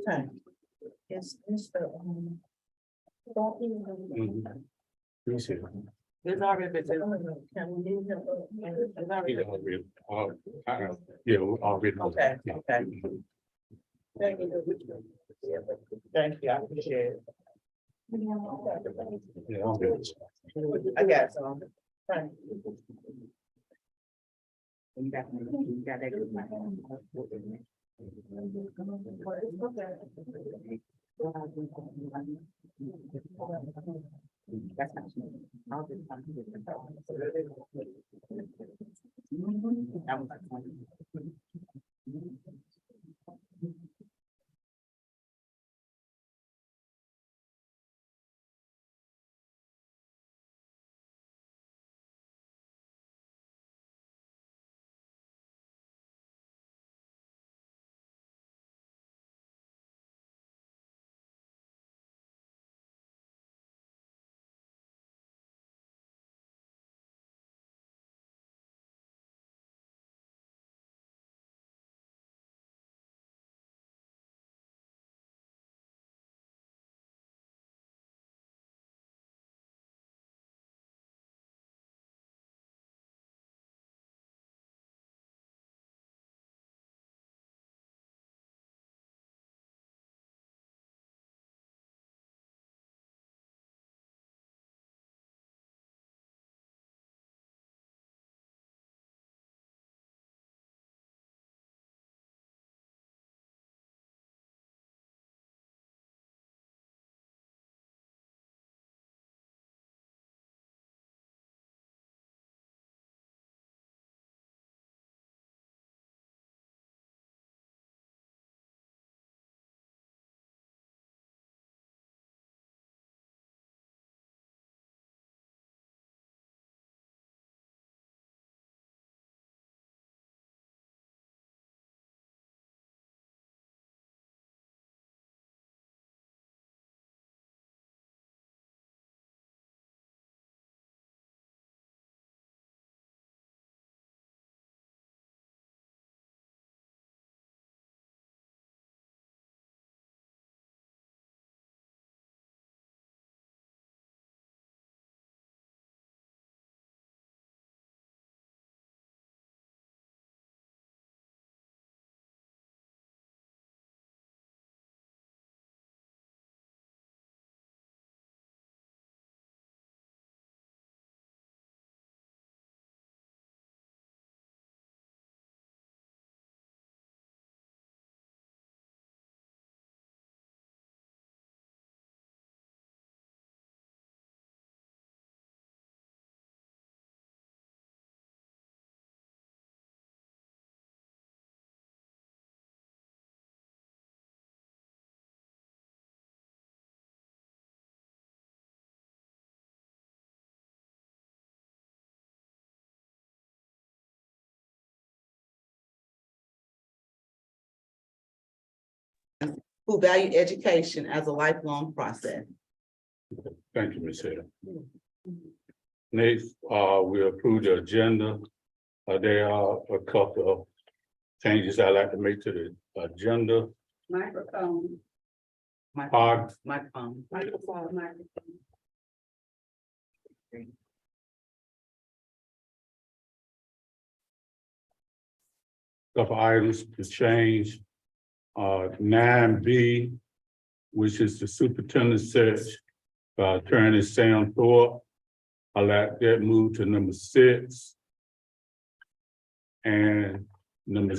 Okay. Is Mr. Let me see. There's already been. Can we do him? There's already Yeah, been- yeah, we're already. Okay, okay. Thank you. Thank you, I appreciate it. Yeah, already. I got some. Thank you. You got that good one. That's not true. I'll just come to the top. That was like 20. Who value education as a lifelong process. Thank you, Ms. Hill. Next, we approve the agenda. There are a couple of changes I'd like to make to the agenda. Microphone. Microphone. Microphone. Couple items to change. 9B, which is the superintendent search, Attorney Sam Thorpe. I like that move to number 6. And number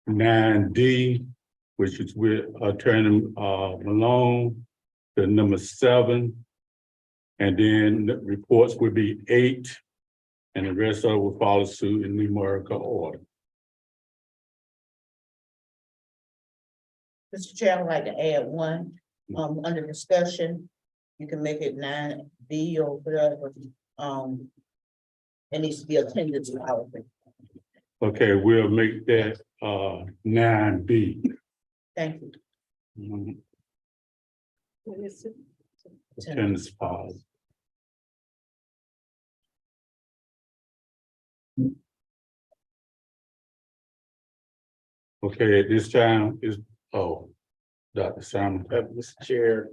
9D, which is with Attorney Malone, to number 7. And then the reports would be 8, and the rest of it will follow suit in numerical order. Mr. Chair, I'd like to add one, under discussion, you can make it 9B or whatever, it needs to be attended to our. Okay, we'll make that 9B. Thank you. Mhm. Attendance policy. Okay, at this time is, Dr. Simon. Mr. Chair,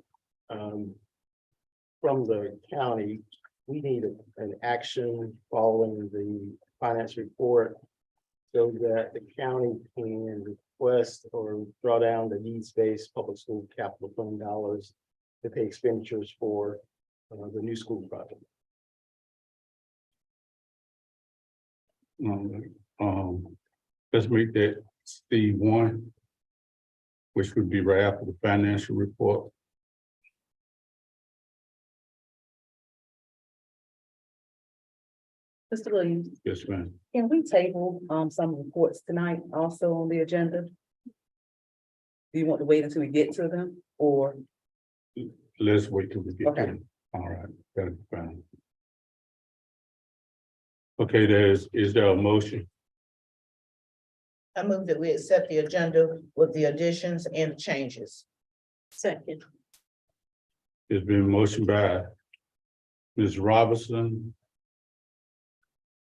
from the county, we need an action following the finance report so that the county can request or draw down the needs-based public school capital fund dollars to pay expenditures for the new school project. Let's make that C1, which would be right after the financial report. Mr. Williams, Yes, ma'am. can we table some reports tonight also on the agenda? Do you want to wait until we get to them or? Let's wait till we get to Okay. it. All right, that'll be fine. Okay, is there a motion? I move that we accept the agenda with the additions and changes. Second. It's been motioned by Ms. Robinson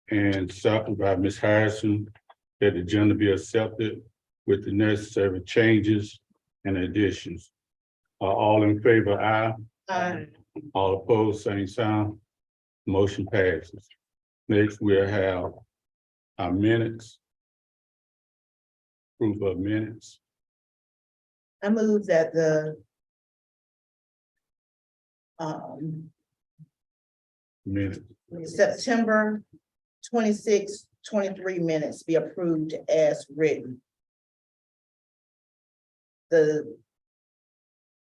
and second by Ms. Harrison that the agenda be accepted with the necessary changes and additions. All in favor, aye. Aye. All opposed, same sign. Motion passes. Next, we'll have our minutes. Proof of minutes. I move that the Minutes. September 26, 23 minutes be approved as written. The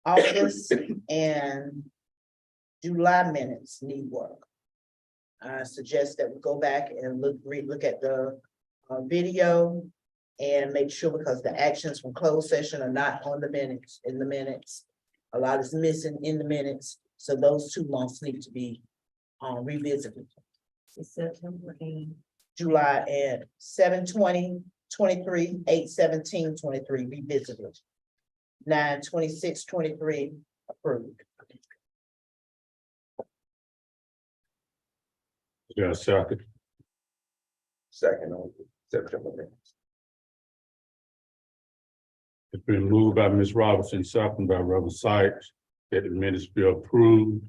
August and July minutes need work. I suggest that we go back and relook at the video and make sure, because the actions from closed session are not on the minutes, in the minutes. A lot is missing in the minutes, so those 2 months need to be revisited. September and July and 7/20/23, 8/17/23 revisited. 9/26/23 approved. Yeah, second. Second on September minutes. It's been moved by Ms. Robinson, second by Reverend Sykes, that the minutes be approved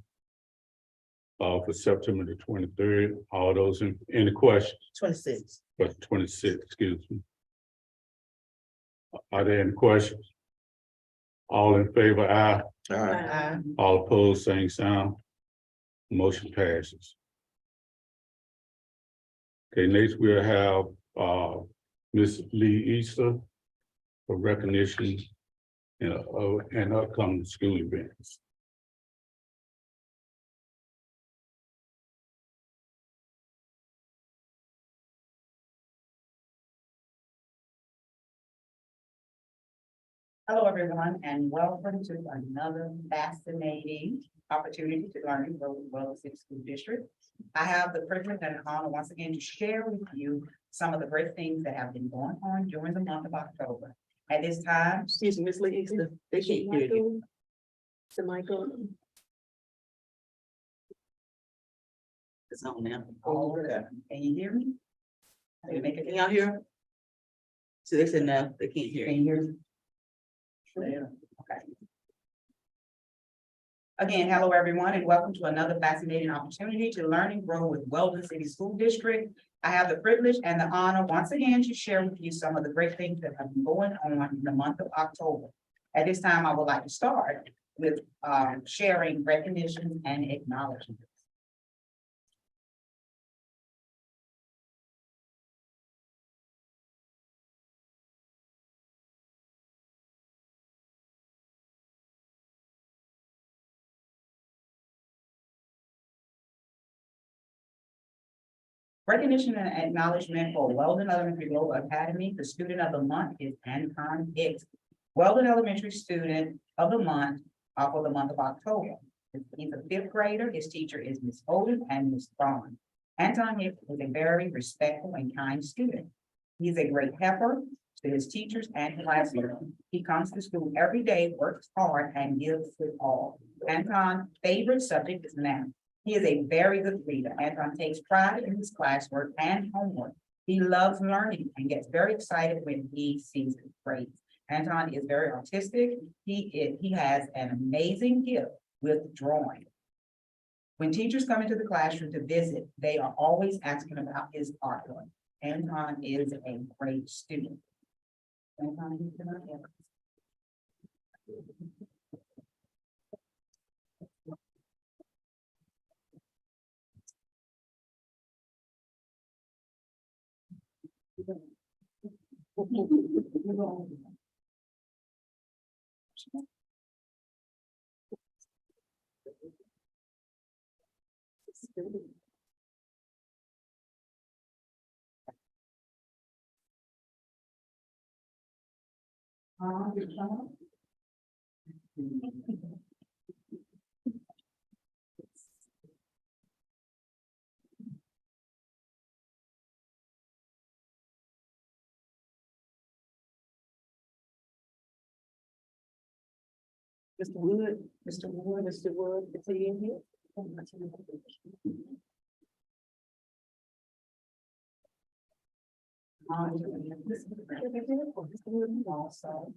for September the 23rd. All those in, any questions? 26. But 26, excuse me. Are there any questions? All in favor, aye. Aye. All opposed, same sign. Motion passes. Okay, next we'll have Ms. Lee Easter for recognition and upcoming school events. Hello, everyone, and welcome to another fascinating opportunity to learn and grow with Wells City School District. I have the privilege and honor once again to share with you some of the great things that have been going on during the month of October. At this time, Excuse me, Ms. Lee Easter, they can't hear you. The mic on. It's on now. oh, okay. Can you hear me? Can you make it? Can y'all hear? So they said no, they can't hear. Can you hear me? Okay. Again, hello, everyone, and welcome to another fascinating opportunity to learn and grow with Weldon City School District. I have the privilege and the honor once again to share with you some of the great things that have been going on in the month of October. At this time, I would like to start with sharing recognition and acknowledgement. Recognition and acknowledgement for Weldon Elementary Global Academy. The student of the month is Anton Hicks. Weldon Elementary Student of the month for the month of October. He's a 5th grader. His teacher is Ms. Oden and Ms. Bond. Anton Hicks is a very respectful and kind student. He's a great helper to his teachers and classmates. He comes to school every day, works hard, and gives it all. Anton's favorite subject is math. He is a very good reader. Anton takes pride in his classwork and homework. He loves learning and gets very excited when he sees his grades. Anton is very artistic. He has an amazing gift with drawing. When teachers come into the classroom to visit, they are always asking about his artwork. Anton is a great student. Anton, you can have it. Mr. Wood, Mr. Ward, Mr. Wood, is he in here? Mr. Wood also.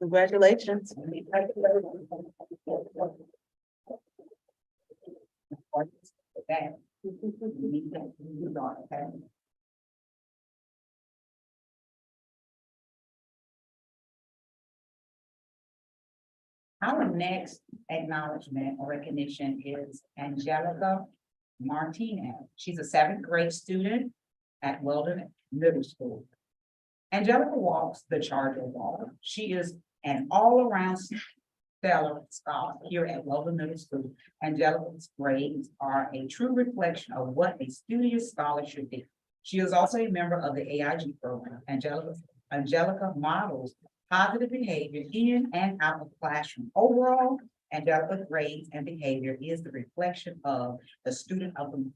Congratulations. Our next acknowledgement or recognition is Angelica Martinez. She's a seventh grade student at Weldon Middle School. Angelica walks the charger wall. She is an all-around stellar scholar here at Weldon Middle School. Angelica's grades are a true reflection of what a studious scholar should be. She is also a member of the AIG program. Angelica models positive behavior in and out of the classroom. Overall, Angelica's grades and behavior is the reflection of the student of the month.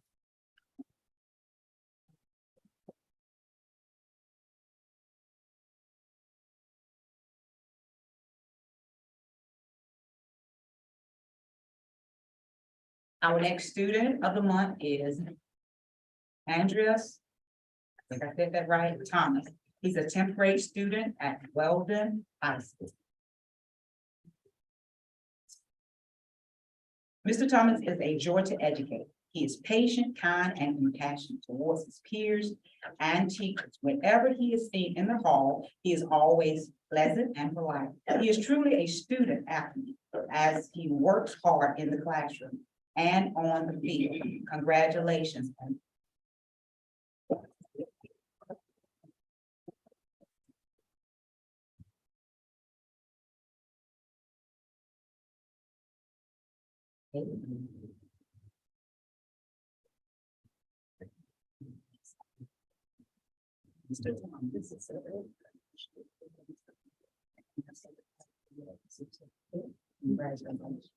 Our next student of the month is Andreas, I think I said that right, Thomas. He's a 10th grade student at Weldon High School. Mr. Thomas is a joy to educate. He is patient, kind, and compassionate towards his peers and teachers. Whenever he is seen in the hall, he is always pleasant and polite. He is truly a student athlete as he works hard in the classroom and on the field. Congratulations. Mr. Tom, this is congratulations.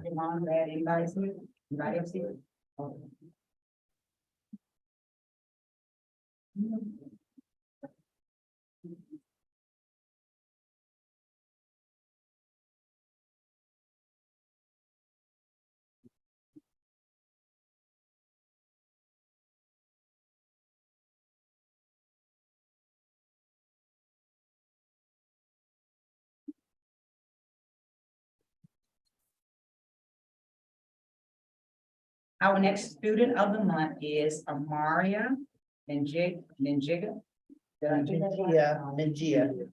Your mom, dad, anybody see it? Anybody else see it? Okay. Our next student of the month is Amaria Ninjiga. Mingia.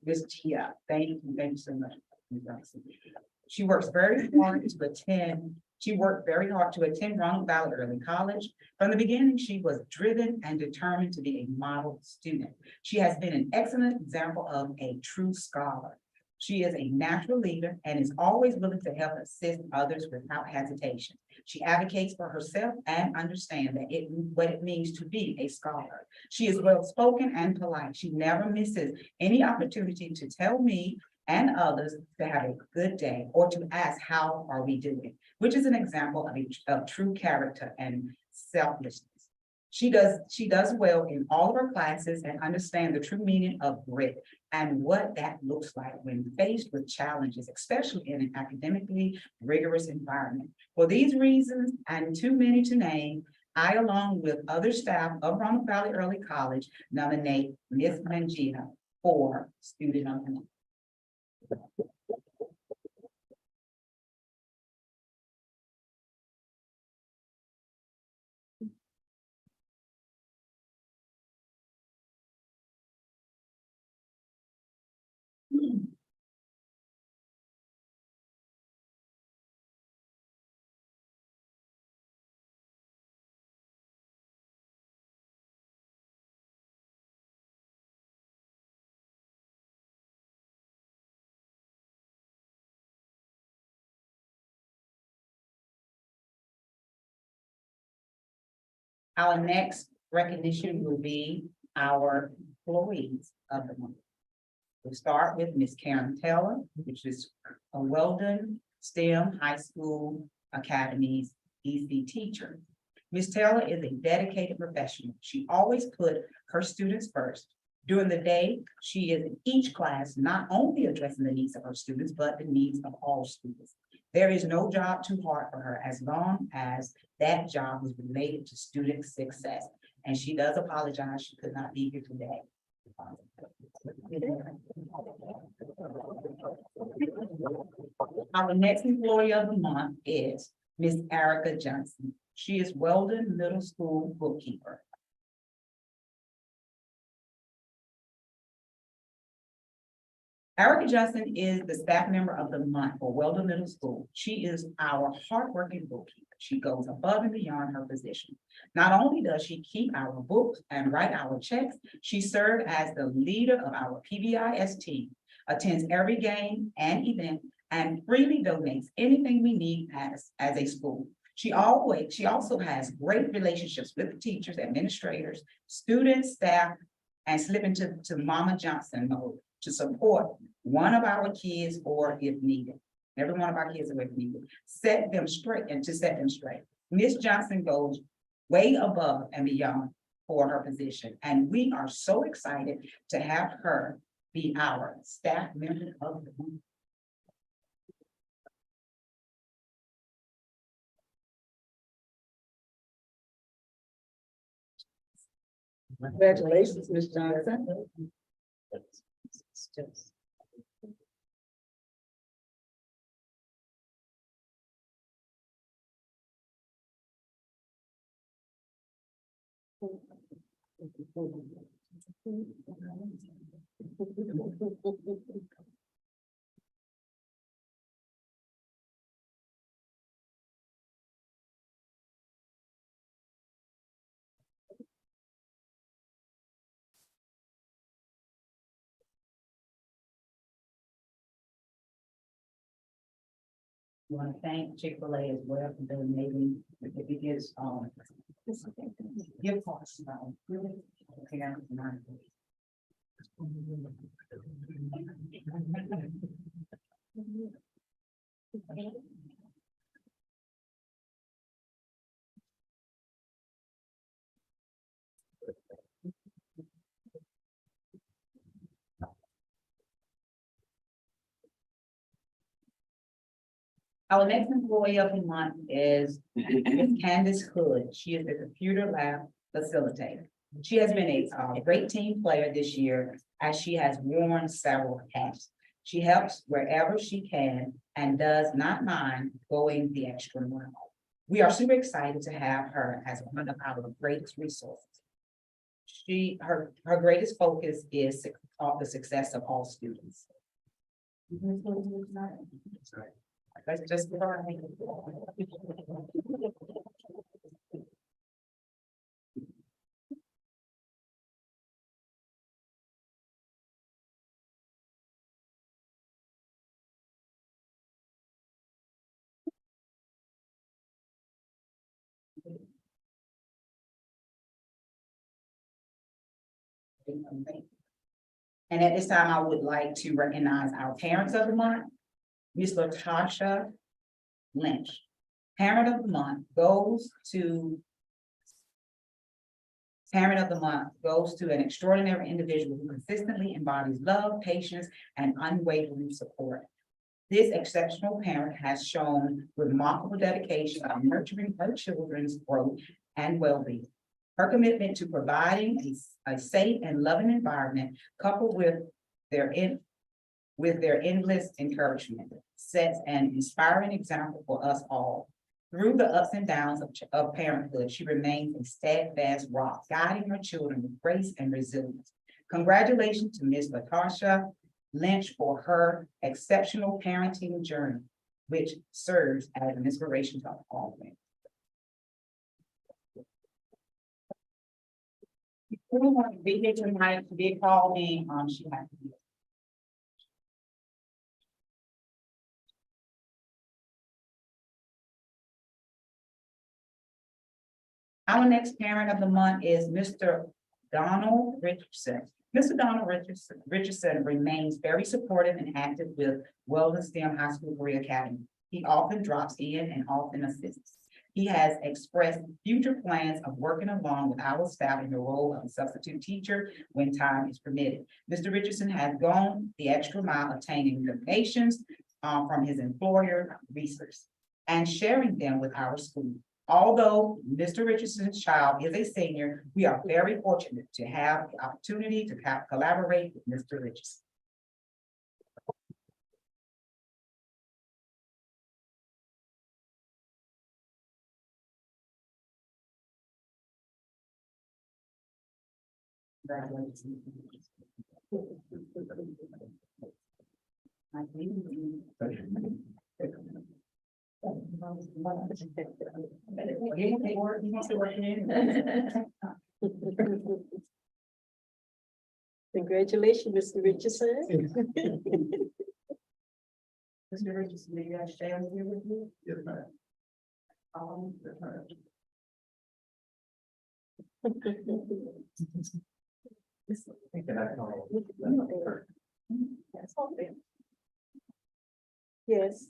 Miss Tia, thank you so much. She works very hard to attend She worked very hard to attend Ronald Valley Early College. From the beginning, she was driven and determined to be a model student. She has been an excellent example of a true scholar. She is a natural leader and is always willing to help assist others without hesitation. She advocates for herself and understands what it means to be a scholar. She is well-spoken and polite. She never misses any opportunity to tell me and others to have a good day or to ask, how are we doing? Which is an example of true character and selflessness. She does well in all of her classes and understands the true meaning of grit and what that looks like when faced with challenges, especially in an academically rigorous environment. For these reasons, and too many to name, I, along with other staff of Ronald Valley Early College, nominate Ms. Mangina for Student of the Month. Our next recognition will be our employees of the month. We'll start with Ms. Karen Taylor, which is a Weldon STEM High School Academy's EC teacher. Ms. Taylor is a dedicated professional. She always put her students first. During the day, she is in each class, not only addressing the needs of her students, but the needs of all students. There is no job too hard for her as long as that job is related to student success. And she does apologize, she could not be here today. Our next employee of the month is Ms. Erica Johnson. She is Weldon Middle School bookkeeper. Erica Johnson is the staff member of the month for Weldon Middle School. She is our hardworking bookkeeper. She goes above and beyond her position. Not only does she keep our books and write our checks, she serves as the leader of our PBIS team, attends every game and event, and freely donates anything we need as a school. She also has great relationships with the teachers, administrators, students, staff, and slip into Mama Johnson mode to support one of our kids or if needed. Every one of our kids are if needed. Set them straight. Ms. Johnson goes way above and beyond for her position. And we are so excited to have her be our staff member of the month. Congratulations, Ms. Johnson. I want to thank Chick-fil-A as well for donating the biggest gift cards. Our next employee of the month is Ms. Candace Hood. She is the computer lab facilitator. She has been a great team player this year as she has worn several hats. She helps wherever she can and does not mind going the extra mile. We are super excited to have her as one of our greatest resources. Her greatest focus is the success of all students. Let's just. And at this time, I would like to recognize our parents of the month, Miss Latasha Lynch. Parent of the month goes to. Parent of the month goes to an extraordinary individual who consistently embodies love, patience, and unwavering support. This exceptional parent has shown remarkable dedication of nurturing her children's growth and well-being. Her commitment to providing a safe and loving environment, coupled with their endless encouragement, sets an inspiring example for us all. Through the ups and downs of parenthood, she remains a steadfast rock, guiding her children with grace and resilience. Congratulations to Ms. Latasha Lynch for her exceptional parenting journey, which serves as an inspiration to all women. We want to be here tonight to be called in, she had to be. Our next parent of the month is Mr. Donald Richardson. Mr. Donald Richardson remains very supportive and active with Weldon STEM High School Career Academy. He often drops in and often assists. He has expressed future plans of working along with our staff in the role of a substitute teacher when time is permitted. Mr. Richardson has gone the extra mile, obtaining donations from his employer research and sharing them with our school. Although Mr. Richardson's child is a senior, we are very fortunate to have the opportunity to collaborate with Mr. Richardson. Congratulations, Mr. Richardson. Mr. Richardson, do you have to stay on here with me? Yes, ma'am. Yes.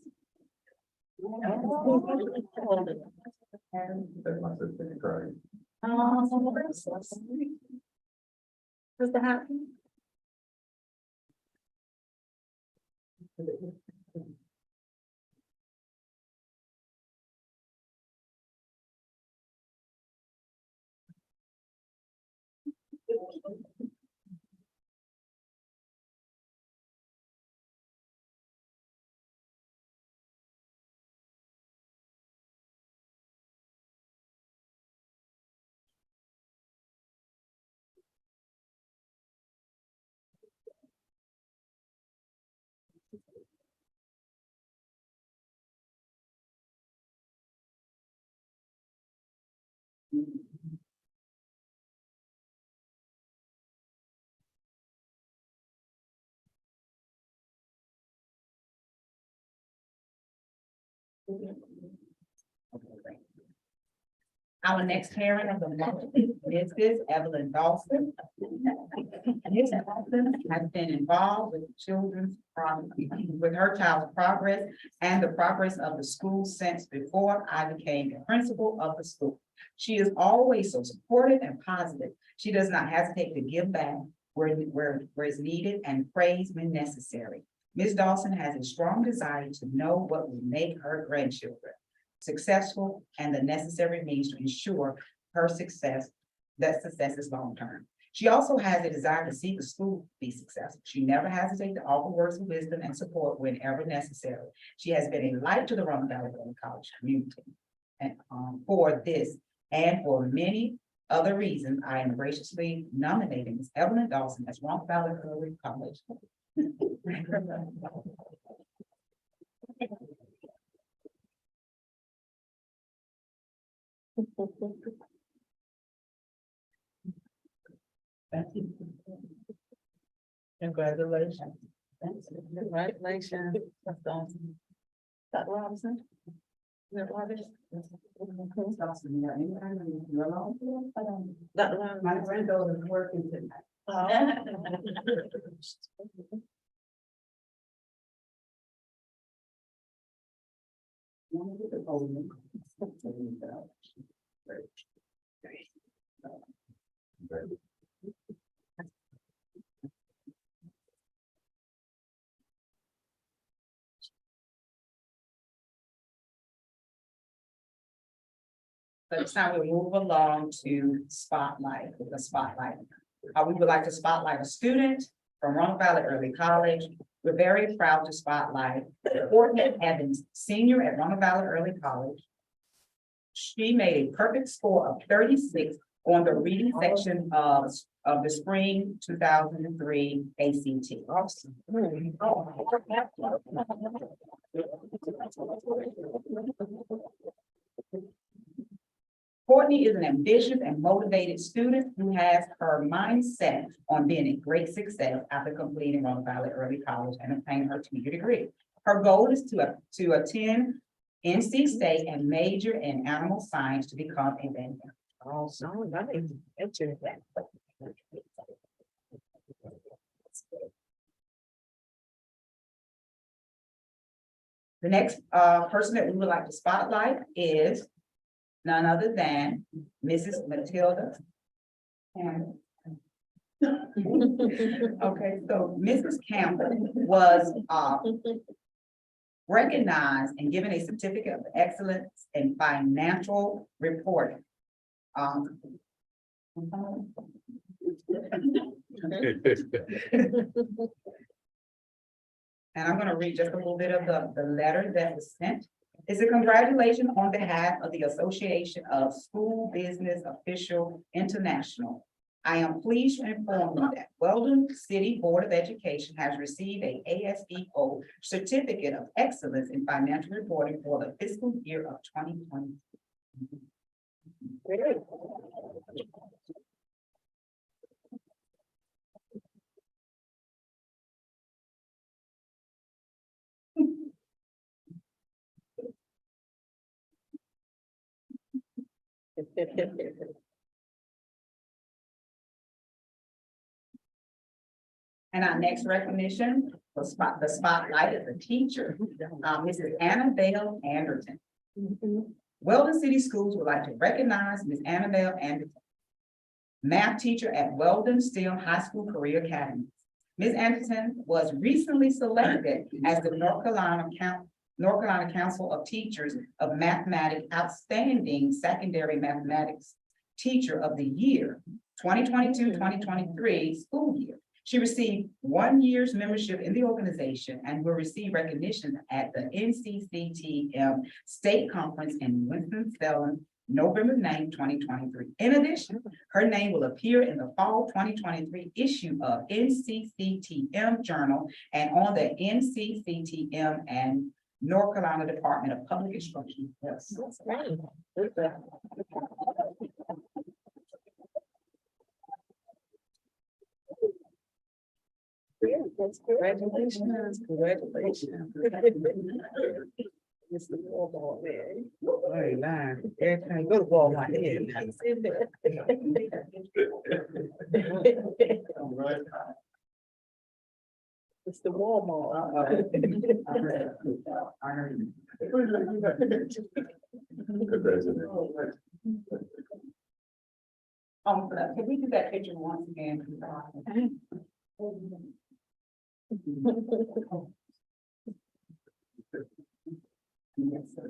What's the happen? Our next parent of the month is Mrs. Evelyn Dawson. Ms. Dawson has been involved with with her child's progress and the progress of the school since before I became the principal of the school. She is always so supportive and positive. She does not hesitate to give back where it's needed and praise when necessary. Ms. Dawson has a strong desire to know what will make her grandchildren successful and the necessary means to ensure her success, that success is long-term. She also has a desire to see the school be successful. She never hesitates to offer words of wisdom and support whenever necessary. She has been a light to the Roanoke Valley College community. And for this and for many other reasons, I am graciously nominating Ms. Evelyn Dawson as Roanoke Valley College. Congratulations. Congratulations. That's awesome. Dr. Robinson? Dr. Robinson? Dr. Robinson? My granddaughter is working tonight. So it's time we move along to spotlight, the spotlight. We would like to spotlight a student from Roanoke Valley Early College. We're very proud to spotlight Courtney Evans, senior at Roanoke Valley Early College. She made a perfect score of 36 on the reading section of the spring 2003 ACT. Awesome. Courtney is an ambitious and motivated student who has her mindset on being a great success after completing Roanoke Valley Early College and obtaining her 2-year degree. Her goal is to attend NC State and major in animal science to become a veterinarian. Awesome. The next person that we would like to spotlight is none other than Mrs. Matilda. And okay, so Mrs. Campbell was recognized and given a certificate of excellence in financial reporting. And I'm gonna read just a little bit of the letter that was sent. It's a congratulations on behalf of the Association of School Business Official International. I am pleased to inform you that Weldon City Board of Education has received a ASBO Certificate of Excellence in Financial Reporting for the fiscal year of 2020. And our next recognition, the spotlight is a teacher, Mrs. Annabelle Anderson. Weldon City Schools would like to recognize Ms. Annabelle Anderson, math teacher at Weldon STEM High School Career Academy. Ms. Anderson was recently selected as the North Carolina Council of Teachers of Mathematics Outstanding Secondary Mathematics Teacher of the Year, 2022-2023 school year. She received 1 year's membership in the organization and will receive recognition at the NCCTM State Conference in Winston-Salem, November 9, 2023. In addition, her name will appear in the fall 2023 issue of NCCTM Journal and on the NCCTM and North Carolina Department of Public Instruction. Yes. That's right. That's great. Congratulations, congratulations. Mr. Walmart, man. Hey, line, every time you go to Walmart, yeah. He's in there. It's the Walmart. Can we do that picture once again? Yes, sir.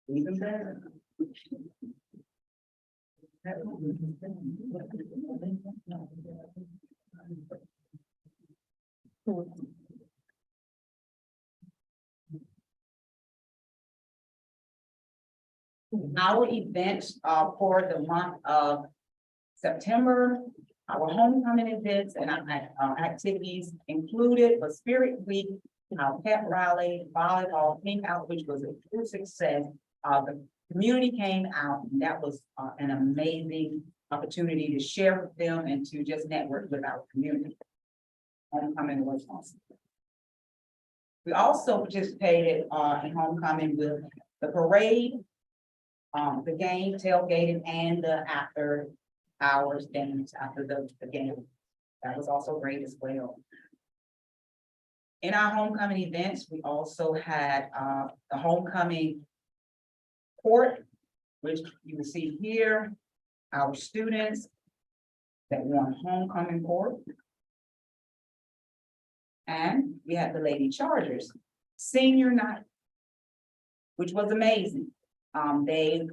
Even better. Our events for the month of September, our homecoming events and our activities included a Spirit Week our pep rally, volleyball, pink out, which was a true success. The community came out, and that was an amazing opportunity to share with them and to just network with our community. Homecoming was awesome. We also participated in homecoming with the parade, the game, tailgating, and the after hours dance after the game. That was also great as well. In our homecoming events, we also had the homecoming court, which you will see here, our students that won homecoming court. And we had the Lady Chargers senior night, which was amazing. They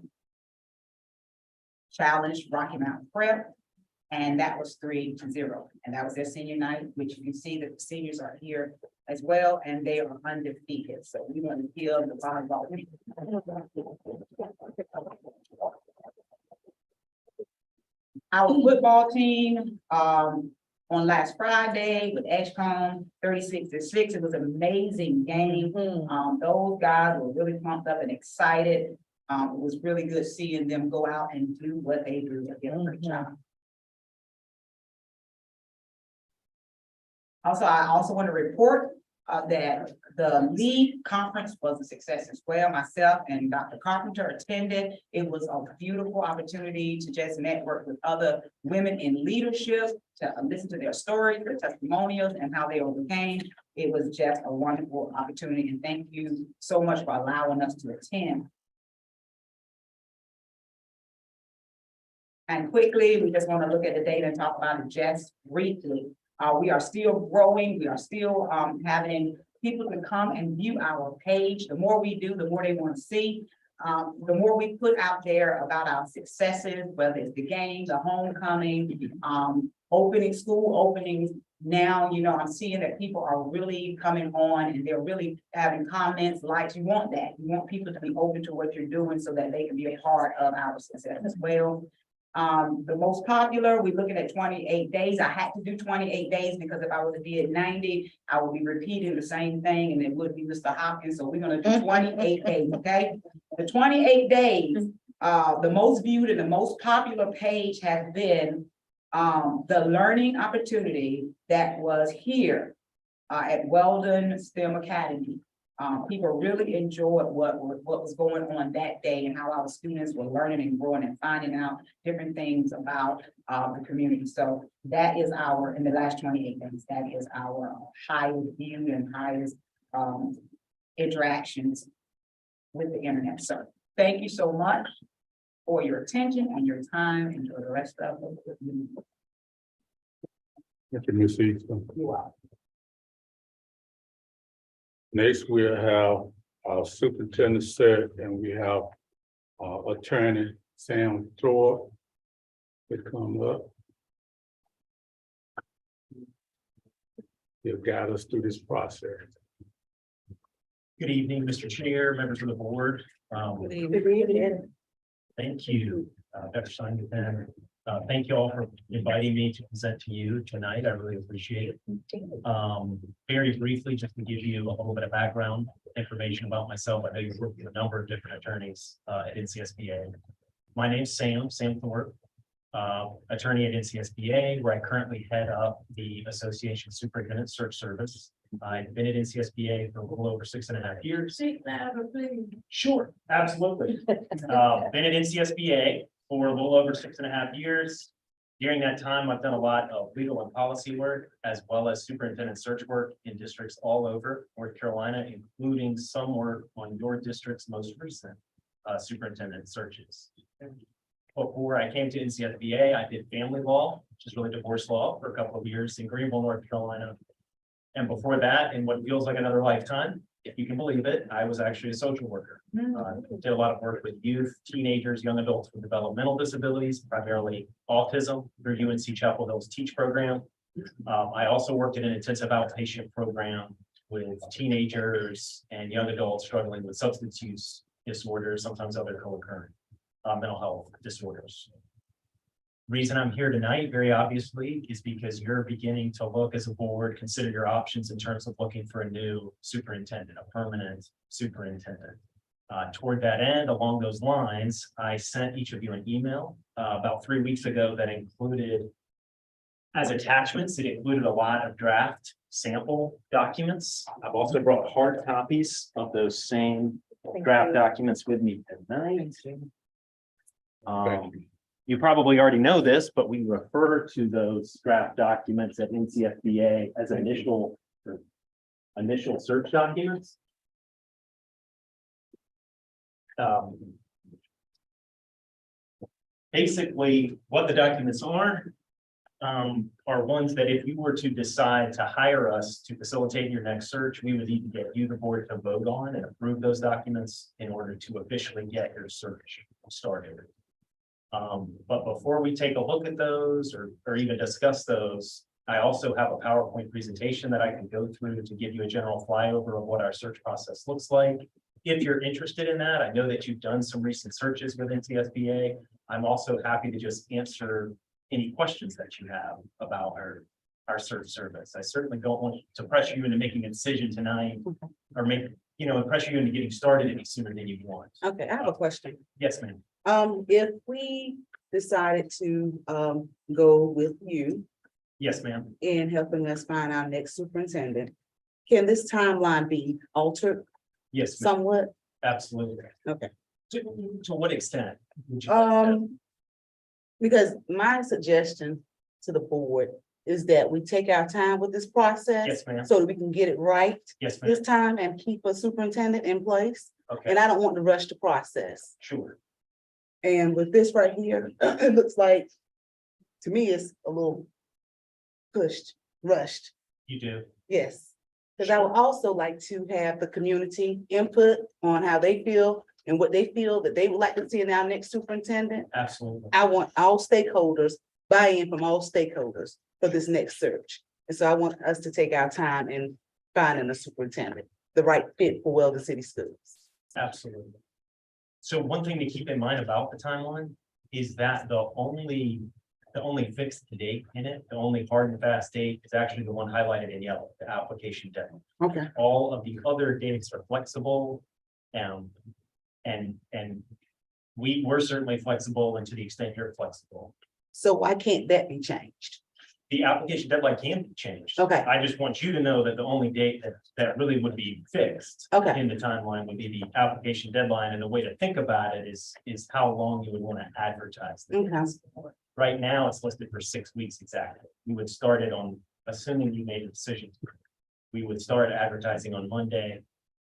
challenged Rocky Mountain Prep, and that was 3-0. And that was their senior night, which you see that the seniors are here as well, and they are undefeated. So we want to give the volleyball. Our football team, on last Friday with Edgecombe, 36-6. It was an amazing game. Those guys were really pumped up and excited. It was really good seeing them go out and do what they do. They did a great job. Also, I also want to report that the lead conference was a success as well. Myself and Dr. Carpenter attended. It was a beautiful opportunity to just network with other women in leadership, to listen to their stories, their testimonials, and how they overcame. It was just a wonderful opportunity, and thank you so much for allowing us to attend. And quickly, we just want to look at the data and talk about it just briefly. We are still growing. We are still having people to come and view our page. The more we do, the more they want to see. The more we put out there about our successes, whether it's the games, the homecoming, opening school openings. Now, you know, I'm seeing that people are really coming on and they're really having comments, likes. You want that. You want people to be open to what you're doing so that they can be a part of our success as well. The most popular, we're looking at 28 days. I had to do 28 days because if I was to be at 90, I would be repeating the same thing and it would be Mr. Hopkins. So we're going to do 28 days, okay? The 28 days, the most viewed and the most popular page has been the learning opportunity that was here at Weldon STEM Academy. People really enjoyed what was going on that day and how our students were learning and growing and finding out different things about the community. So that is in the last 28 days, that is our highest view and highest interactions with the internet. So thank you so much for your attention and your time. Enjoy the rest of the meeting. Thank you, Ms. Easton. You are. Next, we'll have our superintendent, sir, and we have attorney Sam Thorpe to come up. He'll guide us through this process. Good evening, Mr. Chair, members of the board. Good evening. Thank you, Dr. Steinman. Thank you all for inviting me to present to you tonight. I really appreciate it. Very briefly, just to give you a little bit of background information about myself. I know you've worked with a number of different attorneys at NCSBA. My name's Sam Thorpe, attorney at NCSBA, where I currently head up the Association Superintendent Search Service. I've been at NCSBA for a little over 6.5 years. Sure, absolutely. Been at NCSBA for a little over 6.5 years. During that time, I've done a lot of legal and policy work, as well as superintendent search work in districts all over North Carolina, including some work on your district's most recent superintendent searches. Before I came to NCSBA, I did family law, which is really divorce law, for a couple of years in Greenville, North Carolina. And before that, in what feels like another lifetime, if you can believe it, I was actually a social worker. Did a lot of work with youth, teenagers, young adults with developmental disabilities, primarily autism, through UNC Chapel Hill's TEACH program. I also worked in an intensive outpatient program with teenagers and young adults struggling with substance use disorders, sometimes other co-occurring mental health disorders. Reason I'm here tonight, very obviously, is because you're beginning to look as a board, consider your options in terms of looking for a new superintendent, a permanent superintendent. Toward that end, along those lines, I sent each of you an email about 3 weeks ago that included, as attachments, it included a lot of draft sample documents. I've also brought hard copies of those same draft documents with me tonight. You probably already know this, but we refer to those draft documents at NCFBA as initial search documents. Basically, what the documents are ones that if you were to decide to hire us to facilitate your next search, we would need to get you, the board, to vote on and approve those documents in order to officially get your search started. But before we take a look at those or even discuss those, I also have a PowerPoint presentation that I can go through to give you a general flyover of what our search process looks like. If you're interested in that, I know that you've done some recent searches with NCSBA. I'm also happy to just answer any questions that you have about our search service. I certainly don't want to pressure you into making a decision tonight or pressure you into getting started any sooner than you want. Okay, I have a question. Yes, ma'am. If we decided to go with you Yes, ma'am. in helping us find our next superintendent, can this timeline be altered Yes, ma'am. somewhat? Absolutely. Okay. To what extent? would you like to- Because my suggestion to the board is that we take our time with this process. Yes, ma'am. So that we can get it right Yes, ma'am. this time and keep a superintendent in place. Okay, And I don't want to rush the process. sure. And with this right here, it looks like, to me, it's a little rushed. You do. Yes. Because I would also like to have the community input on how they feel and what they feel that they would like to see in our next superintendent. Absolutely. I want all stakeholders, buy-in from all stakeholders for this next search. And so I want us to take our time in finding a superintendent, the right fit for Weldon City Schools. Absolutely. So one thing to keep in mind about the timeline is that the only fixed date in it, the only hard and fast date is actually the one highlighted in yellow, the application deadline. Okay. All of the other dates are flexible. And we're certainly flexible, and to the extent you're flexible. So why can't that be changed? The application deadline can be changed. Okay. I just want you to know that the only date that really would be fixed. Okay. In the timeline would be the application deadline, and the way to think about it is how long you would want to advertise. the Okay. dates. Right now, it's listed for 6 weeks exactly. We would start it on, assuming you made a decision. We would start advertising on Monday.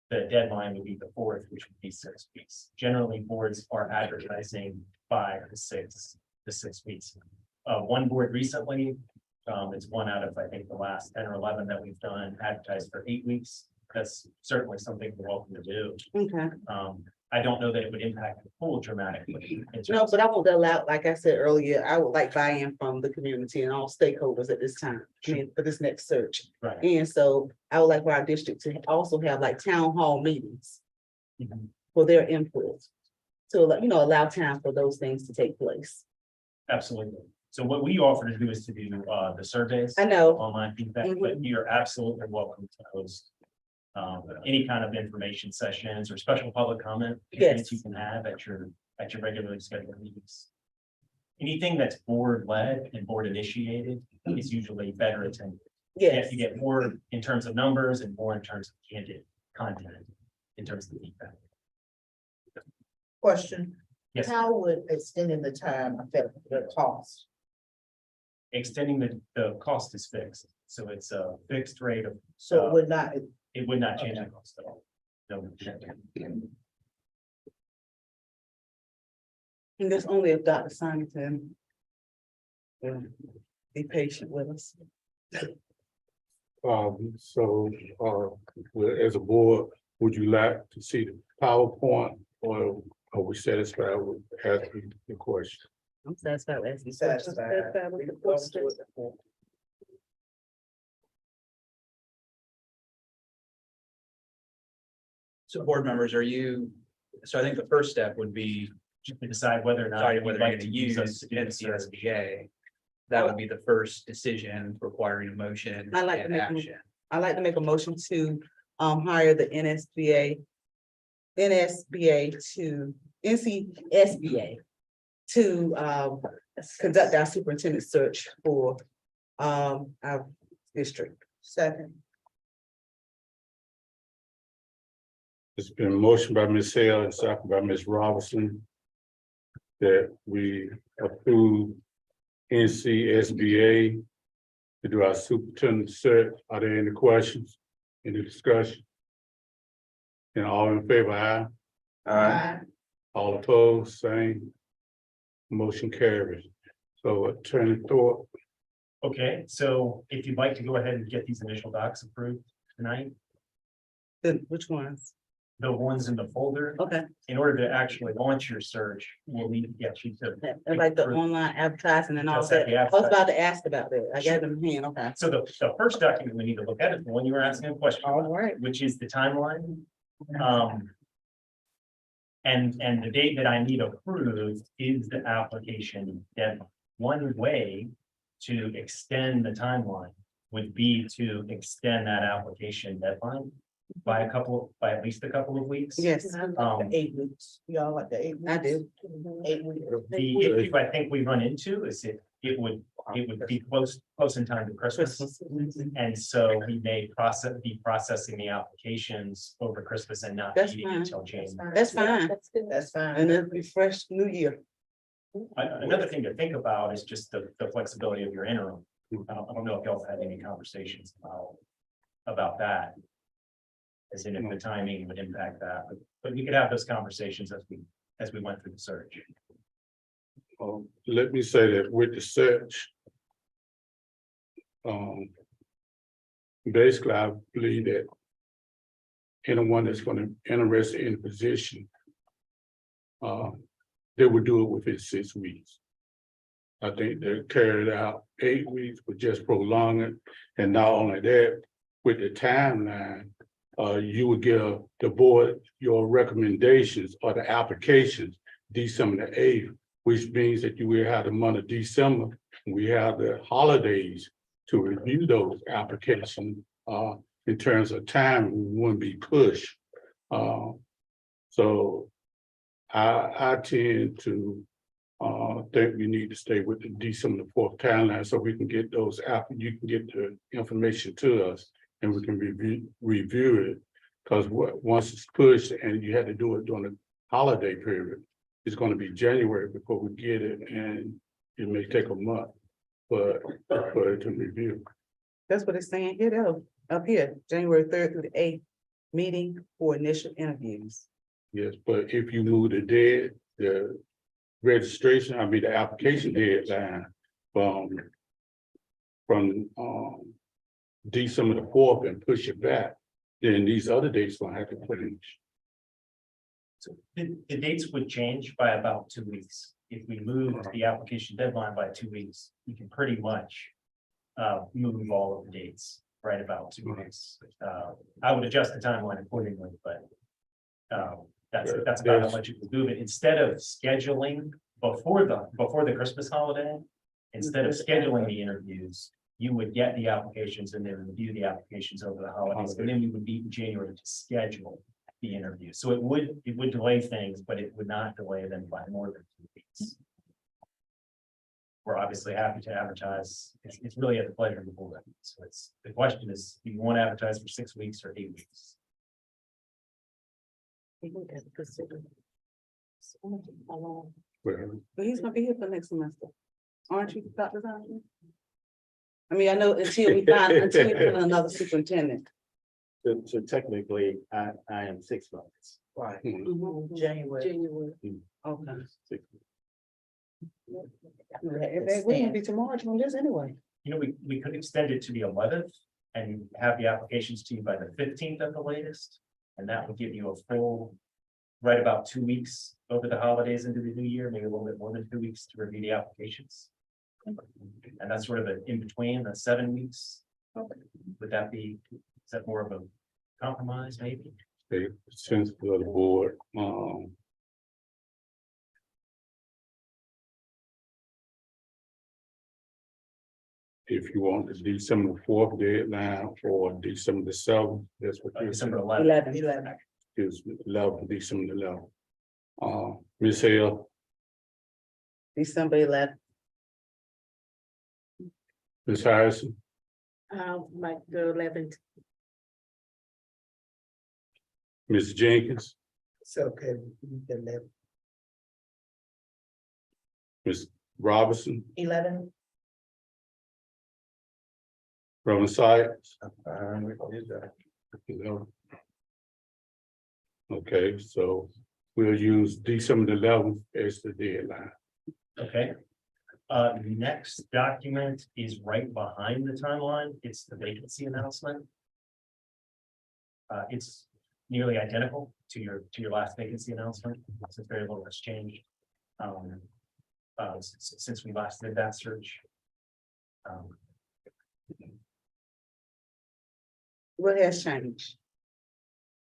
The deadline would be the 4th, which would be 6 weeks. Generally, boards are advertising 5 to 6 weeks. One board recently, it's one out of, I think, the last 10 or 11 that we've done, advertised for 8 weeks. That's certainly something we're welcome to do. Okay. I don't know that it would impact the pool dramatically. No, but I won't allow, like I said earlier, I would like buy-in from the community and all stakeholders at this time, for this next search. Right. And so I would like for our district to also have like town hall meetings Mhm. for their input. To, allow time for those things to take place. Absolutely. So what we offer to do is to do the surveys. I know. Online feedback, but you're absolutely welcome to host any kind of information sessions or special public comment. Yes. That you can have at your regularly scheduled meetings. Anything that's board led and board initiated is usually better attended. Yes. You get more in terms of numbers and more in terms of candid content, in terms of the feedback. Question. Yes. How would extending the time affect the cost? Extending the cost is fixed, so it's a fixed rate of, So it would not, it would not change the cost at all. No. And that's only if Dr. Simonton will be patient with us. As a board, would you like to see the PowerPoint, or are we satisfied with asking the question? I'm satisfied with asking. Satisfied. Satisfied with the question. So board members, so I think the first step would be just to decide whether or not Decide you'd whether you're like gonna to use us use to do the search. NCSBA. That would be the first decision requiring a motion I'd like to and make a- action. I'd like to make a motion to hire the NCSBA to conduct our superintendent search for our district. Second. It's been motioned by Ms. Hale and second by Ms. Robinson that we approve NCSBA to do our superintendent search. Are there any questions? Any discussion? And all in favor, aye? Aye. All opposed, same. Motion carries. So Attorney Thorpe, Okay, so if you'd like to go ahead and get these initial docs approved tonight, Then which ones? the ones in the folder, Okay, in order to actually launch your search, we'll need to get you to. and like the online advertising and all Just like that. the I was about to ask about that. I got them in hand, okay. So the first document we need to look at is the one you were asking a question, All about, right. which is the timeline. And the date that I need approved is the application deadline. One way to extend the timeline would be to extend that application deadline by at least a couple of weeks. Yes, Um, 8 weeks. Y'all like the 8 weeks? I do. 8 weeks. The issue I think we run into is it would be close in time to Christmas. Christmas. And so we may be processing the applications over Christmas and not That's meeting fine. until January. That's fine. That's good. That's fine. And then refresh new year. Another thing to think about is just the flexibility of your interim. I don't know if y'all have had any conversations about that. As in if the timing would impact that, but we could have those conversations as we went through the search. let me say that with the search. Basically, I believe that anyone that's gonna interested in the position. They would do it within 6 weeks. I think they carried out 8 weeks, but just prolong it, and not only that, with the timeline. You would give the board your recommendations or the applications December the 8th, which means that you will have the month of December. We have the holidays to review those applications. In terms of time, we wouldn't be pushed. So I tend to think we need to stay with the December the 4th timeline so we can get those you can get the information to us. And we can review it, because once it's pushed and you had to do it during the holiday period, it's going to be January before we get it, and it may take a month for it to review. That's what it's saying here, though, up here, January 3rd through the 8th, meeting for initial interviews. Yes, but if you move the registration, the application deadline from December the 4th and push it back, then these other dates gonna have to change. So the dates would change by about 2 weeks. If we move the application deadline by 2 weeks, we can pretty much move all of the dates right about 2 weeks. I would adjust the timeline accordingly, but that's about how much it would move it. Instead of scheduling before the Christmas holiday, instead of scheduling the interviews, you would get the applications and then review the applications over the holidays, and then we would meet in January to schedule the interview. So it would delay things, but it would not delay them by more than 2 weeks. We're obviously happy to advertise. It's really at the pleasure of the board. So the question is, do you want to advertise for 6 weeks or 8 weeks? But he's gonna be here for next semester. Aren't you, Dr. Zion? I mean, I know until we find another superintendent. So technically, I am 6 months. Right. Mhm. January. January. Okay. 6 We're gonna be tomorrow on this anyway. You know, we could extend it to the 11th and have the applications to you by the 15th at the latest. And that would give you a full, right about 2 weeks over the holidays into the new year, maybe a little bit more than 2 weeks to review the applications. And that's sort of an in between, that's 7 weeks. Would that be, is that more of a compromise, maybe? Since the board, if you want the December 4th deadline or December 7th, that's what you're December saying. 11th. 11. Is 11th, December 11th. Ms. Hill, December 11th. Ms. Harrison, Like the 11th. Ms. Jenkins, It's okay. The 11th. Ms. Robinson, 11. Reverend Sykes. That. 11th. Okay, so we'll use December 11th as the deadline. Okay. Next document is right behind the timeline. It's the vacancy announcement. It's nearly identical to your last vacancy announcement, since very little has changed. Since we last did that search. What has changed?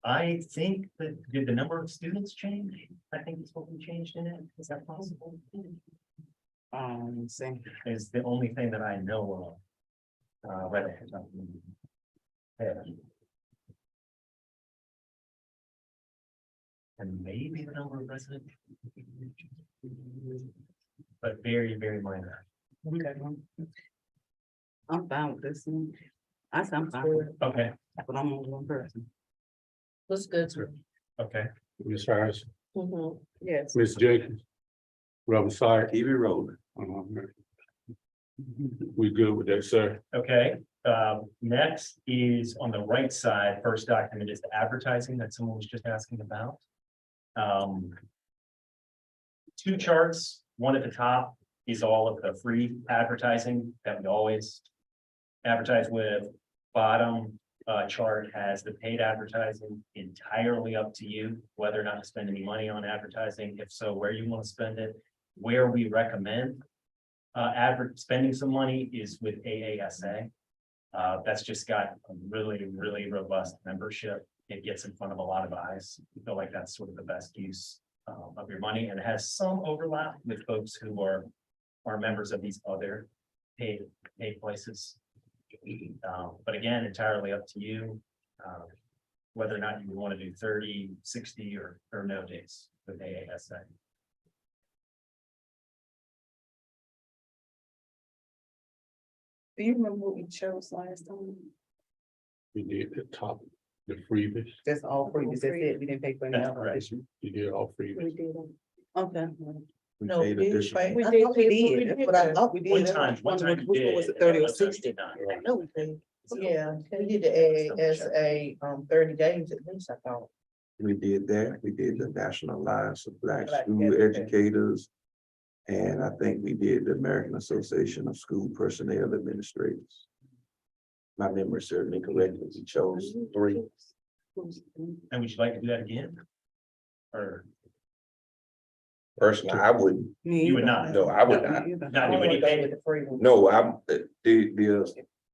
I think that, did the number of students change? I think it's what we changed in it. Is that possible? Same. Is the only thing that I know of. Right off the top of my head. And maybe the number of residents. But very, very minor. I'm fine with this one. I'm fine, with it, Okay, but I'm only one person. Looks good. okay. Ms. Harrison, Yes. Ms. Jenkins, Reverend Sykes. Keep it rolling. We good with that, sir? Okay, next is on the right side, first document is the advertising that someone was just asking about. Two charts, one at the top is all of the free advertising that we always advertise with. Bottom chart has the paid advertising, entirely up to you, whether or not to spend any money on advertising. If so, where you want to spend it. Where we recommend spending some money is with AASA. That's just got a really, really robust membership. It gets in front of a lot of eyes. I feel like that's sort of the best use of your money, and it has some overlap with folks who are members of these other paid places. But again, entirely up to you, whether or not you want to do 30, 60 or no days with AASA. Do you remember what we chose last time? We did the top, the freebies. That's all free, that's it, we didn't pay for any That's other correct. addition. You did all freebies. Okay. No, we did, right? We I did thought we pay- did. That's what I thought we One did. time Which one you was did, it, 30 or another time you 60? did not. I know we paid. Yeah, we did the AASA, 30 days at least, I thought. We did that. We did the National Alliance of Black Black School Educators. Educators. And I think we did the American Association of School Personnel Administrators. My memory serves me correctly. We chose 3. And would you like to do that again? Or Personally, I wouldn't. you would not? No, I would not. Not do any pay? No,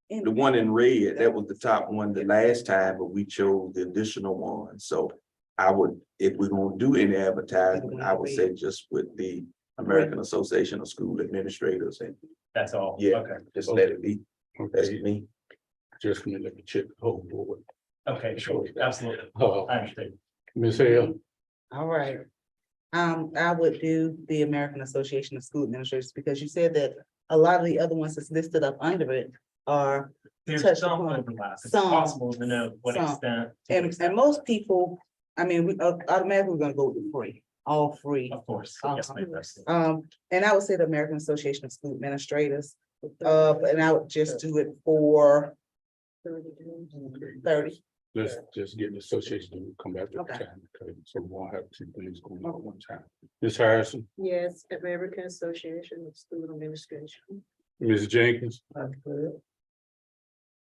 the one in red, that was the top one the last time, but we chose the additional one. So I would, if we're gonna do any advertising, I would say just with the American Association of School Administrators, and That's all? Yeah. Okay, just let it be. That's Okay, me. just let me check the whole board. okay, sure, absolutely. Uh, I understand. Ms. Hill, All right. I would do the American Association of School Administrators, because you said that a lot of the other ones that's listed up under it are, There's touch some upon overlap. It's some- possible to know what some. extent. and most people, I mean, we automatically gonna go with the free, all free. Of course, yes, ma'am. And I would say the American Association of School Administrators, and I would just do it for 30. let's just get the association to come back to the Okay. time, okay? So we won't have 2 things going on at one time. Ms. Harrison, Yes, American Association of School Administration. Ms. Jenkins, I'm good.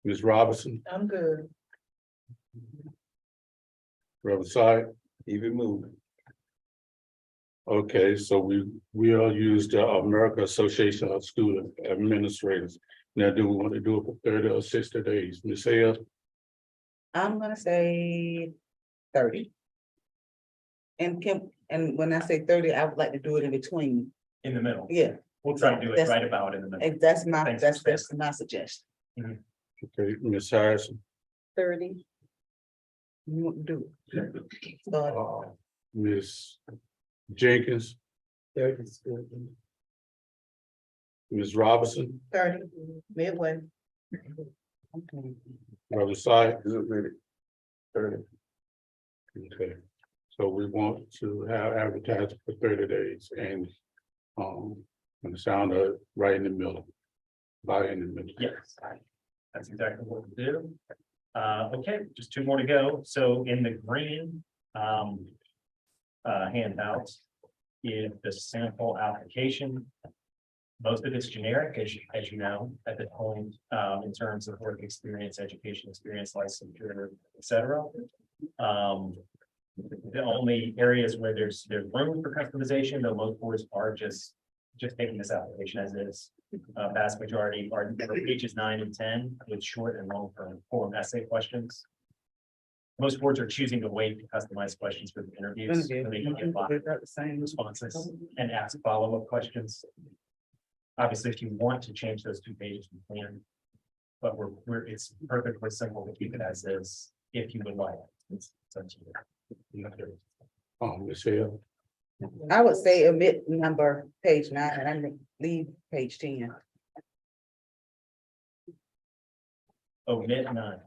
Ms. Robinson, I'm good. Reverend Sykes. Keep it moving. Okay, so we'll use the American Association of School Administrators. Now, do we want to do it for 30 or 60 days? Ms. Hill, I'm gonna say 30. And when I say 30, I would like to do it in between. In the middle. Yeah, We'll try to do it That's- right about in the middle. That's my, Thanks, that's my suggestion. Okay, Ms. Harrison, 30. You want to do it. Start. Ms. Jenkins, Third is good. Ms. Robinson, 30, midway. Okay. Brother Sykes. Good with it. 30. Okay, so we want to have advertised for 30 days and, and the sound of right in the middle. By in the middle. Yes, that's exactly what we do. Okay, just two more to go. So in the green, handout is the sample application. Most of it's generic, as you know, at this point, in terms of work experience, education experience, licensure, et cetera. The only areas where there's room for customization, though most boards are just taking this application as is. Vast majority are pages 9 and 10 with short and long form essay questions. Most boards are choosing to wait to customize questions for the interviews. So they can get live About the same responses and ask follow-up questions. Obviously, if you want to change those 2 pages, we can. But it's perfectly simple to keep it as is, if you would like. It's up to you. Ms. Hill, I would say omit number page 9 and I think leave page 10. Omit 9.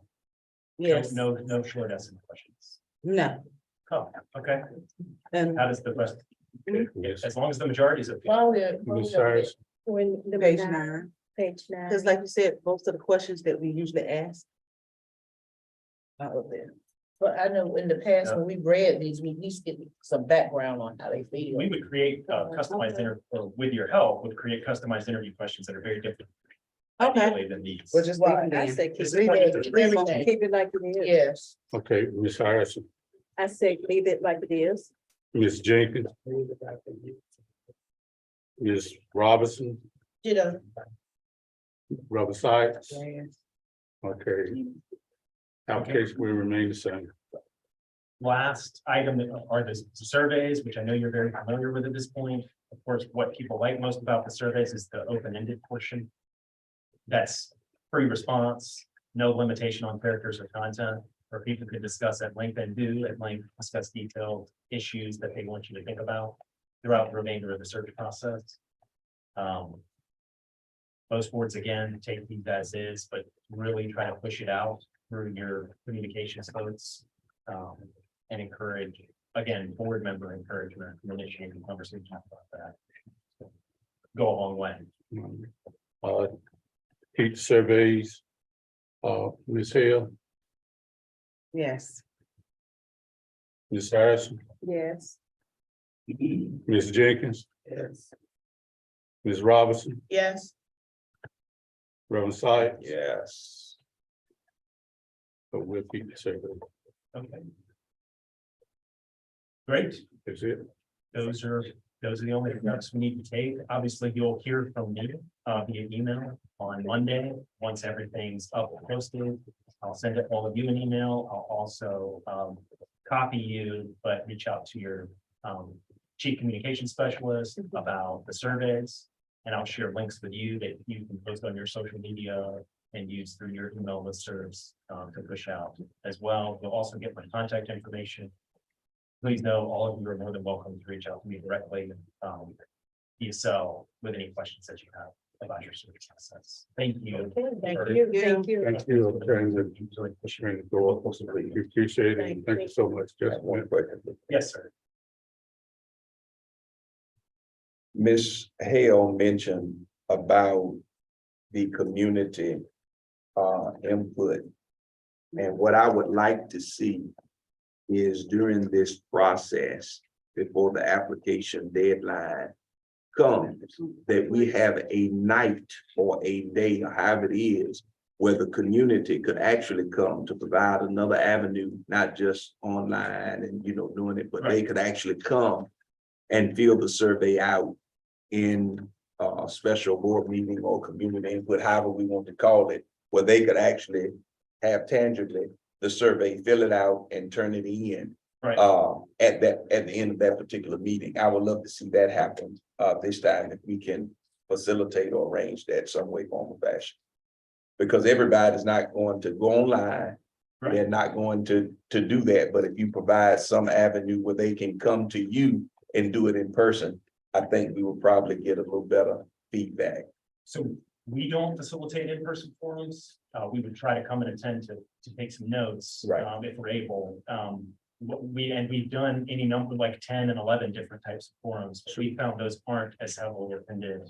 Yes, No short essay questions. no, Oh, okay. and How does the rest? yes, As long as the majority is okay. Ms. Harrison, When number page 9, 9, page 9. because like you said, most of the questions that we usually ask are up there. But I know in the past, when we read these, we at least get some background on how they feel. We would create customized or with your help, would create customized interview questions that are very different. Okay. ideally, than these. We'll just Right, leave I it in. say keep This it, is Read what it, you- everything. keep it like it is. Yes, okay, Ms. Harrison, I say leave it like it is. Ms. Jenkins, Ms. Robinson, ditto. Brother Sykes, Yes. okay. Application will remain the same. Last item are the surveys, which I know you're very familiar with at this point. Of course, what people like most about the surveys is the open-ended portion. That's free response, no limitation on characters or content, where people can discuss at length and do at length discuss detailed issues that they want you to think about throughout the remainder of the search process. Most boards, again, take these as is, but really try to push it out through your communications folks. And encourage, again, board member encouragement, and initiating conversations about that. Go a long way. Keep surveys. Ms. Hill, Yes. Ms. Harrison, Yes. Ms. Jenkins, Yes. Ms. Robinson, Yes, Brother Sykes. Yes. So we'll keep the survey. Okay. Great. That's it. Those are the only steps we need to take. Obviously, you'll hear from me via email on Monday, once everything's up and posted. I'll send it all of you an email. I'll also copy you, but reach out to your chief communication specialist about the surveys. And I'll share links with you that you can post on your social media and use through your email listservs to push out as well. You'll also get my contact information. Please know all of you are more than welcome to reach out to me directly via cell with any questions that you have about your service process. Thank you. thank for- you. Thank you. Thank you. Pushing the door. We appreciate it. Thank you so much. Just One question. Yes, sir. Ms. Hale mentioned about the community input. And what I would like to see is during this process, before the application deadline comes, that we have a night or a day, or however it is, where the community could actually come to provide another avenue, not just online and, doing it, but they could actually come and fill the survey out in a special board meeting or community input, however we want to call it, where they could actually have tangibly the survey, fill it out and turn it in. Right. At the end of that particular meeting. I would love to see that happen this time, if we can facilitate or arrange that some way, form, or fashion. Because everybody's not going to go online. Right. They're not going to do that, but if you provide some avenue where they can come to you and do it in person, I think we will probably get a little better feedback. So we don't facilitate in-person forums. We would try to come and attend to take some notes. Right. If we're able. We've done any number like 10 and 11 different types of forums, but we found those aren't as heavily attended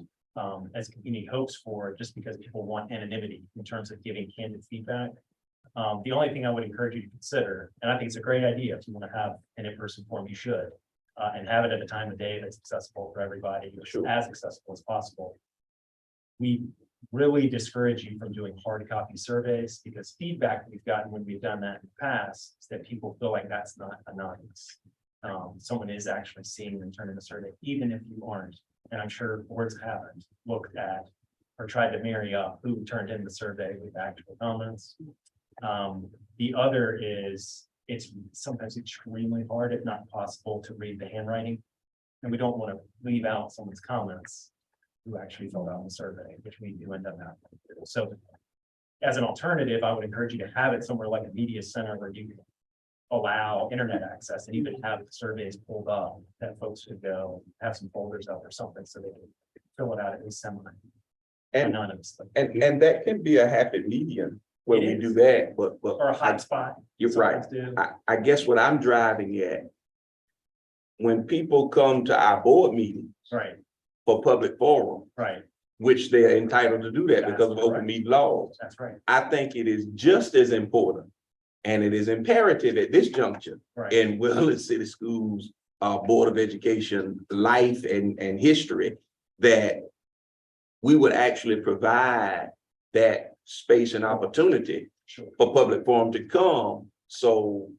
as community hopes for, just because people want anonymity in terms of giving candid feedback. The only thing I would encourage you to consider, and I think it's a great idea, if you want to have an in-person forum, you should, and have it at a time of day that's accessible for everybody, Sure. as accessible as possible. We really discourage you from doing hard copy surveys, because feedback we've gotten when we've done that in the past is that people feel like that's not anonymous. Someone is actually seeing them turn in a survey, even if you aren't. And I'm sure boards haven't looked at or tried to marry up who turned in the survey with actual comments. The other is, it's sometimes extremely hard, if not possible, to read the handwriting. And we don't want to leave out someone's comments who actually filled out the survey, which we do end up having to do. So as an alternative, I would encourage you to have it somewhere like a media center where you can allow internet access and even have the surveys pulled up that folks could go have some folders up or something so they can fill it out at least anonymously. And that can be a happy medium where It we is. do that, but Or a hotspot. you're right. sometimes do. I guess what I'm driving at, when people come to our board meeting Right, for public forum, right, which they're entitled to do that because of That's open correct. meeting laws, that's right, I think it is just as important. And it is imperative at this juncture right. in Wayland City Schools, Board of Education, life and history, that we would actually provide that space and opportunity Sure. for public forum to come. So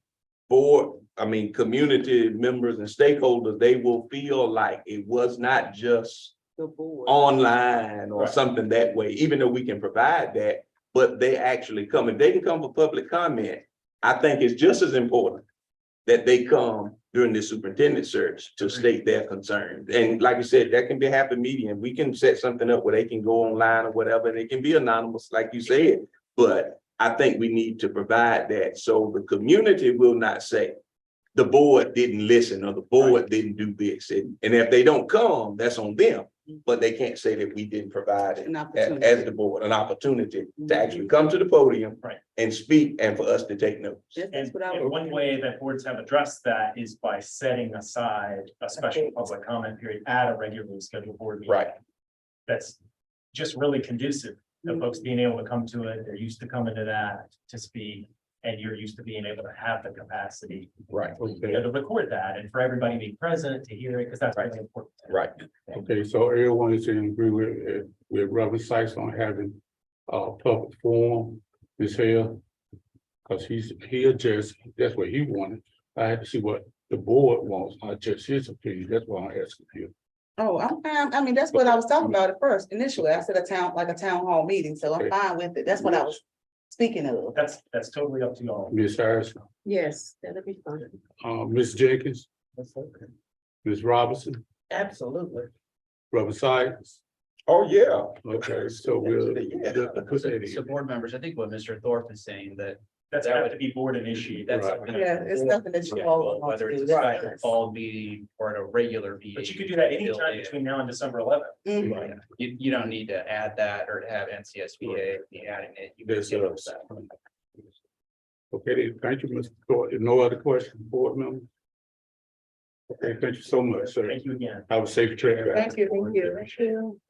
community members and stakeholders, they will feel like it was not just The board. online or Right. something that way, even though we can provide that, but they actually come. If they can come for public comment, I think it's just as important that they come during the superintendent search to state their concerns. And like you said, that can be a happy medium. We can set something up where they can go online or whatever, and it can be anonymous, like you said. But I think we need to provide that so the community will not say the board didn't listen or the board didn't do this. And if they don't come, that's on them. But they can't say that we didn't provide it An opportunity. as the board, an opportunity to actually come to the podium Right. and speak and for us to take notes. That's And what I and would. one way that boards have addressed that is by setting aside a special public comment period at a regularly scheduled board meeting. Right. That's just really conducive to folks being able to come to it. They're used to coming to that to speak, and you're used to being able to have the capacity, Right. to record that and for everybody being present to hear it, because that's really important. Right. Okay, so everyone is in agreement with Reverend Sykes on having public forum, Ms. Hale? Cause he adjusts, that's what he wanted. I had to see what the board wants, not just his opinion. That's why I'm asking you. Oh, I'm fine. I mean, that's what I was talking about at first. Initially, I said a town hall meeting, so I'm Okay. fine with it. That's what I was speaking of. That's totally up to y'all. Ms. Harris, Yes, that'll be fine. Ms. Jenkins, That's okay. Ms. Robinson, Absolutely. Reverend Sykes. Oh, yeah. Okay, so we'll. Yeah. put that in. So board members, I think what Mr. Thorpe is saying that That's That have would- to be board initiated. that's. Right. something Yeah, it's nothing that you all want Whether to it's do. a Right. special fall meeting or at a regular meeting. But you could do that build anytime in. between now and December 11th. Mhm. You don't need to add that or to have NCSBA be adding it. You can Yes, skip sir. over that. Okay, thank you, Mr. Thornton. No other questions, board members? Okay, thank you so much, sir. Thank you again. Have a safe trip. back. Thank you, thank you. Thank you.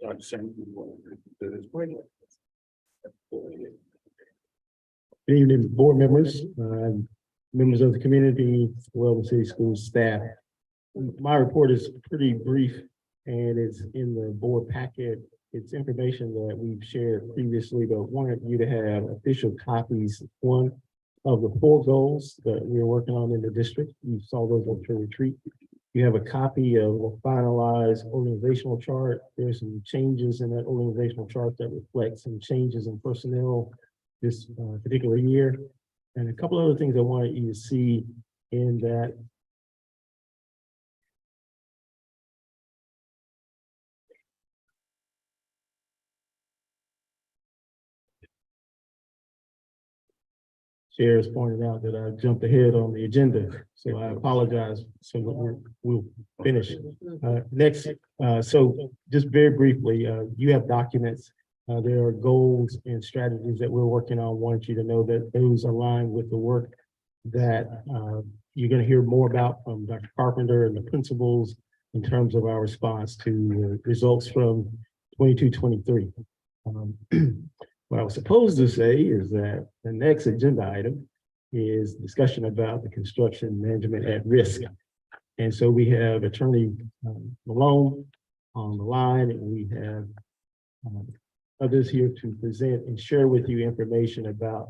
Dr. Sanders, Good evening, board members, members of the community, Wellman City Schools staff. My report is pretty brief and it's in the board packet. It's information that we've shared previously, but wanted you to have official copies. One of the 4 goals that we're working on in the district. You saw those at your retreat. You have a copy of a finalized organizational chart. There's some changes in that organizational chart that reflect some changes in personnel this particular year. And a couple other things I wanted you to see in that Chair has pointed out that I jumped ahead on the agenda, so I apologize. So we'll finish. Next, so just very briefly, you have documents. There are goals and strategies that we're working on. Want you to know that those align with the work that you're going to hear more about from Dr. Carpenter and the principals in terms of our response to results from 22-23. What I was supposed to say is that the next agenda item is discussion about the construction management at risk. And so we have Attorney Malone on the line, and we have others here to present and share with you information about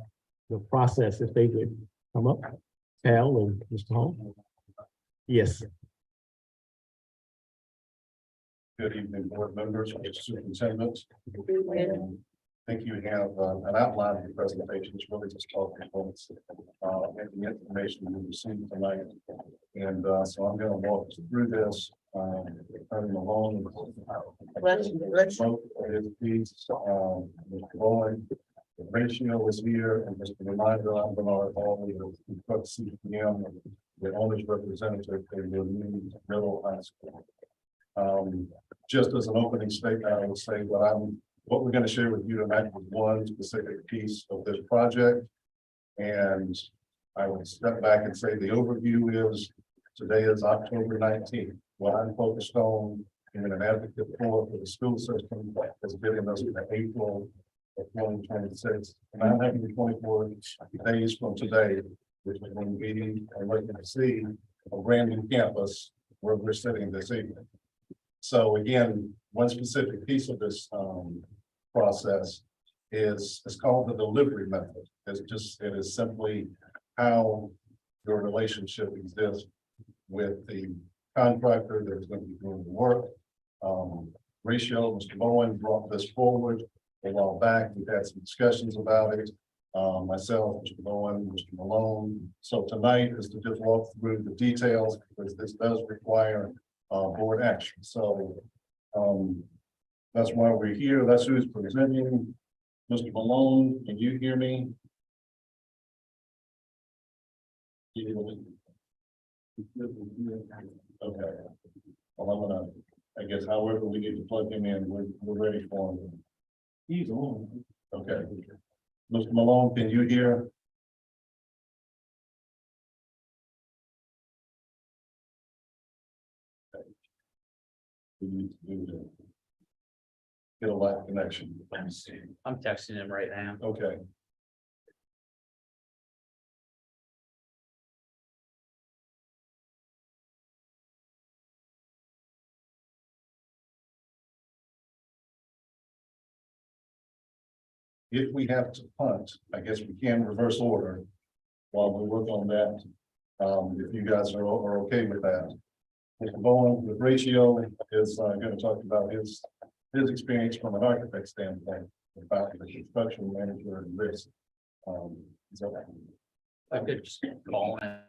the process if they would come up. Al and Mr. Hall. Yes. Good evening, board members, superintendent. I think you have an outline of the presentation. It's really just talking points and the information we received tonight. And so I'm going to walk through this. Attorney Malone. Let's His piece, Mr. Bowen, the ratio is here, and just a reminder, I'm Bernard Hall, the CPM, the owner's representative in the new middle high school. Just as an opening statement, I will say what we're going to share with you tonight was one specific piece of this project. And I would step back and say the overview is today is October 19th. What I'm focused on and an advocate for the school system is getting us to April of 2026. 924 days from today, which is when we are looking to see a brand new campus where we're sitting this evening. So again, one specific piece of this process is called the delivery method. It is simply how your relationship exists with the contractor that is going to be doing the work. Ratio, Mr. Bowen brought this forward a while back. We've had some discussions about it. Myself, Mr. Bowen, Mr. Malone. So tonight is to just walk through the details because this does require board action. So that's why we're here. That's who's presenting. Mr. Malone, can you hear me? Okay. Well, I'm gonna, I guess, however we need to plug him in, we're ready for him. He's on. Okay. Mr. Malone, can you hear? We need to do that. Get a live connection. I'm texting him right now. Okay. If we have to punt, I guess we can reverse order while we work on that. If you guys are okay with that. Mr. Bowen, the ratio is going to talk about his experience from an architect standpoint about the construction manager and risk. Is that right? I could just call him.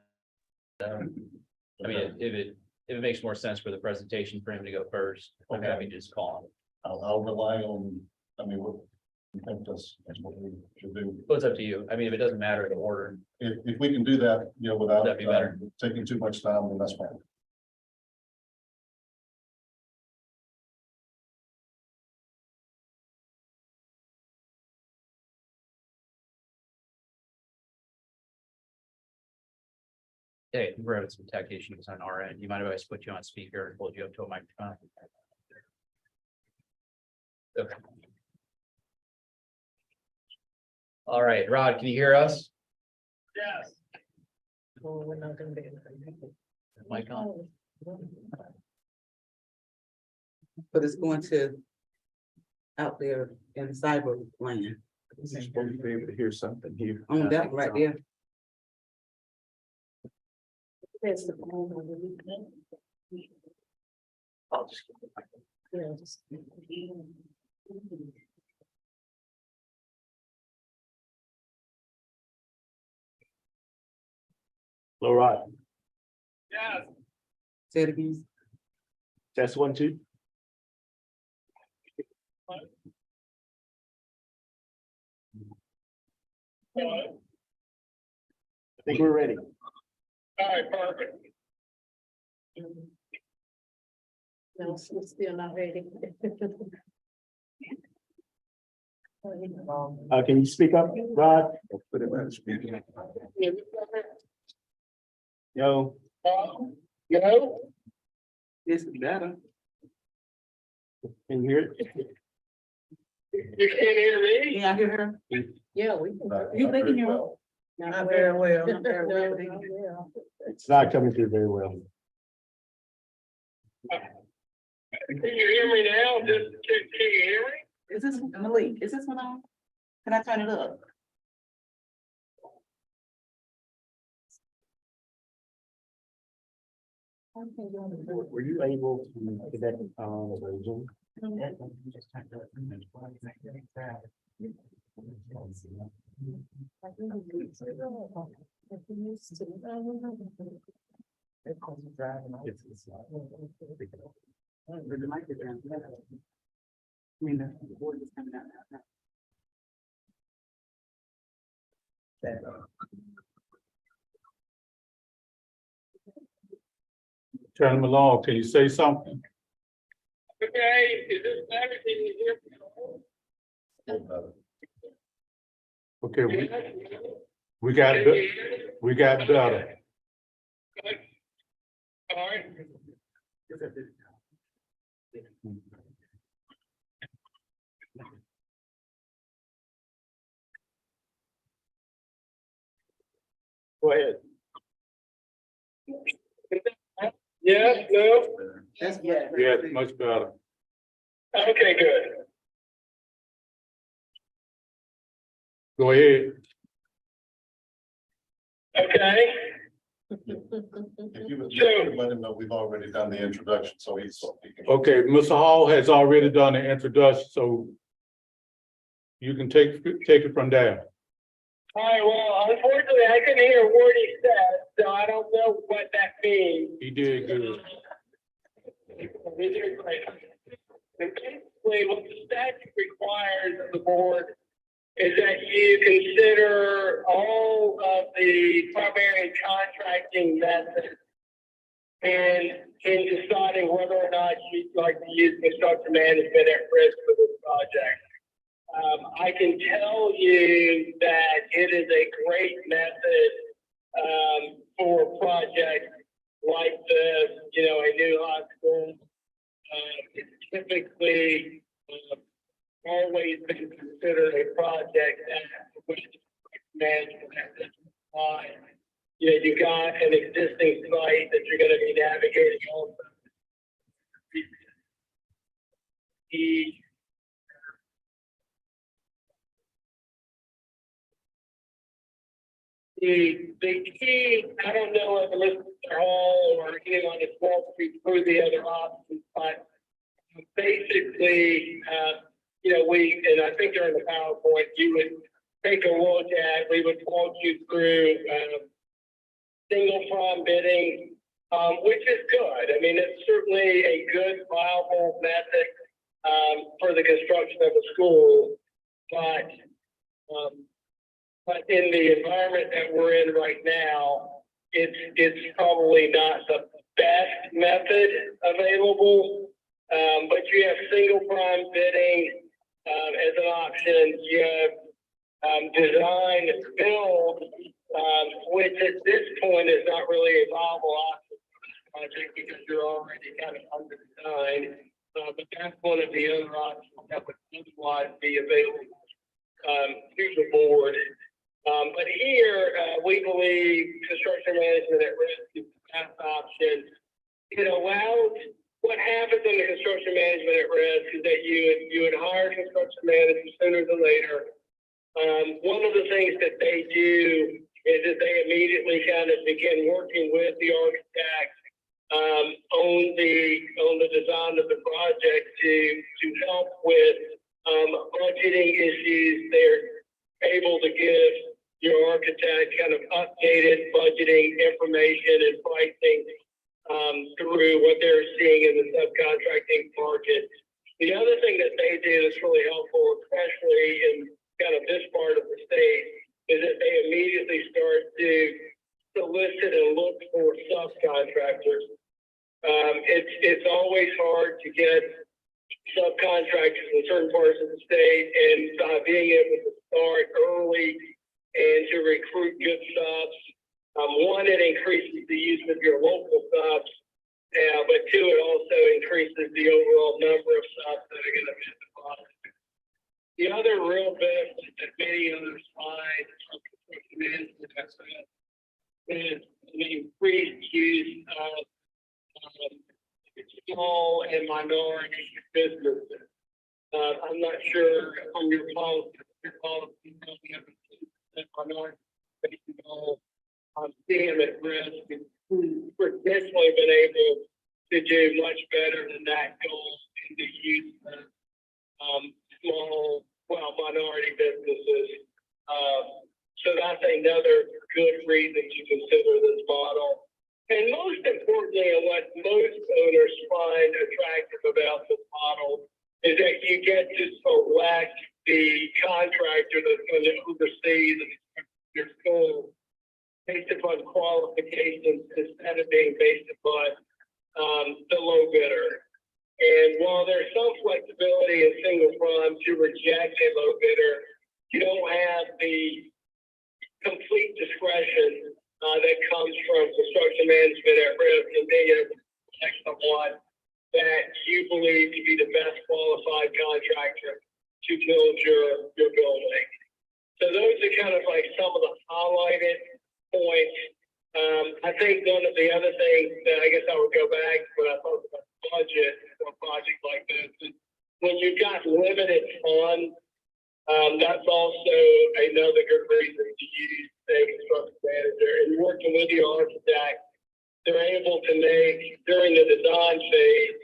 I mean, if it makes more sense for the presentation for him to go first, I'm happy to just call him. I'll rely on, I mean, I think that's what we should do. Well, it's up to you. I mean, if it doesn't matter the order, If we can do that, you know, without That'd be better. taking too much time, then that's fine. hey, we're having some tech issues on our end. You mind if I just put you on speaker and hold you up to a microphone? Okay. All right, Rod, can you hear us? Yes. Oh, we're not gonna be able to. Mic on. But it's going to out there in cyber land. You're supposed to be able to hear something here. On that right there. There's the phone on the weekend. I'll just. Yeah, just. All right. Say it again. Test 1, 2. think we're ready. All right, perfect. No, we're still not ready. Can you speak up, Rod? Put it on the speaker. Yo. Yo, It's better. Can you hear it? you can't hear me? Yeah, I hear her. Yeah, we can. You thinking you're- Not very well. Not very well. It's not coming through very well. Can you hear me now? Can you hear me? Is this Malik? Is this one on? Can I turn it up? Were you able to connect the Zoom? I mean, the board is coming out now. Chairman Malone, can you say something? Okay, is this better? Can you hear me? Okay, we got, we got better. All right. Go ahead. Yes, no? That's, yeah. Yeah, it's much better. Okay, good. Go ahead. Okay, So- let him know we've already done the introduction, so he's. Okay, Mr. Hall has already done the introduction, so you can take it from there. All right, well, unfortunately, I couldn't hear a word he said, so I don't know what that means. He did good. He did great. And basically, what the statute requires of the board is that you consider all of the primary contracting methods and in deciding whether or not you'd like to use construction management at risk for this project. I can tell you that it is a great method for projects like this, you know, a new hospital. It's typically always been considered a project that which management at this time. You know, you got an existing site that you're going to be navigating also. The key, I don't know if Mr. Hall or anyone has walked through the other options, but basically, you know, and I think during the PowerPoint, you would take a look at, we would walk you through single prime bidding, which is good. I mean, it's certainly a good, viable method for the construction of a school, but in the environment that we're in right now, it's probably not the best method available. But you have single prime bidding as an option. You have design and build, which at this point is not really a viable option for this project because you're already kind of under design. But that's one of the other options that would otherwise be available to the board. But here, we believe construction management at risk is the best option. It allows, what happens in the construction management at risk is that you would hire construction managers sooner than later. One of the things that they do is that they immediately kind of begin working with the architect on the design of the project to help with budgeting issues. They're able to give your architect kind of updated budgeting information and pricing through what they're seeing in the subcontracting market. The other thing that they do that's really helpful, especially in kind of this part of the state, is that they immediately start to solicit and look for subcontractors. It's always hard to get subcontractors in certain parts of the state, and by being able to start early and to recruit good subs, one, it increases the use of your local subs, but two, it also increases the overall number of subs that are going to fit the project. The other real benefit that many others find from construction management is the increased use of small and minority businesses. I'm not sure from your policy, we have a minority goal on being at risk. We've traditionally been able to do much better than that goal in the use of small, minority businesses. So that's another good reason to consider this model. And most importantly, and what most owners find attractive about this model is that you get to select the contractor that's going to oversee your school based upon qualifications instead of being based upon the low bidder. And while there's some flexibility in single prime to reject a low bidder, you don't have the complete discretion that comes from construction management at risk and being able to select someone that you believe to be the best qualified contractor to build your building. So those are kind of like some of the highlighted points. I think one of the other things that I guess I would go back when I talk about budget for a project like this is when you've got limited funds, that's also another good reason to use a construction manager. And working with the architect, they're able to make during the design phase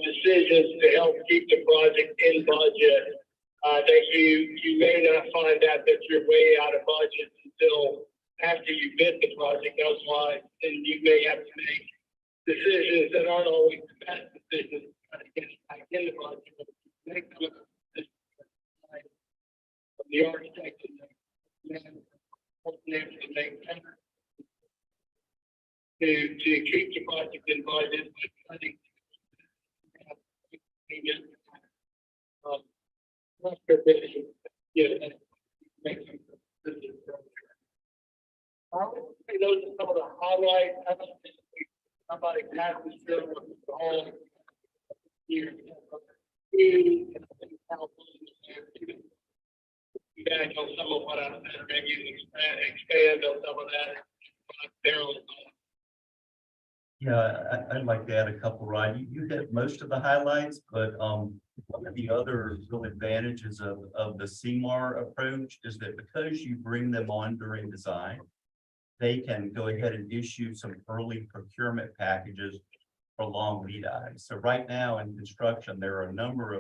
decisions to help keep the project in budget. That you may not find out that you're way out of budget until after you bid the project. Otherwise, then you may have to make decisions that aren't always the best decisions to try to get it back in the budget. But make them the architect and the able to make better to keep the project in budget. I think I would say those are some of the highlights. I don't think I'm not exactly sure what the whole year. You guys know some of what I said, maybe you can expand on some of that. Yeah, I'd like to add a couple, Ryan. You hit most of the highlights, but one of the other real advantages of the CMAR approach is that because you bring them on during design, they can go ahead and issue some early procurement packages for long lead items. So right now in construction, there are a number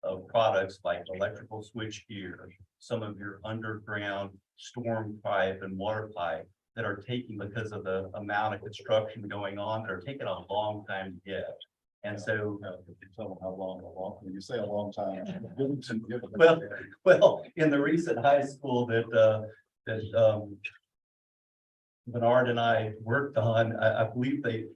of products like electrical switch gear, some of your underground storm pipe and water pipe that are taking, because of the amount of construction going on, that are taking a long time to get. And so, Tell them how long, when you say a long time. well, in the recent high school that Bernard and I worked on, I believe it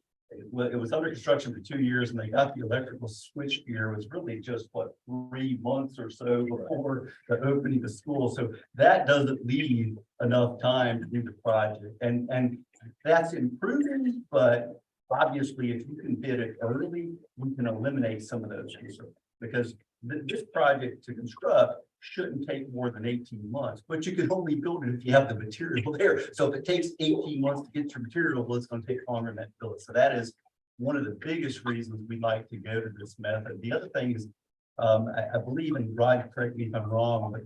was under construction for 2 years, and they got the electrical switch gear. It was really just 3 months or so before the opening of the school. So that doesn't leave enough time to do the project, and that's improving. But obviously, if you can bid it early, we can eliminate some of those issues, because this project to construct shouldn't take more than 18 months, but you can only build it if you have the material there. So if it takes 18 months to get your material, well, it's going to take longer than that to build it. So that is one of the biggest reasons we like to go to this method. The other thing is, I believe, and Ryan, correct me if I'm wrong, but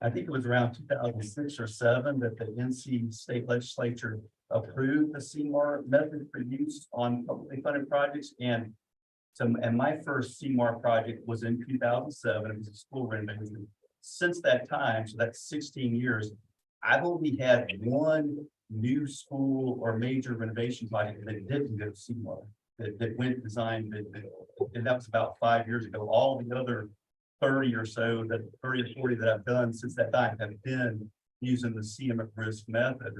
I think it was around 2006 or 7 that the NC state legislature approved the CMAR method for use on publicly funded projects. And my first CMAR project was in 2007. It was a school renovation. Since that time, so that's 16 years, I've only had one new school or major renovation project that didn't go to CMAR, that went design, and that was about 5 years ago. All the other 30 or 40 that I've done since that time have been using the CMAR risk method.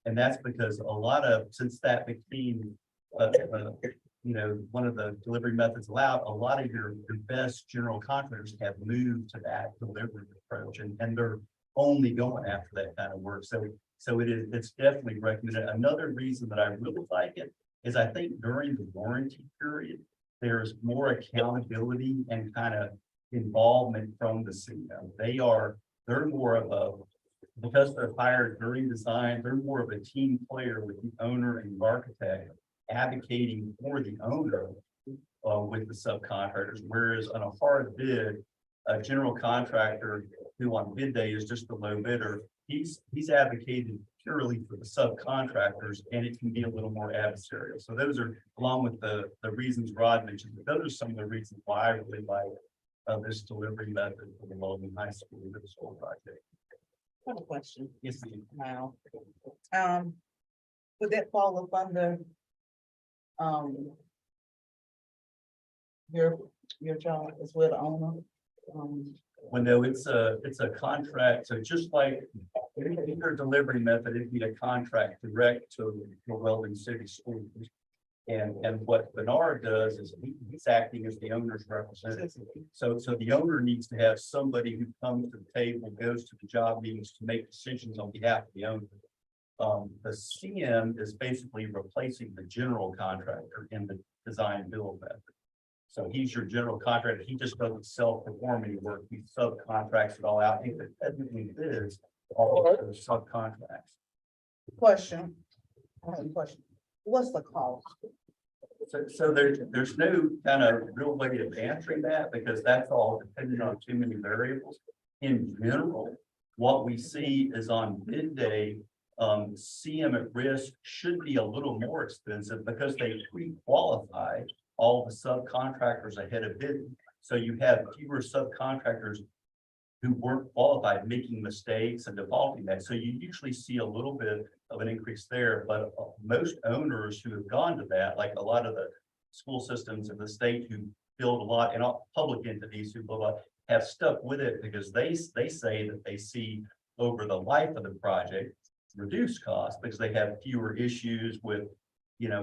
And that's because a lot of, since that became, one of the delivery methods allowed, a lot of your best general contractors have moved to that delivery approach, and they're only going after that kind of work. So it's definitely recommended. Another reason that I really like it is I think during the warranty period, there's more accountability and kind of involvement from the CM. They're more of a, because they're hired during design, they're more of a team player with the owner and the architect, advocating for the owner with the subcontractors, whereas on a hard bid, a general contractor who on bid day is just the low bidder, he's advocating purely for the subcontractors, and it can be a little more adversarial. So those are, along with the reasons Rod mentioned, those are some of the reasons why I really like this delivery method for the Logan High School middle school project. I have a question Yes, ma'am. now. Would that fall up under your job as well, the owner? Well, no, it's a contract, so just like your delivery method, it'd be a contract direct to the Weldon City Schools. And what Bernard does is he's acting as the owner's representative. So the owner needs to have somebody who comes to the table, goes to the job meetings to make decisions on behalf of the owner. The CM is basically replacing the general contractor in the design build method. So he's your general contractor. He just doesn't self-perform any work. He subcontracts it all out. He technically is all of those subcontracts. Question. I have a question. What's the cost? So there's no kind of real way of answering that, because that's all dependent on too many variables. In general, what we see is on bid day, CM at risk should be a little more expensive because they pre-qualify all the subcontractors ahead of bidding. So you have fewer subcontractors who weren't qualified making mistakes and defaulting that. So you usually see a little bit of an increase there, but most owners who have gone to that, like a lot of the school systems in the state who build a lot, and all public entities who build a lot, have stuck with it because they say that they see over the life of the project reduced costs because they have fewer issues with,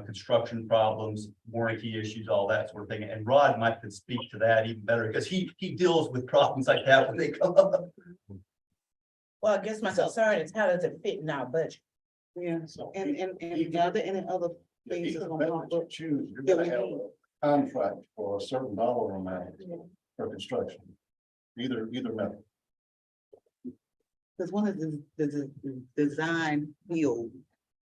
construction problems, warranty issues, all that sort of thing. And Rod might could speak to that even better because he deals with problems like that when they come up. Well, I guess my concern is how does it fit in our budget? Yeah, So and any other things that's gonna pop up? choose, you're gonna have a contract for a certain dollar amount for construction. Either method. Because one is the design build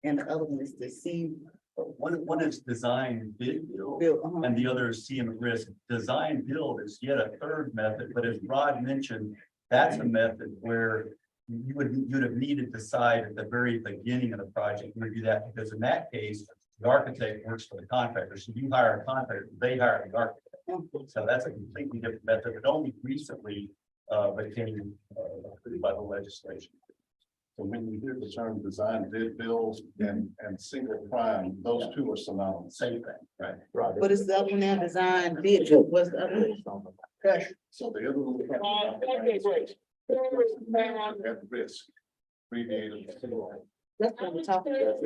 and the other one is the C. One is design bid build, Build, and the other is CM at risk. Design build is yet a third method, but as Rod mentioned, that's a method where you'd have needed to decide at the very beginning of the project, you would do that, because in that case, the architect works for the contractor. So you hire a contractor, they hire the architect. So that's a completely different method that only recently became approved by the legislation. So when you hear the term design bid builds and single prime, those two are synonymous. Same thing, right? Right. But it's the other one now, design bid, what's the other one? So the other one. Okay, great. At risk. Abbreviated. That's what we're talking about.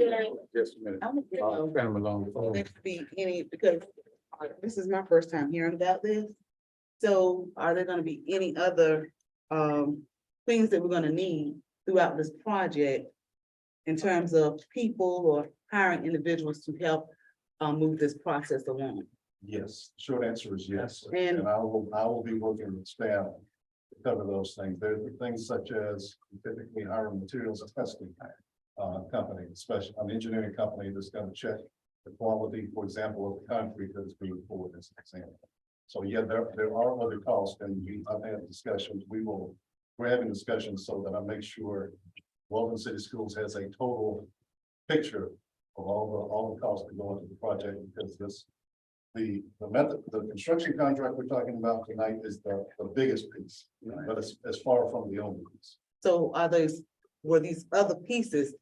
Just a minute. I don't know. There could be any, because this is my first time hearing about this. So are there gonna be any other things that we're gonna need throughout this project in terms of people or hiring individuals to help move this process along? Yes, short answer is yes. And- I will be working with staff to cover those things. There are things such as typically hiring materials testing company, especially an engineering company that's going to check the quality, for example, of the concrete that's being poured as an example. So yeah, there are other costs, and I've had discussions. We're having discussions so that I make sure Weldon City Schools has a total picture of all the costs that go into the project, because the construction contract we're talking about tonight is the biggest piece, but it's far from the only piece. So were these other pieces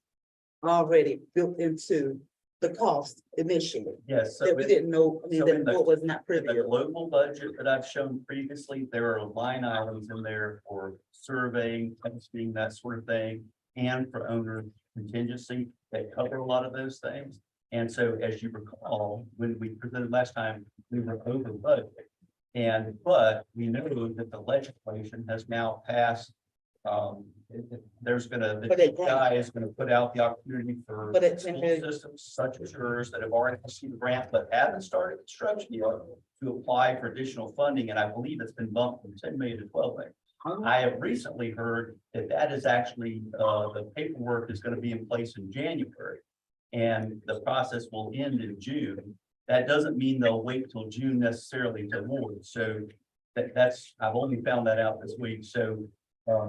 already built into the cost initially? Yes. So That we didn't know, I mean, so that in the- what was not in privy. the global budget that I've shown previously, there are line items in there for surveying, testing, that sort of thing, and for owner contingency that cover a lot of those things. And so as you recall, when we presented last time, we were over budget. But we know that the legislation has now passed. There's gonna, But the it- guy is gonna put out the opportunity for But it's school in- systems such as yours that have already received the grant but haven't started construction yet to apply for additional funding, and I believe it's been bumped from 10 million to 12 million. I have recently heard that that is actually, the paperwork is gonna be in place in January. And the process will end in June. That doesn't mean they'll wait till June necessarily to award. So that's, I've only found that out this week. So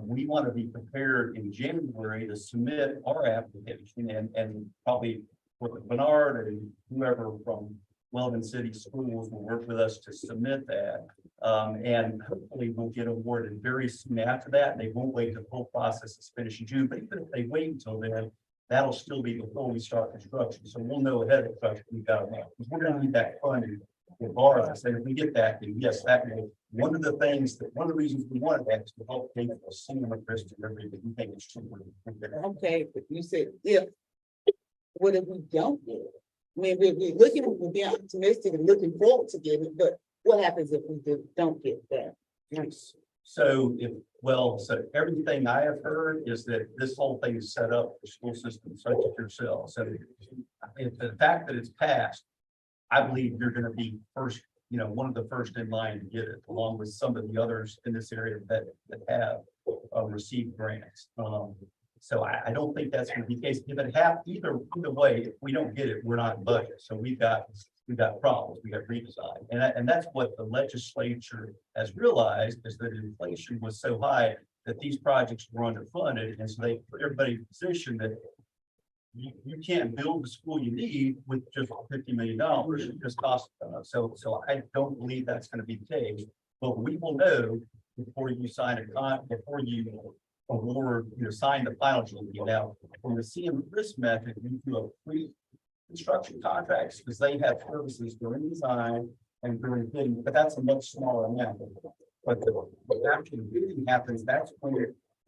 we want to be prepared in January to submit our application and probably with Bernard and whoever from Weldon City Schools will work with us to submit that. And hopefully we'll get awarded very soon after that. They won't wait the whole process is finished in June, but even if they wait until then, that'll still be before we start construction. So we'll know ahead of construction we got it now. Because we're gonna need that funding for borrowers. And if we get that, then yes, that will, one of the reasons we wanted that is to help pay for the senior risk and everything. We think it's super. Okay, but you said if, what if we don't get it? I mean, we're looking, we're being optimistic and looking forward to getting it, but what happens if we don't get that? So so everything I have heard is that this whole thing is set up for school systems such as yourself. So if the fact that it's passed, I believe you're gonna be first, one of the first in line to get it, along with some of the others in this area that have received grants. So I don't think that's gonna be the case. If it either way, if we don't get it, we're not in budget. So we've got problems, we got redesign. And that's what the legislature has realized, is that inflation was so high that these projects were underfunded. And so they put everybody in a position that you can't build the school you need with just $50 million. It just costs. So I don't believe that's going to be the case, but we will know before you sign before you award, sign the final deal. Now, from the CM risk method, you do a pre-construction contracts because they have services during design and during bidding, but that's a much smaller amount. But after the bidding happens, that's when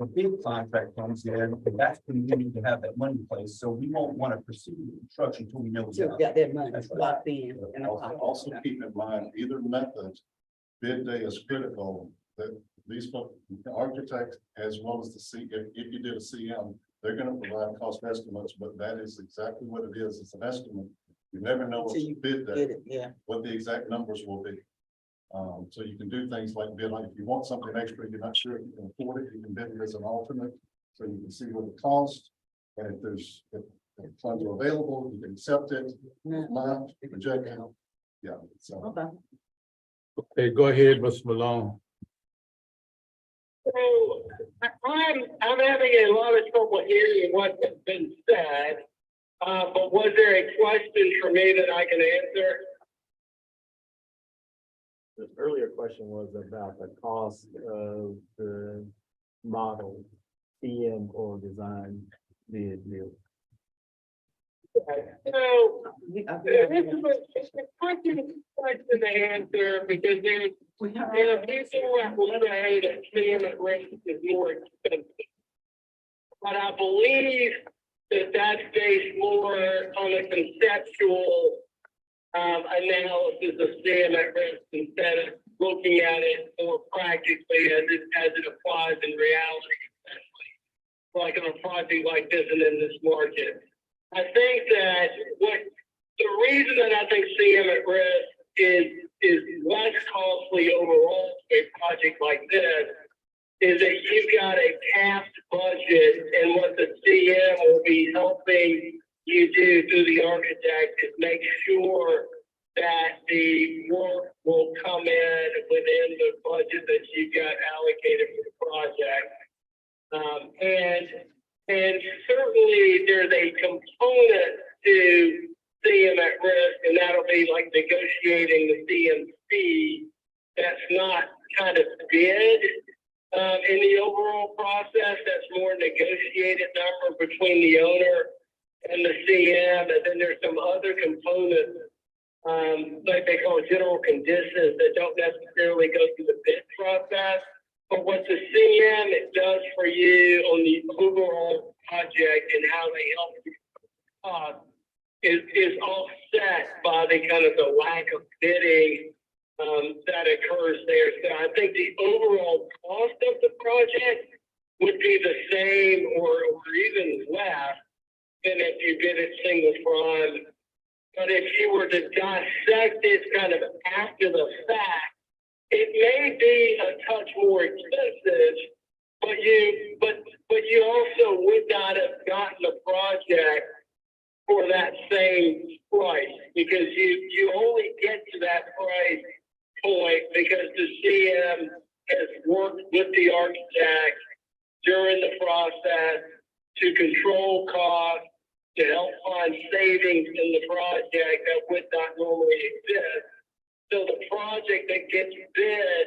the big contract comes in, and that's when we need to have that money in place. So we won't want to proceed with construction until we know. So we got that money That's right. locked in. And Also keep in mind, either method, bid day is critical, that these folks, the architects, as well as the if you did a CM, they're gonna provide cost estimates, but that is exactly what it is. It's an estimate. You never know what's the bid day, Yeah. what the exact numbers will be. So you can do things like bid, like if you want something extra, you're not sure if you can afford it, you can bid it as an alternate. So you can see what it costs, and if funds are available, you can accept it, if not, reject it. Yeah, so. Okay. Okay, go ahead, Mr. Malone. So I'm having a lot of trouble hearing what's been said. But was there a question for me that I can answer? The earlier question was about the cost of the model, CM or design bid deal. So it's a question to answer because there are people that will say that CM at risk is more expensive. But I believe that that's based more on a conceptual analysis of CM at risk instead of looking at it more practically as it applies in reality, especially like on a project like this and in this market. I think that the reason that I think CM at risk is less costly overall to a project like this is that you've got a capped budget, and what the CM will be helping you do through the architect is make sure that the work will come in within the budget that you've got allocated for the project. And certainly there's a component to CM at risk, and that'll be like negotiating the CMC that's not kind of bid in the overall process. That's more negotiated number between the owner and the CM, and then there's some other components like they call general conditions that don't necessarily go through the bid process, but what the CM does for you on the overall project and how they help you is offset by the kind of the lack of bidding that occurs there. So I think the overall cost of the project would be the same or even less than if you did it single prime. But if you were to dissect it kind of after the fact, it may be a touch more expensive, but you also would not have gotten the project for that same price, because you only get to that price point because the CM has worked with the architect during the process to control costs, to help find savings in the project that would not normally exist. So the project that gets bid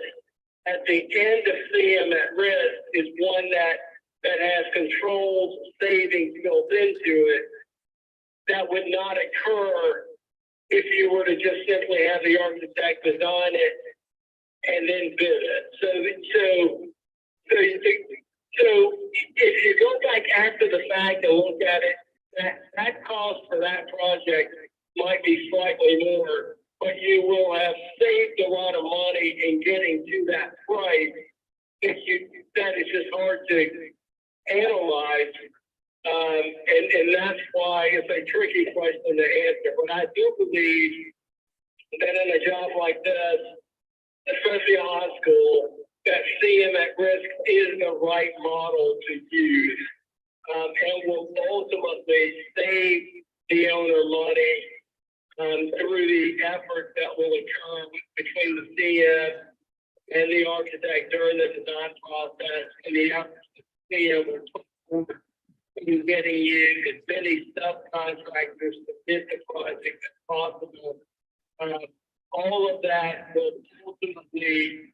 at the end of CM at risk is one that has controlled savings built into it that would not occur if you were to just simply have the architect design it and then bid it. So if you go back after the fact and look at it, that cost for that project might be slightly more, but you will have saved a lot of money in getting to that price. That is just hard to analyze. And that's why it's a tricky question to answer. But I do believe that in a job like this, especially a high school, that CM at risk is the right model to use. And will ultimately save the owner money through the effort that will occur between the CM and the architect during the design process, and the CM in getting you as many subcontractors to bid the project as possible. All of that will ultimately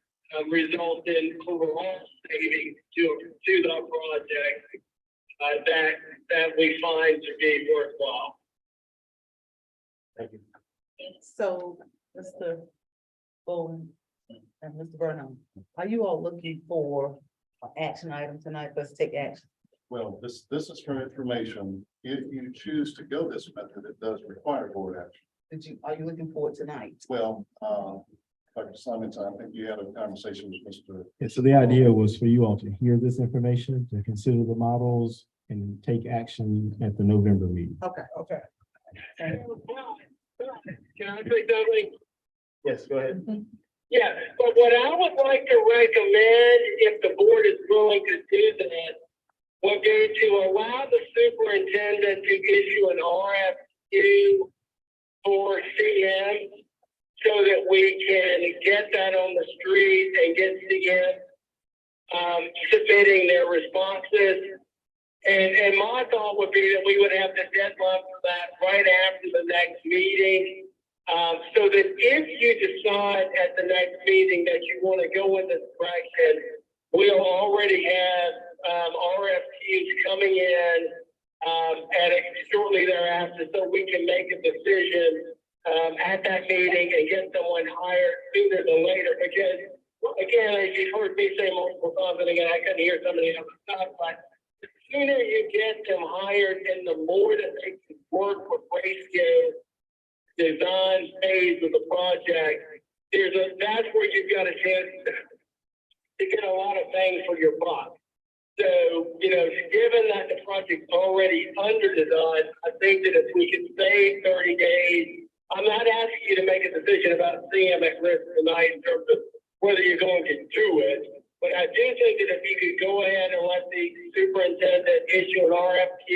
result in overall savings to the project that we find to be worthwhile. Thank you. So, Mr. Bowen and Mr. Burnham, are you all looking for an action item tonight? Let's take action. Well, this is for information. If you choose to go this method, it does require board action. Are you looking for it tonight? Well, Dr. Simons, I think you had a conversation with Mr. Yeah, so the idea was for you all to hear this information, to consider the models and take action at the November meeting. Okay. Can I say something? Yes, go ahead. Yeah, but what I would like to recommend, if the board is willing to do that, would be to allow the superintendent to issue an RFQ for CM so that we can get that on the street and get CM submitting their responses. And my thought would be that we would have the deadline for that right after the next meeting. So that if you decide at the next meeting that you want to go in this direction, we'll already have RFQs coming in shortly thereafter, so we can make a decision at that meeting and get someone hired sooner than later. Because again, as you've heard me say multiple times, and again, I couldn't hear some of the other stuff, but the sooner you get them hired and the more that they can work with ratio design phase of the project, that's where you've got a chance to get a lot of bang for your buck. So, given that the project's already under design, I think that if we could save 30 days, I'm not asking you to make a decision about CM at risk tonight in terms of whether you're going to do it, but I do think that if you could go ahead and let the superintendent issue an RFQ,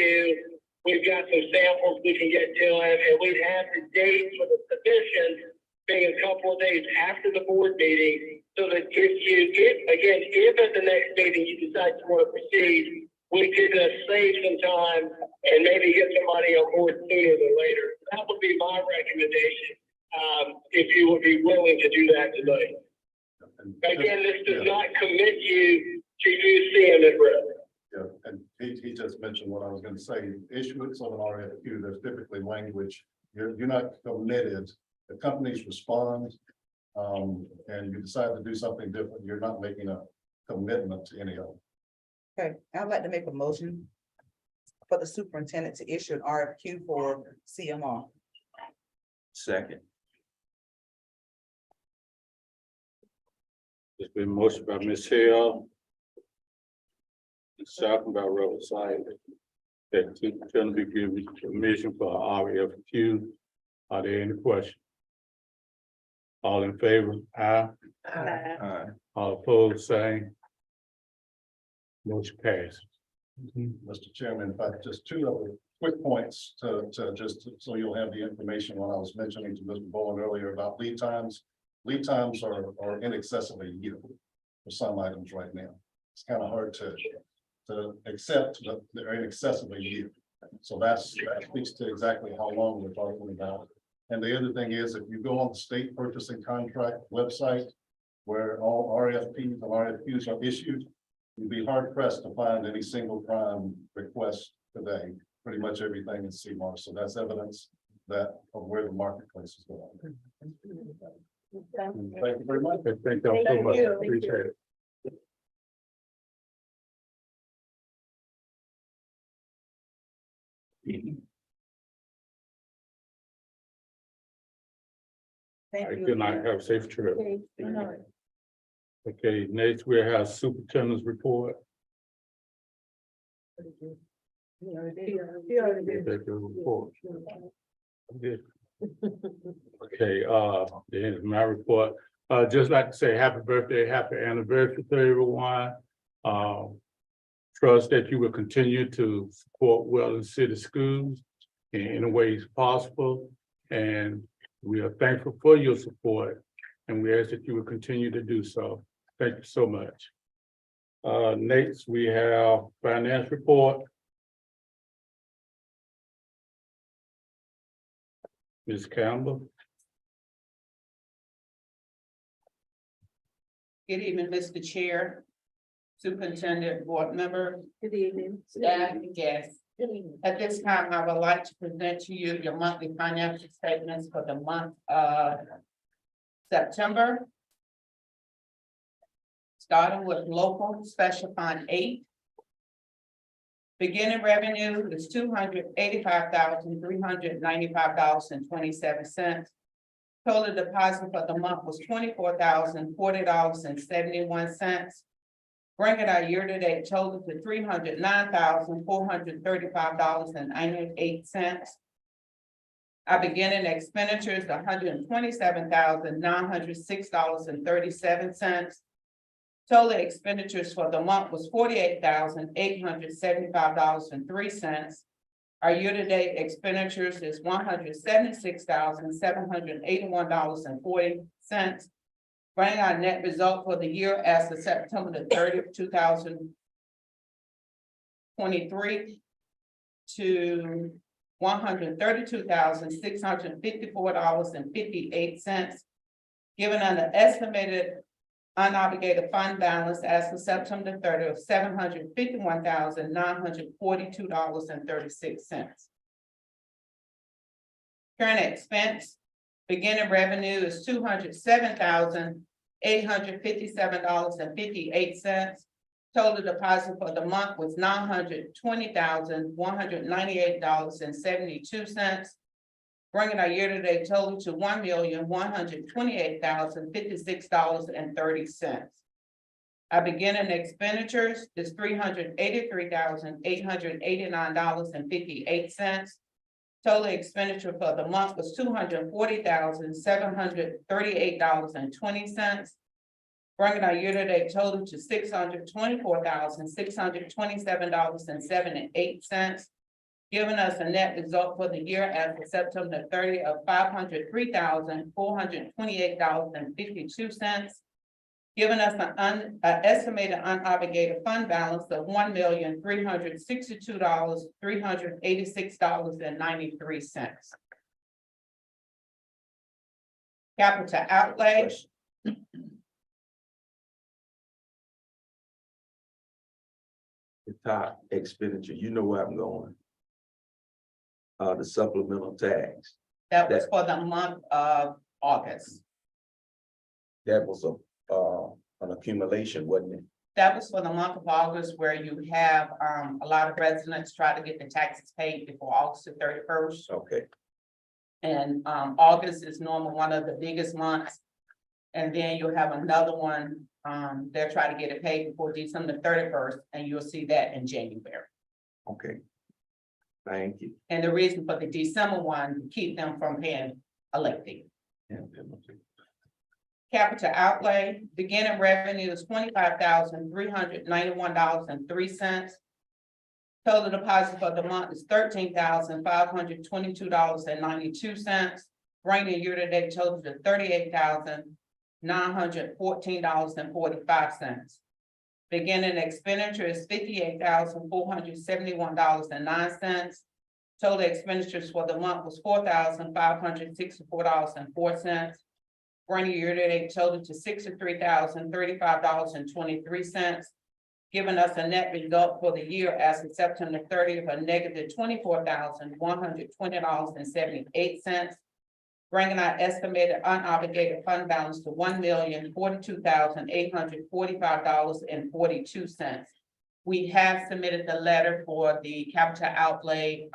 we've got some samples we can get to him, and we'd have the date for the submission being a couple of days after the board meeting, so that if at the next meeting you decide to want to proceed, we could save some time and maybe get somebody on board sooner than later. That would be my recommendation, if you would be willing to do that tonight. Again, this does not commit you to use CM at risk. Yeah, and he just mentioned what I was going to say. Issuance of an RFQ, there's typically language. You're not committed. The companies respond, and you decide to do something different. You're not making a commitment to any of it. Okay, I'd like to make a motion for the superintendent to issue an RFQ for CMR. Second. It's been motioned by Ms. Hill. Second by Reverend Sykes. That superintendent be given permission for RFQ. Are there any questions? All in favor? Aye. All opposed, same. Motion passed. Mr. Chairman, in fact, just two other quick points to just so you'll have the information when I was mentioning to Mr. Bowen earlier about lead times. Lead times are in excess of a year for some items right now. It's kind of hard to accept that they're in excess of a year. So that speaks to exactly how long we're talking about. And the other thing is, if you go on the state purchasing contract website where all RFPs and RFQs are issued, you'd be hard pressed to find any single prime request today. Pretty much everything is CMAR. So that's evidence that of where the marketplace is going. Thank you very much. Thank y'all so much. Appreciate it. Thank All right, you. good night. Have a safe trip. Okay, next we have superintendent's report. Executive report. Good. Okay, the end of my report. Just like to say happy birthday, happy anniversary to everyone. Trust that you will continue to support Weldon City Schools in any ways possible. And we are thankful for your support, and we ask that you will continue to do so. Thank you so much. Next, we have finance report. Ms. Campbell. Good evening, Mr. Chair, Superintendent, Board Member, Good evening. staff, and guests. At this time, I would like to present to you your monthly financial statements for the month of September. Starting with local special fund 8. Beginning revenue is $285,395.27. Total deposit for the month was $24,040.71. Bringing our year-to-date total to $309,435.98. Our beginning expenditures, $127,906.37. Total expenditures for the month was $48,875.03. Our year-to-date expenditures is $176,781.40. Bringing our net result for the year as of September the 30th, 2023 to $132,654.58, giving an estimated unobligated fund balance as of September 30th of $751,942.36. Current expense, beginning revenue is $207,857.58. Total deposit for the month was $920,198.72. Bringing our year-to-date total to $1,128,056.30. Our beginning expenditures is $383,889.58. Total expenditure for the month was $240,738.20. Bringing our year-to-date total to $624,627.78. Giving us a net result for the year as of September 30 of $503,428.52. Giving us an estimated unobligated fund balance of $1,362,386.93. Capital outlay. The top expenditure, you know where I'm going. The supplemental tax, That was for the month of August. that was an accumulation, wasn't it? That was for the month of August, where you have a lot of residents try to get the taxes paid before August the 31st. Okay, And August is normally one of the biggest months. And then you'll have another one, they'll try to get it paid before December 31st, and you'll see that in January. okay. Thank you. And the reason for the December one, to keep them from paying a late fee. Capital outlay, beginning revenue is $25,391.03. Total deposit for the month is $13,522.92, bringing the year-to-date total to $38,914.45. Beginning expenditure is $58,471.09. Total expenditures for the month was $4,564.04. Bringing year-to-date total to $63,035.23, giving us a net result for the year as of September 30th, a negative $24,120.78, bringing our estimated unobligated fund balance to $1,042,845.42. We have submitted the letter for the capital outlay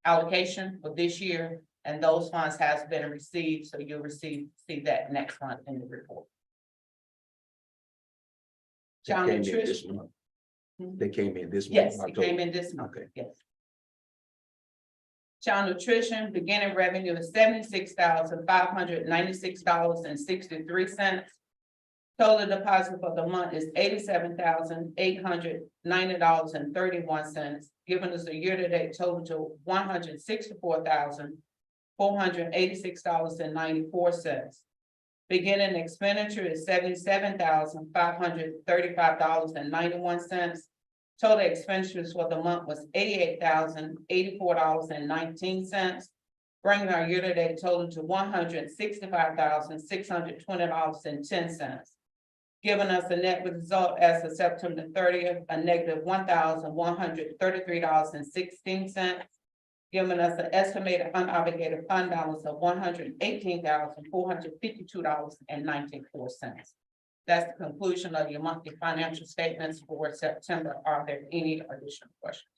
allocation for this year. And those funds has been received, so you'll see that next month in the report. They Child came in nutrition. this month. They came in this month. Yes, it October. came in this month, Okay. yes. Child nutrition, beginning revenue is $76,596.63. Total deposit for the month is $87,890.31, giving us a year-to-date total to $164,486.94. Beginning expenditure is $77,535.91. Total expenditures for the month was $88,084.19, bringing our year-to-date total to $165,620.10. Giving us a net result as of September 30th, a negative $1,133.16, giving us an estimated unobligated fund balance of $118,452.94. That's the conclusion of your monthly financial statements for September. Are there any additional questions?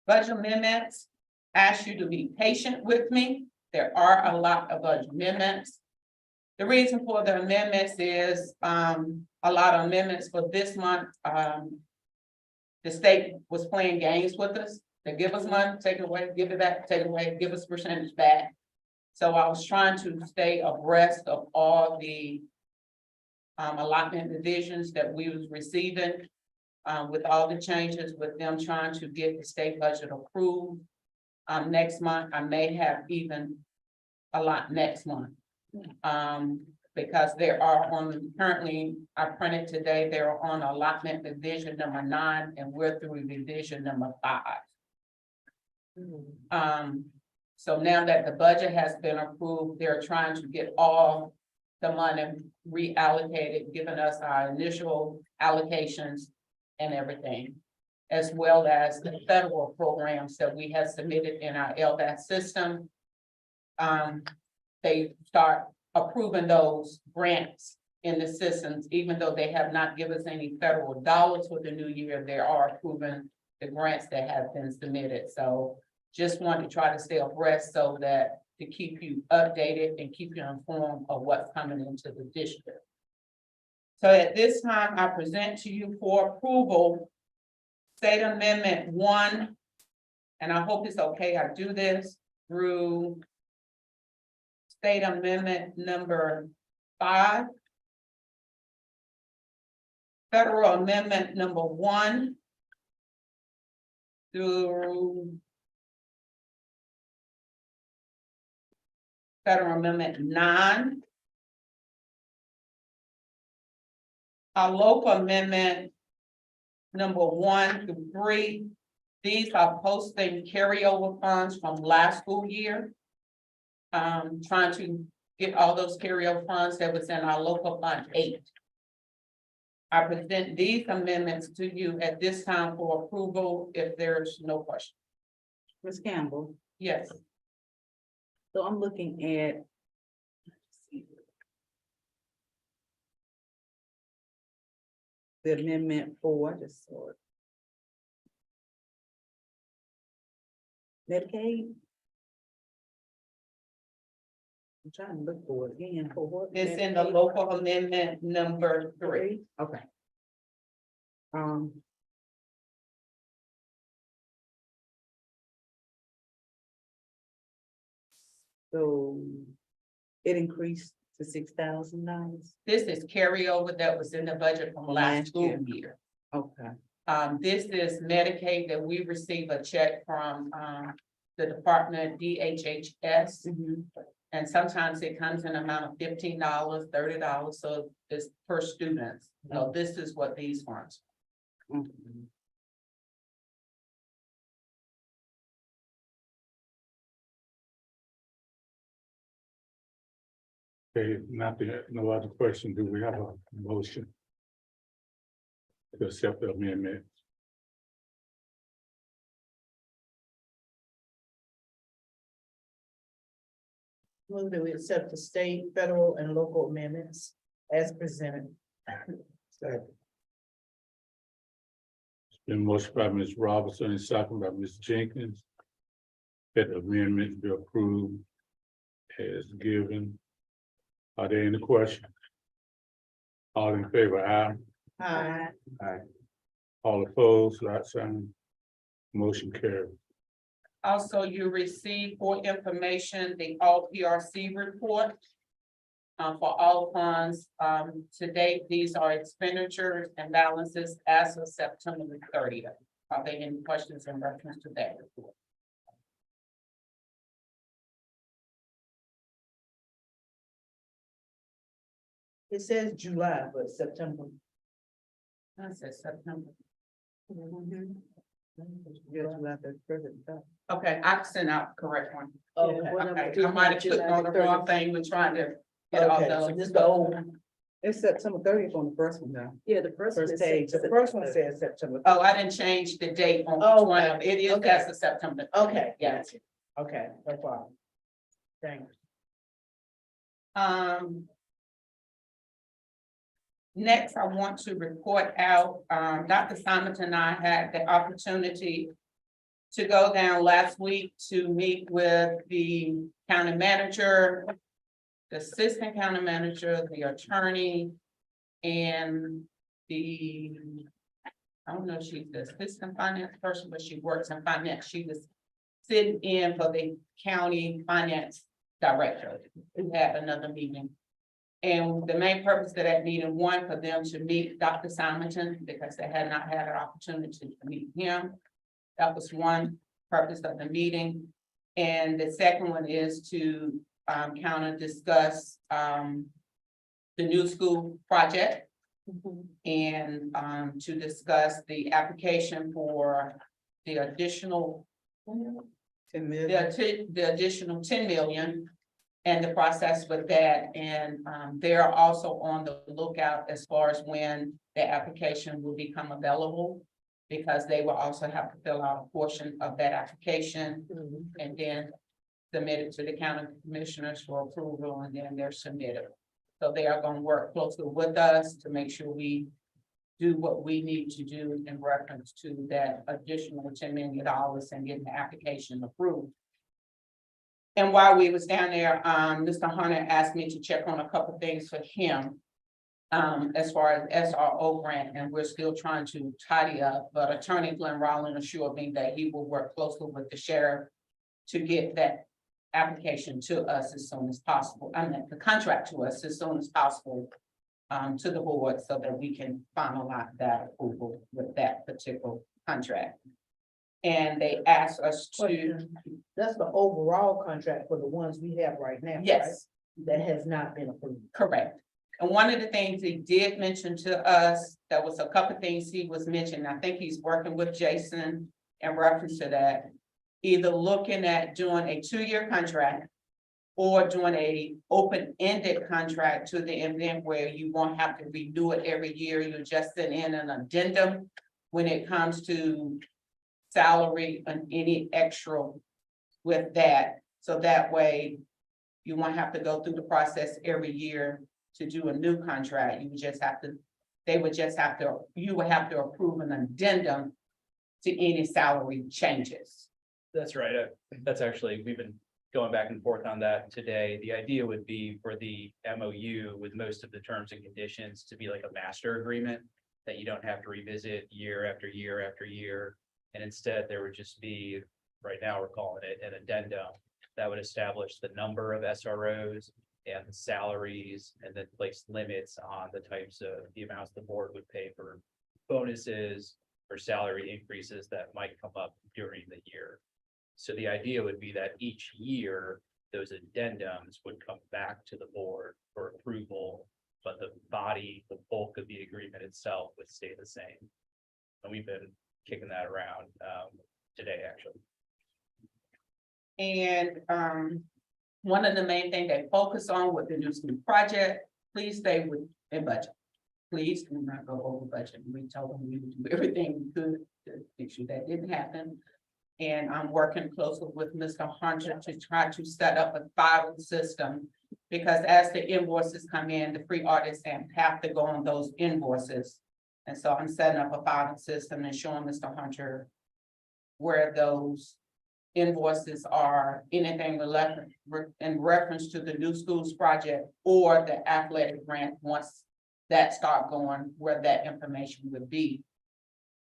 Budget amendments. Ask you to be patient with me. There are a lot of budget amendments. The reason for the amendments is a lot of amendments for this month. The state was playing games with us. They give us money, take it away, give it back, take it away, give us percentage back. So I was trying to stay abreast of all the allotment divisions that we was receiving with all the changes, with them trying to get the state budget approved. Next month, I may have even a lot next month. Because there are currently, I printed today, they're on allotment division number 9, and we're through division number 5. So now that the budget has been approved, they're trying to get all the money reallocated, giving us our initial allocations and everything, as well as the federal programs that we have submitted in our LDAT system. They start approving those grants in the systems, even though they have not given us any federal dollars for the new year, they are approving the grants that have been submitted. So just want to try to stay abreast so that to keep you updated and keep you informed of what's coming into the district. So at this time, I present to you for approval State Amendment 1, and I hope it's okay I do this through State Amendment number 5, Federal Amendment number 1 through Federal Amendment 9. Our local amendment number 1 through 3. These are posting carryover funds from last school year. Trying to get all those carryover funds that was in our local fund 8. I present these amendments to you at this time for approval if there's no question. Ms. Campbell, Yes, So I'm looking at. The amendment for, I just saw it. Medicaid. I'm trying to look for it again, for what? It's in the Medicaid? local amendment number 3. Okay. Um. So it increased to $6,000. This is carryover that was in the budget from last school year. Okay. This is Medicaid that we receive a check from, the department DHHS. And sometimes it comes in amount of $15, $30, so it's per student. So this is what these funds. Okay, no other question. Do we have a motion to accept the amendment? Move that we accept the state, federal, and local amendments as presented. Been motion by Ms. Robinson and second by Ms. Jenkins. That the amendment be approved as given. Are there any questions? All in favor, aye. Aye. All opposed, like sign. Motion carried. Also, you receive for information, the all PRC report. For all funds, to date, these are expenditures and balances as of September the 30th. Are there any questions in reference to that report? It says July, but September. I said September. Mm-hmm. Okay, I sent out the correct one. Okay. Okay, I might have clicked on the wrong thing, we're trying to get all Okay, so those. this the old, It's September 30th on the first one now. Yeah, the first first page, the first one says September. Oh, I didn't change the date on Oh, each one of them. It is, okay. that's the September. Okay, Yeah. gotcha. Okay, no problem. Thanks. Next, I want to report out, Dr. Simonton and I had the opportunity to go down last week to meet with the county manager, the assistant county manager, the attorney, and the, I don't know if she's the assistant finance person, but she works in finance. She was sitting in for the county finance director who had another meeting. And the main purpose of that meeting, one, for them to meet Dr. Simonton, because they had not had an opportunity to meet him. That was one purpose of the meeting. And the second one is to kind of discuss the new school project. And to discuss the application for the additional 10 million. the additional 10 million and the process with that. And they're also on the lookout as far as when the application will become available, because they will also have to fill out a portion of that application and then submit it to the county commissioners for approval, and then they're submitted. So they are going to work closely with us to make sure we do what we need to do in reference to that additional $10 million and getting the application approved. And while we was down there, Mr. Hunter asked me to check on a couple of things for him. As far as SRO grant, and we're still trying to tidy up, but Attorney Glenn Rowland assured me that he will work closely with the sheriff to get that application to us as soon as possible. I mean, the contract to us as soon as possible to the board, so that we can finalize that approval with that particular contract. And they asked us to, That's the overall contract for the ones we have right now. right? yes, That has not been approved. correct. And one of the things he did mention to us, there was a couple of things he was mentioning. I think he's working with Jason in reference to that. Either looking at doing a 2-year contract or doing a open-ended contract to the event where you won't have to renew it every year. You're just send in an addendum when it comes to salary and any extra with that. So that way you won't have to go through the process every year to do a new contract. You would just have to, you would have to approve an addendum to any salary changes. That's right. That's actually, we've been going back and forth on that today. The idea would be for the MOU with most of the terms and conditions to be like a master agreement that you don't have to revisit year after year after year. And instead, there would just be, right now, we're calling it an addendum that would establish the number of SROs and the salaries, and then place limits on the types of the amounts the board would pay for bonuses or salary increases that might come up during the year. So the idea would be that each year, those addendums would come back to the board for approval, but the body, the bulk of the agreement itself would stay the same. And we've been kicking that around today, actually. And one of the main things they focus on with the new school project, please stay within budget. Please do not go over budget. We told them we would do everything we could to make sure that didn't happen. And I'm working closely with Mr. Hunter to try to set up a filing system. Because as the invoices come in, the free artists have to go on those invoices. And so I'm setting up a filing system and showing Mr. Hunter where those invoices are, anything in reference to the new schools project or the athletic grant, once that start going, where that information would be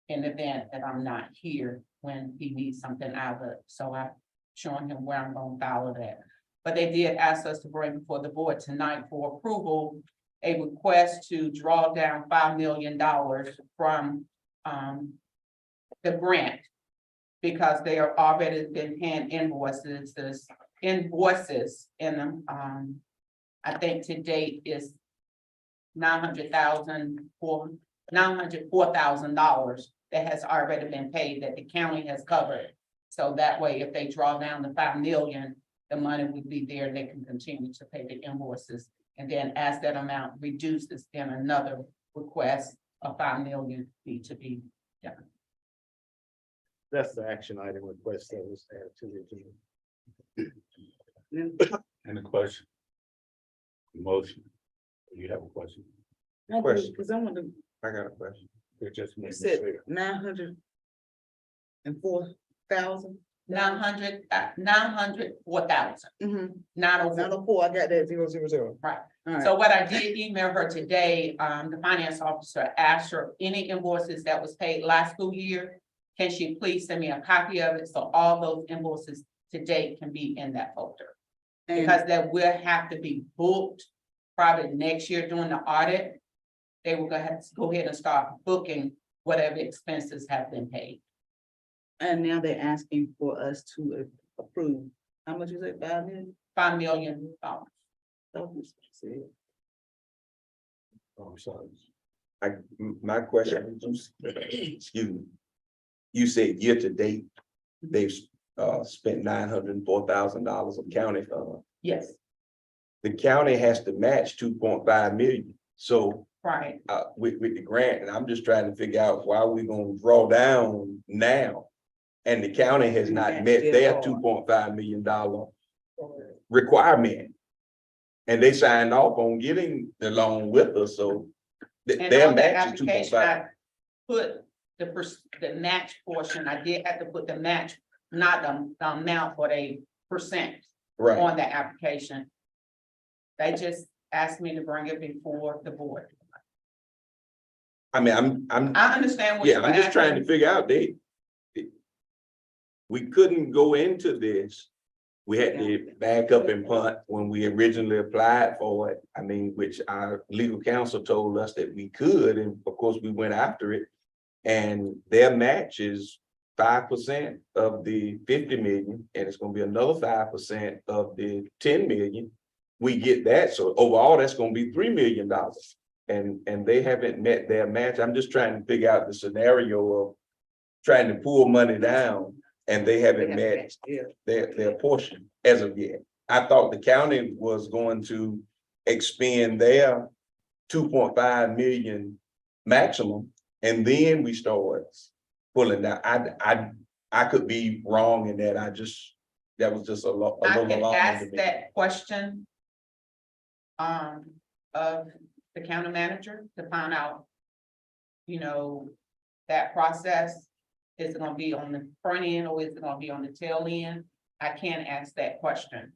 in the event that I'm not here when he needs something out of it. So I'm showing him where I'm gonna follow that. But they did ask us to bring before the board tonight for approval, a request to draw down $5 million from the grant. Because they are already been paying invoices, there's invoices in them. I think to date is $904,000 that has already been paid that the county has covered. So that way, if they draw down the $5 million, the money would be there, they can continue to pay the invoices. And then as that amount reduces, then another request of $5 million need to be done. That's the action item request that was added to the agenda. Any question? Motion? You have a question? Question. Cause I want to, I got a question. It just you makes said sense. 904,000. 904,000, Mm-hmm. 904. I got that 000. Right. All right. So what I did email her today, the finance officer asked her any invoices that was paid last school year. Can she please send me a copy of it? So all those invoices to date can be in that folder. Because that will have to be booked probably next year during the audit. They will have to go ahead and start booking whatever expenses have been paid. And now they're asking for us to approve. How much is it? 5 million? $5 million. That was what you said. I'm sorry. My question, excuse me. You said year to date, they've spent $904,000 of county funds. Yes, The county has to match 2.5 million. So right. with the grant, and I'm just trying to figure out why we're gonna draw down now. And the county has not met their $2.5 million requirement. And they signed off on getting the loan with us, so And their on the match is application, 2.5. I put the match portion, I did have to put the match, not the amount, but a percent Right, on the application. They just asked me to bring it before the board. I mean, I'm, I understand what yeah, you're I'm just trying to asking. figure out, we couldn't go into this. We had to back up and punt when we originally applied for it. I mean, which our legal counsel told us that we could, and of course, we went after it. And their match is 5% of the 50 million, and it's gonna be another 5% of the 10 million. We get that, so overall, that's gonna be $3 million. And they haven't met their match. I'm just trying to figure out the scenario of trying to pull money down, and they haven't met their portion as of yet. I thought the county was going to expend their 2.5 million maximum, and then we start pulling down. I could be wrong in that. That was just a I little can alarming ask to me. that question. Of the county manager to find out. You know, that process, is it gonna be on the front end or is it gonna be on the tail end? I can ask that question.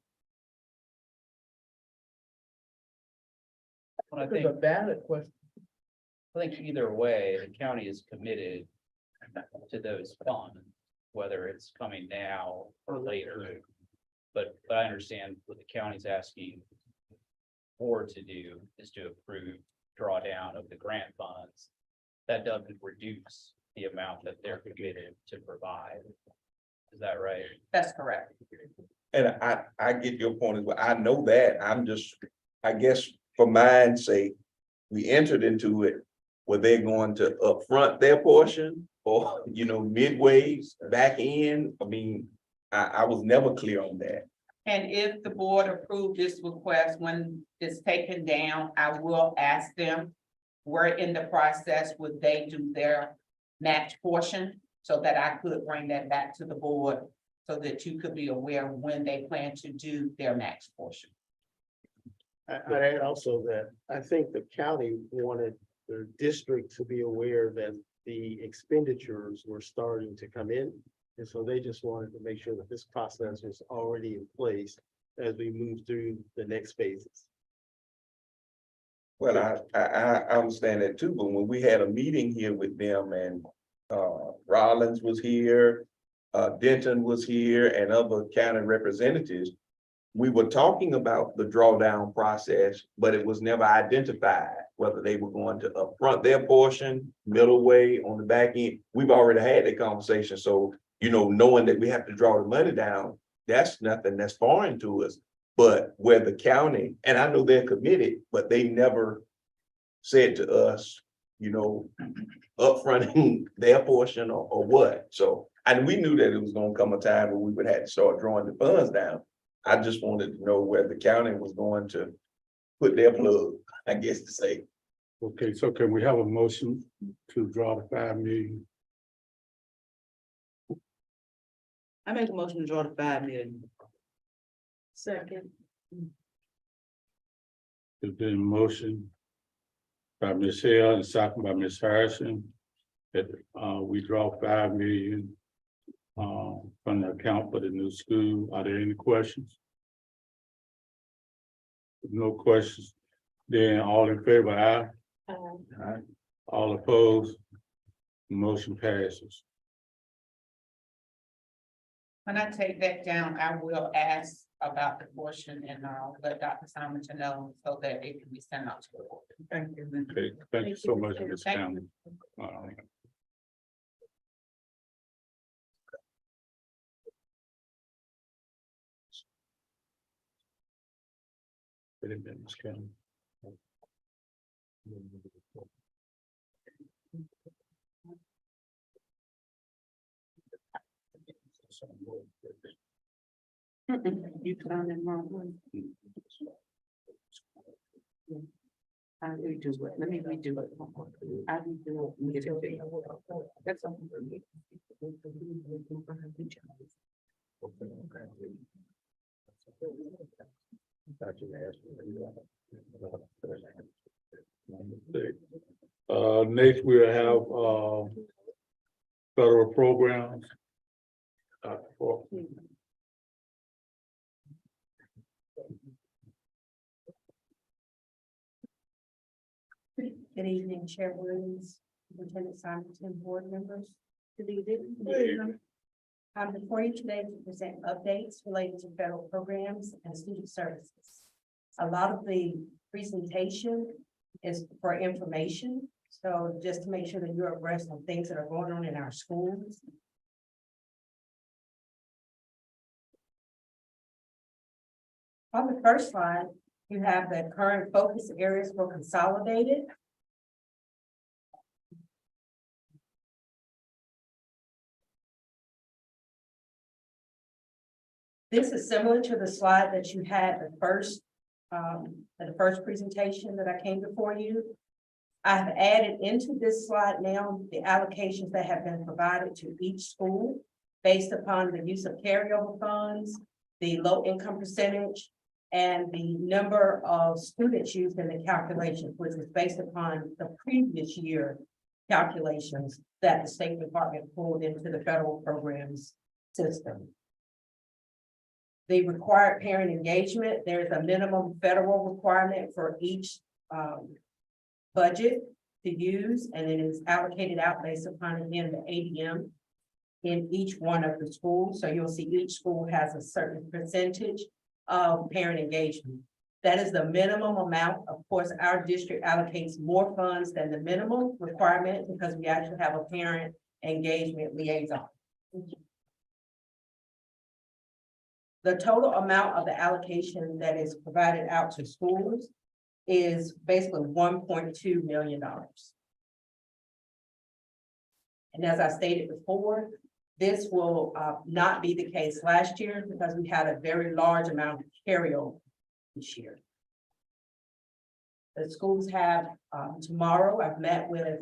But I It's think, a valid question. I think either way, the county is committed to those funds, whether it's coming now or later. But I understand what the county's asking board to do is to approve drawdown of the grant funds. That doesn't reduce the amount that they're committed to provide. Is that right? That's correct. And I get your point as well. I know that. I'm just, I guess for mine's sake, we entered into it. Were they going to upfront their portion or, you know, midways, back end? I mean, I was never clear on that. And if the board approved this request, when it's taken down, I will ask them. Where in the process would they do their match portion? So that I could bring that back to the board. So that you could be aware when they plan to do their match portion. I'd add also that I think the county wanted the district to be aware that the expenditures were starting to come in. And so they just wanted to make sure that this process was already in place as we move through the next phases. Well, I understand that too, but when we had a meeting here with them and Rollins was here, Denton was here and other county representatives, we were talking about the drawdown process, but it was never identified whether they were going to upfront their portion, middle way, on the back end. We've already had that conversation, so you know, knowing that we have to draw the money down, that's nothing that's foreign to us. But where the county, and I know they're committed, but they never said to us, you know, upfronting their portion or what. So, and we knew that it was gonna come a time where we would have to start drawing the funds down. I just wanted to know where the county was going to put their plug, I guess to say. Okay, so can we have a motion to draw the 5 million? I make a motion to draw the 5 million. Second. There's been a motion by Ms. Hill and second by Ms. Harrison that we draw 5 million from the account for the new school. Are there any questions? If no questions, then all in favor, aye? Aye. All opposed? Motion passes. When I take that down, I will ask about the portion and I'll let Dr. Simon to know so that it can be sent out to the board. Thank you. Okay, thank you so much, Ms. Thank Campbell. Wait a minute, Ms. Campbell. You found it wrong one. I redo it. Let me redo it. I redo it and get it to you. That's all. Next we'll have federal programs. Good evening, Chair Williams, Lieutenant Simonton, board members. I'm before you today to present updates related to federal programs and student services. A lot of the presentation is for information, so just to make sure that you're abreast of things that are going on in our schools. On the first slide, you have the current focus areas for consolidated. This is similar to the slide that you had at the first presentation that I came before you. I've added into this slide now the allocations that have been provided to each school. based upon the use of carryover funds, the low income percentage, and the number of students used in the calculations, which was based upon the previous year calculations that the State Department pulled into the federal programs system. The required parent engagement, there's a minimum federal requirement for each budget to use, and it is allocated out based upon, again, the ADM in each one of the schools. So you'll see each school has a certain percentage of parent engagement. That is the minimum amount. Of course, our district allocates more funds than the minimum requirement because we actually have a parent engagement liaison. The total amount of the allocation that is provided out to schools is basically $1.2 million. And as I stated before, this will not be the case last year because we had a very large amount of carryover this year. The schools have tomorrow, I've met with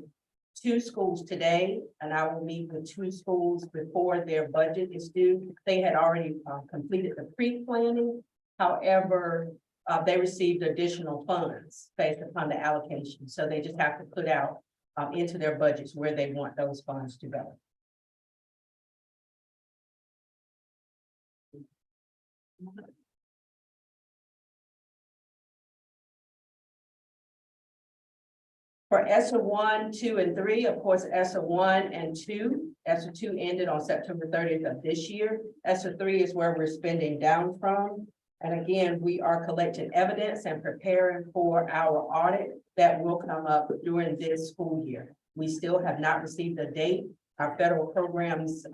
2 schools today, and I will meet with 2 schools before their budget is due. They had already completed the pre-planning. However, they received additional funds based upon the allocation. So they just have to put out into their budgets where they want those funds to go. For ESSER 1, 2, and 3, of course, ESSER 1 and 2, ESSER 2 ended on September 30th of this year. ESSER 3 is where we're spending down from. And again, we are collecting evidence and preparing for our audit that will come up during this school year. We still have not received a date. Our federal programs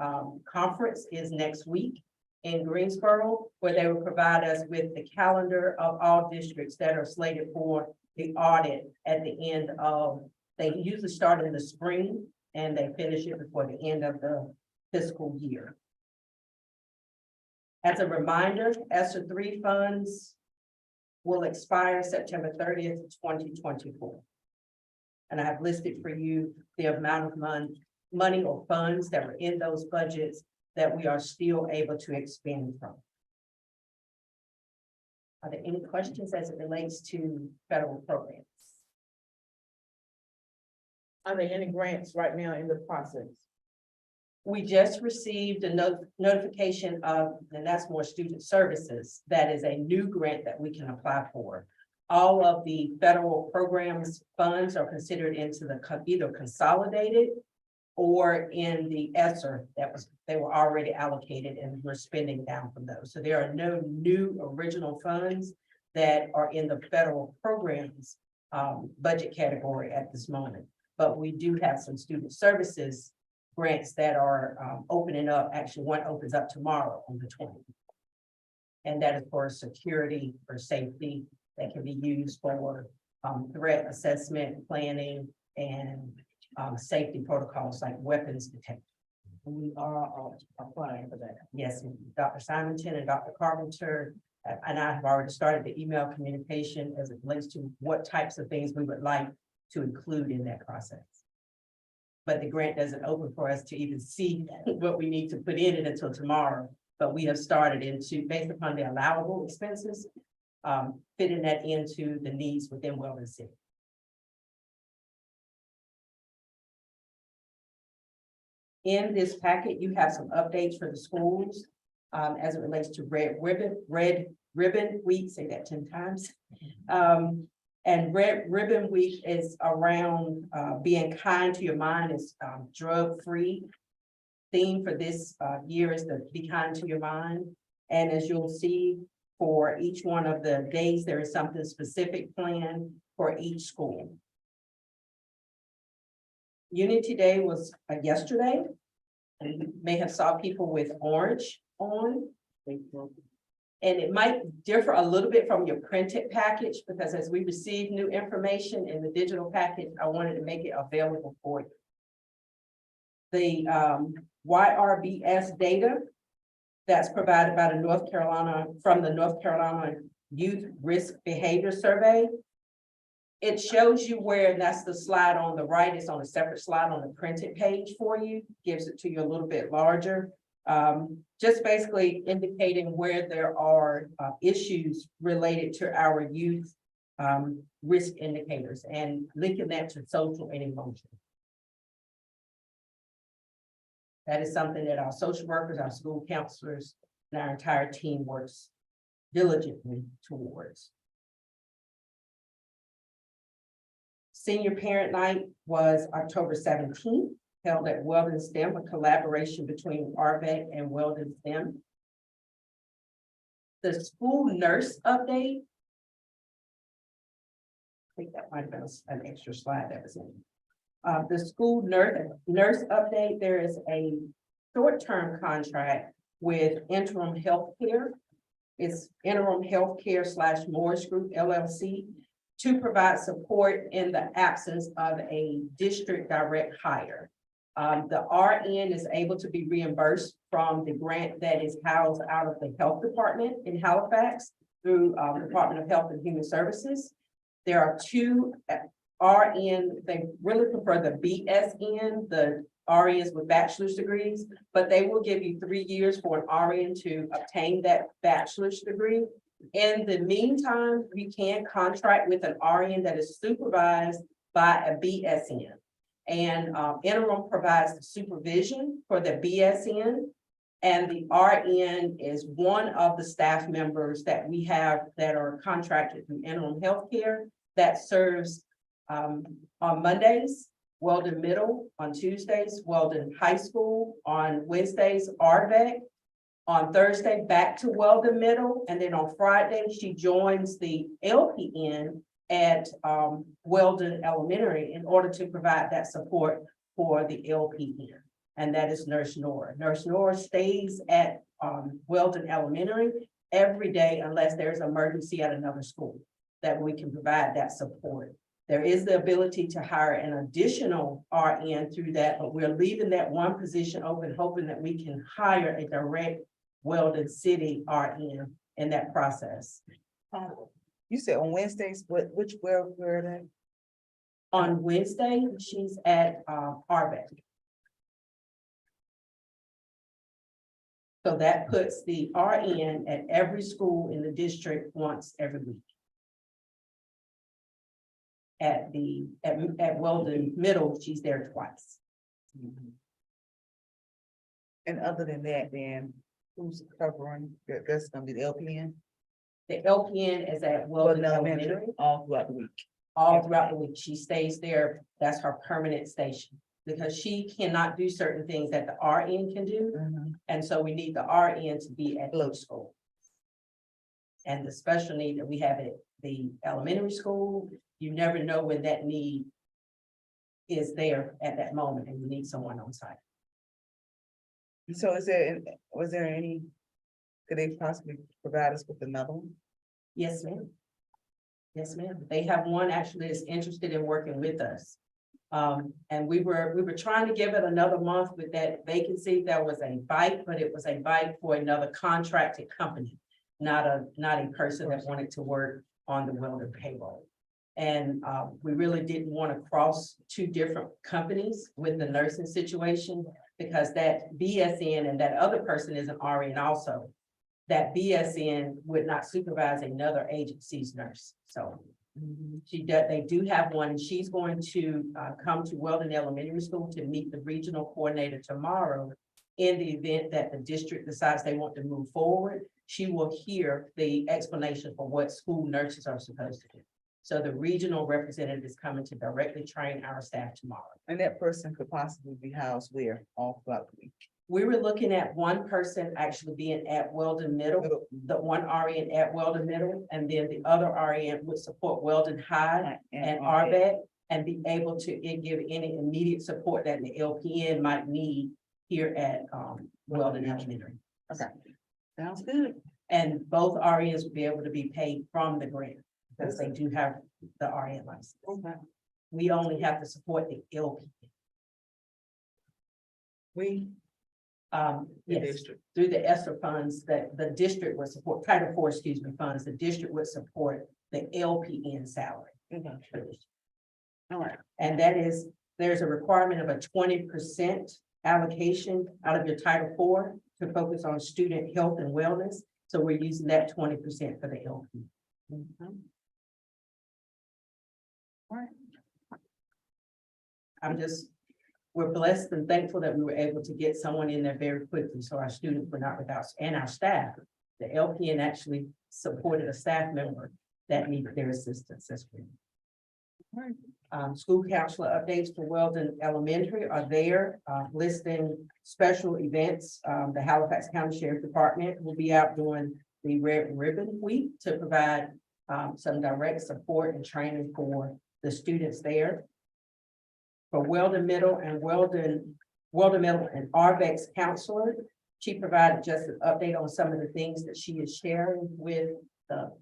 conference is next week in Greensboro, where they will provide us with the calendar of all districts that are slated for the audit at the end of, they usually start in the spring and they finish it before the end of the fiscal year. As a reminder, ESSER 3 funds will expire September 30th, 2024. And I have listed for you the amount of money or funds that were in those budgets that we are still able to expend from. Are there any questions as it relates to federal programs? Are there any grants right now in the process? We just received a notification of, and that's more student services. That is a new grant that we can apply for. All of the federal programs funds are considered into the either consolidated or in the ESSER they were already allocated and we're spending down from those. So there are no new original funds that are in the federal programs budget category at this moment. But we do have some student services grants that are opening up. Actually, one opens up tomorrow on the 20th. And that is for security or safety that can be used for threat assessment, planning, and safety protocols like weapons detection. We are applying for that. Yes, Dr. Simonton and Dr. Carpenter and I have already started the email communication as it relates to what types of things we would like to include in that process. But the grant doesn't open for us to even see what we need to put in it until tomorrow. But we have started into, based upon the allowable expenses, fitting that into the needs within Weldon City. In this packet, you have some updates for the schools as it relates to red ribbon week, say that 10 times. And Red Ribbon Week is around being kind to your mind. Is drug-free. Theme for this year is the Be Kind to Your Mind. And as you'll see, for each one of the days, there is something specific planned for each school. Unity Day was yesterday. And you may have saw people with orange on. And it might differ a little bit from your printed package because as we receive new information in the digital package, I wanted to make it available for you. The YRBS data that's provided by the North Carolina Youth Risk Behavior Survey. It shows you where, and that's the slide on the right, it's on a separate slide on the printed page for you, gives it to you a little bit larger. Just basically indicating where there are issues related to our youth risk indicators and linking that to social and emotional. That is something that our social workers, our school counselors, and our entire team works diligently towards. Senior Parent Night was October 17th, held at Weldon STEM, a collaboration between RVEC and Weldon STEM. The school nurse update. I think that might have been an extra slide that was in. The school nurse update, there is a short-term contract with Interim Healthcare. It's Interim Healthcare / Morris Group LLC to provide support in the absence of a district direct hire. The RN is able to be reimbursed from the grant that is housed out of the health department in Halifax through Department of Health and Human Services. There are 2 RN, they really prefer the BSN, the RNs with bachelor's degrees, but they will give you 3 years for an RN to obtain that bachelor's degree. In the meantime, you can contract with an RN that is supervised by a BSN. And Interim provides the supervision for the BSN. And the RN is one of the staff members that we have that are contracted through Interim Healthcare that serves on Mondays, Weldon Middle, on Tuesdays, Weldon High School, on Wednesdays, RVEC, on Thursday, back to Weldon Middle, and then on Friday, she joins the LPN at Weldon Elementary in order to provide that support for the LPN. And that is Nurse Nora. Nurse Nora stays at Weldon Elementary every day unless there's an emergency at another school that we can provide that support. There is the ability to hire an additional RN through that, but we're leaving that one position open, hoping that we can hire a direct Weldon City RN in that process. You said on Wednesdays, where are they? On Wednesday, she's at RVEC. So that puts the RN at every school in the district once every week. At Weldon Middle, she's there twice. And other than that, then who's covering? That's gonna be the LPN? The LPN is at Weldon Elementary All throughout the week. all throughout the week. She stays there. That's her permanent station. Because she cannot do certain things that the RN can do. And so we need the RN to be at low school. And the special need that we have at the elementary school, you never know when that need is there at that moment and you need someone on site. So was there any, could they possibly provide us with another one? Yes, ma'am. Yes, ma'am. They have one actually that's interested in working with us. And we were trying to give it another month with that vacancy. That was a bite, but it was a bite for another contracted company, not a person that wanted to work on the Weldon payroll. And we really didn't want to cross 2 different companies with the nursing situation because that BSN and that other person is an RN also. That BSN would not supervise another agency's nurse. So they do have one. She's going to come to Weldon Elementary School to meet the regional coordinator tomorrow. In the event that the district decides they want to move forward, she will hear the explanation for what school nurses are supposed to do. So the regional representative is coming to directly train our staff tomorrow. And that person could possibly be housed where all throughout the week? We were looking at one person actually being at Weldon Middle, the one RN at Weldon Middle, and then the other RN would support Weldon High and RVEC and be able to give any immediate support that the LPN might need here at Weldon Elementary. Okay, sounds good. And both RNs will be able to be paid from the grant because they do have the RN license. Okay. We only have to support the LPN. Yes, District. through the ESSER funds that the district would support, Title IV, funds, the district would support the LPN salary. All right. And there's a requirement of a 20% allocation out of your Title IV to focus on student health and wellness. So we're using that 20% for the LP. We're blessed and thankful that we were able to get someone in there very quickly, so our students were not without, and our staff. The LPN actually supported a staff member that needed their assistance this week. School counselor updates for Weldon Elementary are there, listing special events. The Halifax County Sheriff Department will be out doing the Red Ribbon Week to provide some direct support and training for the students there. For Weldon Middle and Weldon Middle and RVEX counselor, she provided just an update on some of the things that she is sharing with the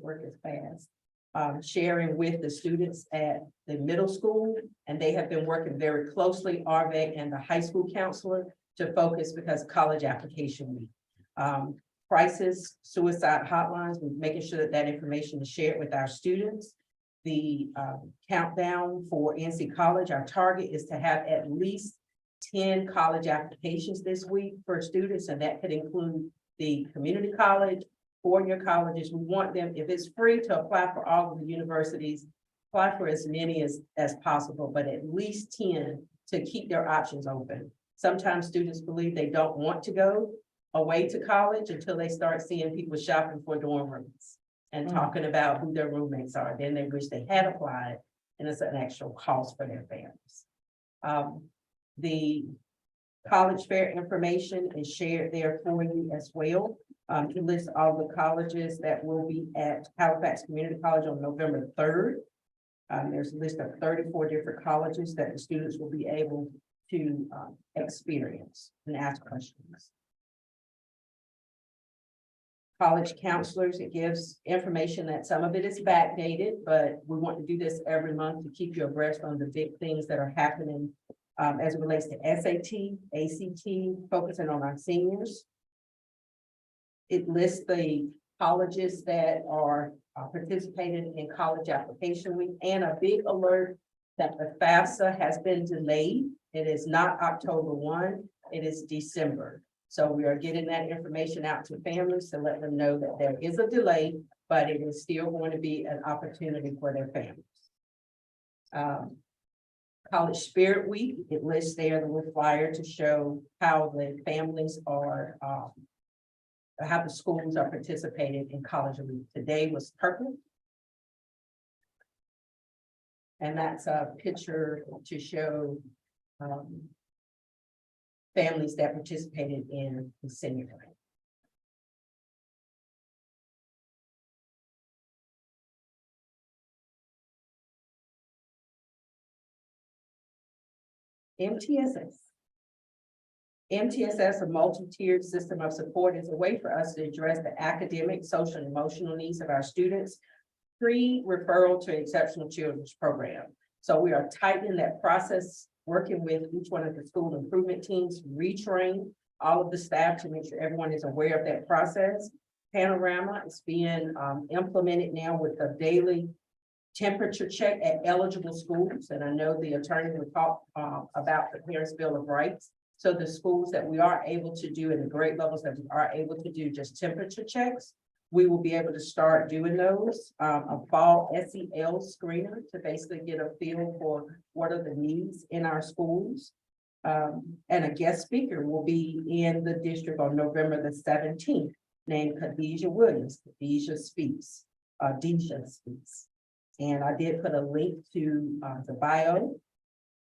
work is fast. Sharing with the students at the middle school, and they have been working very closely, RVEC and the high school counselor, to focus because college application week. Crisis, suicide hotlines, we're making sure that that information is shared with our students. The countdown for NC College, our target is to have at least 10 college applications this week for students, and that could include the community college, four-year colleges. We want them, if it's free, to apply for all of the universities, apply for as many as possible, but at least 10 to keep their options open. Sometimes students believe they don't want to go away to college until they start seeing people shopping for dorm rooms and talking about who their roommates are. Then they wish they had applied, and it's an actual cost for their families. The college fair information is shared there for you as well. To list all the colleges that will be at Halifax Community College on November 3rd. There's a list of 34 different colleges that the students will be able to experience and ask questions. College counselors, it gives information that some of it is backdated, but we want to do this every month to keep you abreast on the big things that are happening as it relates to SAT, ACT, focusing on our seniors. It lists the colleges that are participating in college application week, and a big alert that the FAFSA has been delayed. It is not October 1, it is December. So we are getting that information out to families to let them know that there is a delay, but it is still going to be an opportunity for their families. College Spirit Week, it lists there the little flyer to show how the families are, how the schools are participating in College Week. Today was purple. And that's a picture to show families that participated in the senior night. MTSS, a multi-tiered system of support, is a way for us to address the academic, social, and emotional needs of our students, pre-referral to Exceptional Children's Program. So we are tightening that process, working with each one of the school improvement teams, retrain all of the staff to make sure everyone is aware of that process. Panorama is being implemented now with a daily temperature check at eligible schools. And I know the attorney will talk about the Parents' Bill of Rights. So the schools that we are able to do in the grade levels that we are able to do just temperature checks, we will be able to start doing those. A fall SEL screener to basically get a feel for what are the needs in our schools. And a guest speaker will be in the district on November the 17th, named Khadijah Williams. Khadijah speaks. Deja speaks. And I did put a link to the bio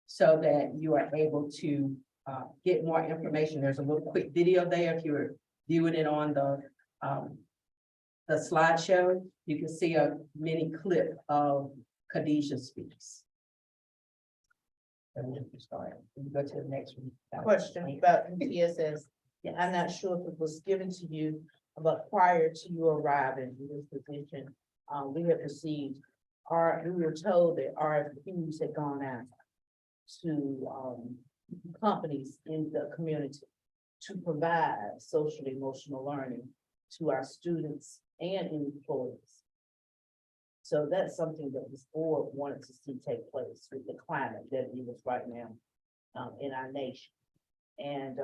so that you are able to get more information. There's a little quick video there. If you're viewing it on the slideshow, you can see a mini clip of Khadijah speaks. And we'll get started. We go to the next one. Question about MTSS. Yeah, I'm not sure if it was given to you, but prior to you arriving in this position, we have received we were told that RFQs had gone out to companies in the community to provide social emotional learning to our students and employees. So that's something that this board wanted to see take place with the climate that it is right now in our nation. And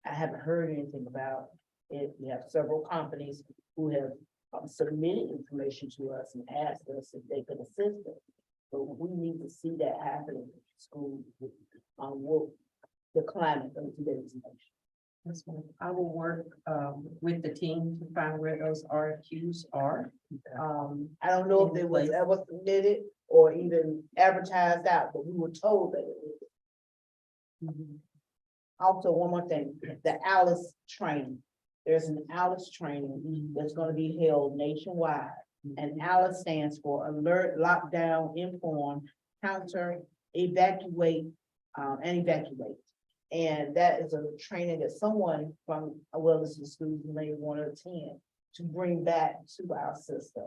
I haven't heard anything about it. We have several companies who have submitted information to us and asked us if they could assist us. But we need to see that happening in school, what the climate of today's nation. That's fine. I will work with the team to find where those RFQs are. I don't know if they was ever submitted or even advertised out, but we were told that it was. Also, one more thing, the ALICE training. There's an ALICE training that's gonna be held nationwide. And ALICE stands for Alert, Lockdown, Inform, Counter, Evacuate, and Evacuate. And that is a training that someone from a wellness school may want to attend to bring back to our system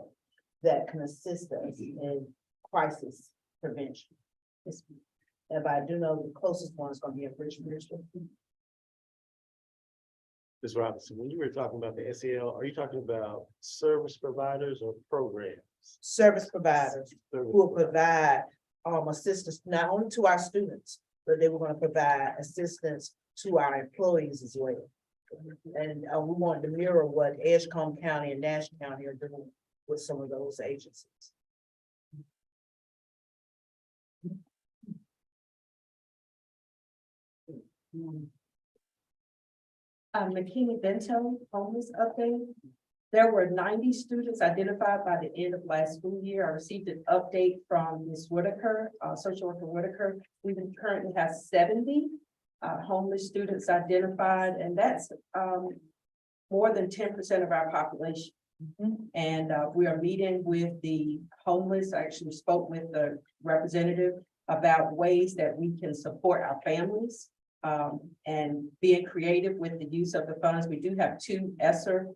that can assist us in crisis prevention. If I do know the closest one is gonna be in Richmond. Ms. Robinson, when you were talking about the SEL, are you talking about service providers or programs? Service providers who will provide assistance not only to our students, but they were gonna provide assistance to our employees as well. And we want to mirror what Edgecombe County and Nash County are doing with some of those agencies. McKinney-Vento homeless update. There were 90 students identified by the end of last school year. I received an update from Ms. Whitaker, social worker Whitaker. We currently have 70 homeless students identified, and that's more than 10% of our population. And we are meeting with the homeless. I actually spoke with the representative about ways that we can support our families and being creative with the use of the funds. We do have 2 ESSER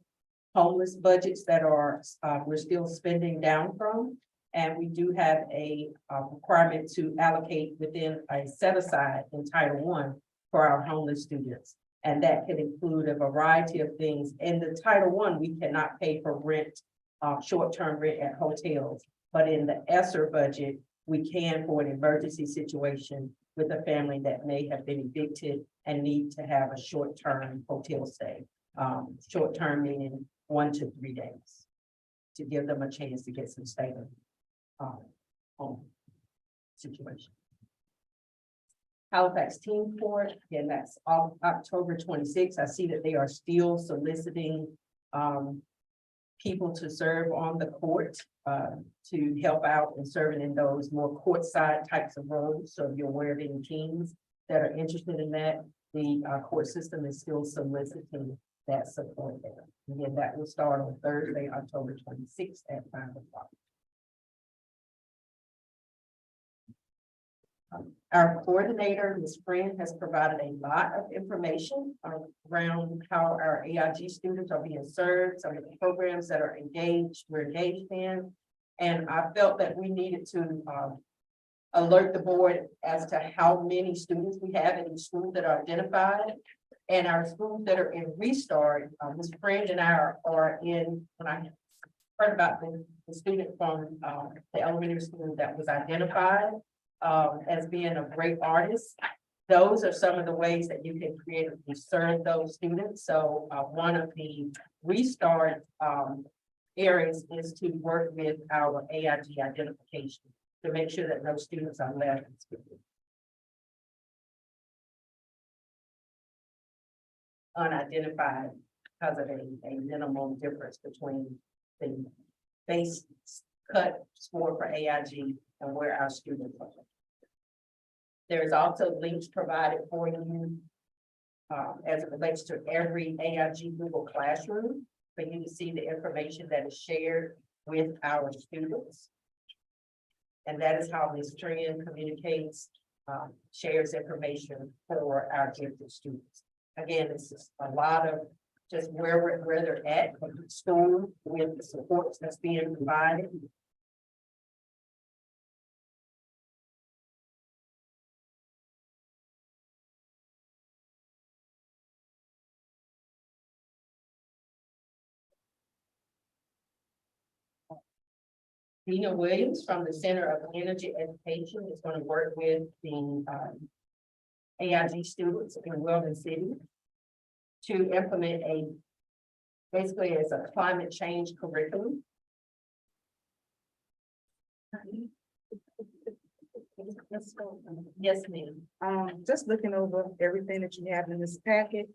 homeless budgets that are we're still spending down from. And we do have a requirement to allocate within a set aside in Title I for our homeless students. And that can include a variety of things. In the Title I, we cannot pay for rent, short-term rent at hotels. But in the ESSER budget, we can for an emergency situation with a family that may have been evicted and need to have a short-term hotel stay. Short-term meaning 1 to 3 days to give them a chance to get some stable home situation. Halifax Teen Court, again, that's October 26th. I see that they are still soliciting people to serve on the court to help out and serving in those more courtside types of roles. So if you're aware of any teams that are interested in that, the court system is still soliciting that support there. Again, that will start on Thursday, October 26th at 5 o'clock. Our coordinator, Ms. Friend, has provided a lot of information around how our AIG students are being served, some of the programs that are we're engaged in. And I felt that we needed to alert the board as to how many students we have in each school that are identified. And our schools that are in restart, Ms. Friend and I are in, when I heard about the student from the elementary school that was identified as being a great artist. Those are some of the ways that you can creatively serve those students. So one of the restart areas is to work with our AIG identification to make sure that no students are left. Unidentified because of a minimum difference between the base cut score for AIG and where our students are. There's also links provided for you as it relates to every AIG Google Classroom for you to see the information that is shared with our students. And that is how Ms. Tran communicates, shares information for our gifted students. Again, it's just a lot of just where they're at in school with the supports that's being provided. Nina Williams from the Center of Energy Education is going to work with the AIG students in Weldon City to implement basically it's a climate change curriculum. Yes, ma'am. Just looking over everything that you have in this packet,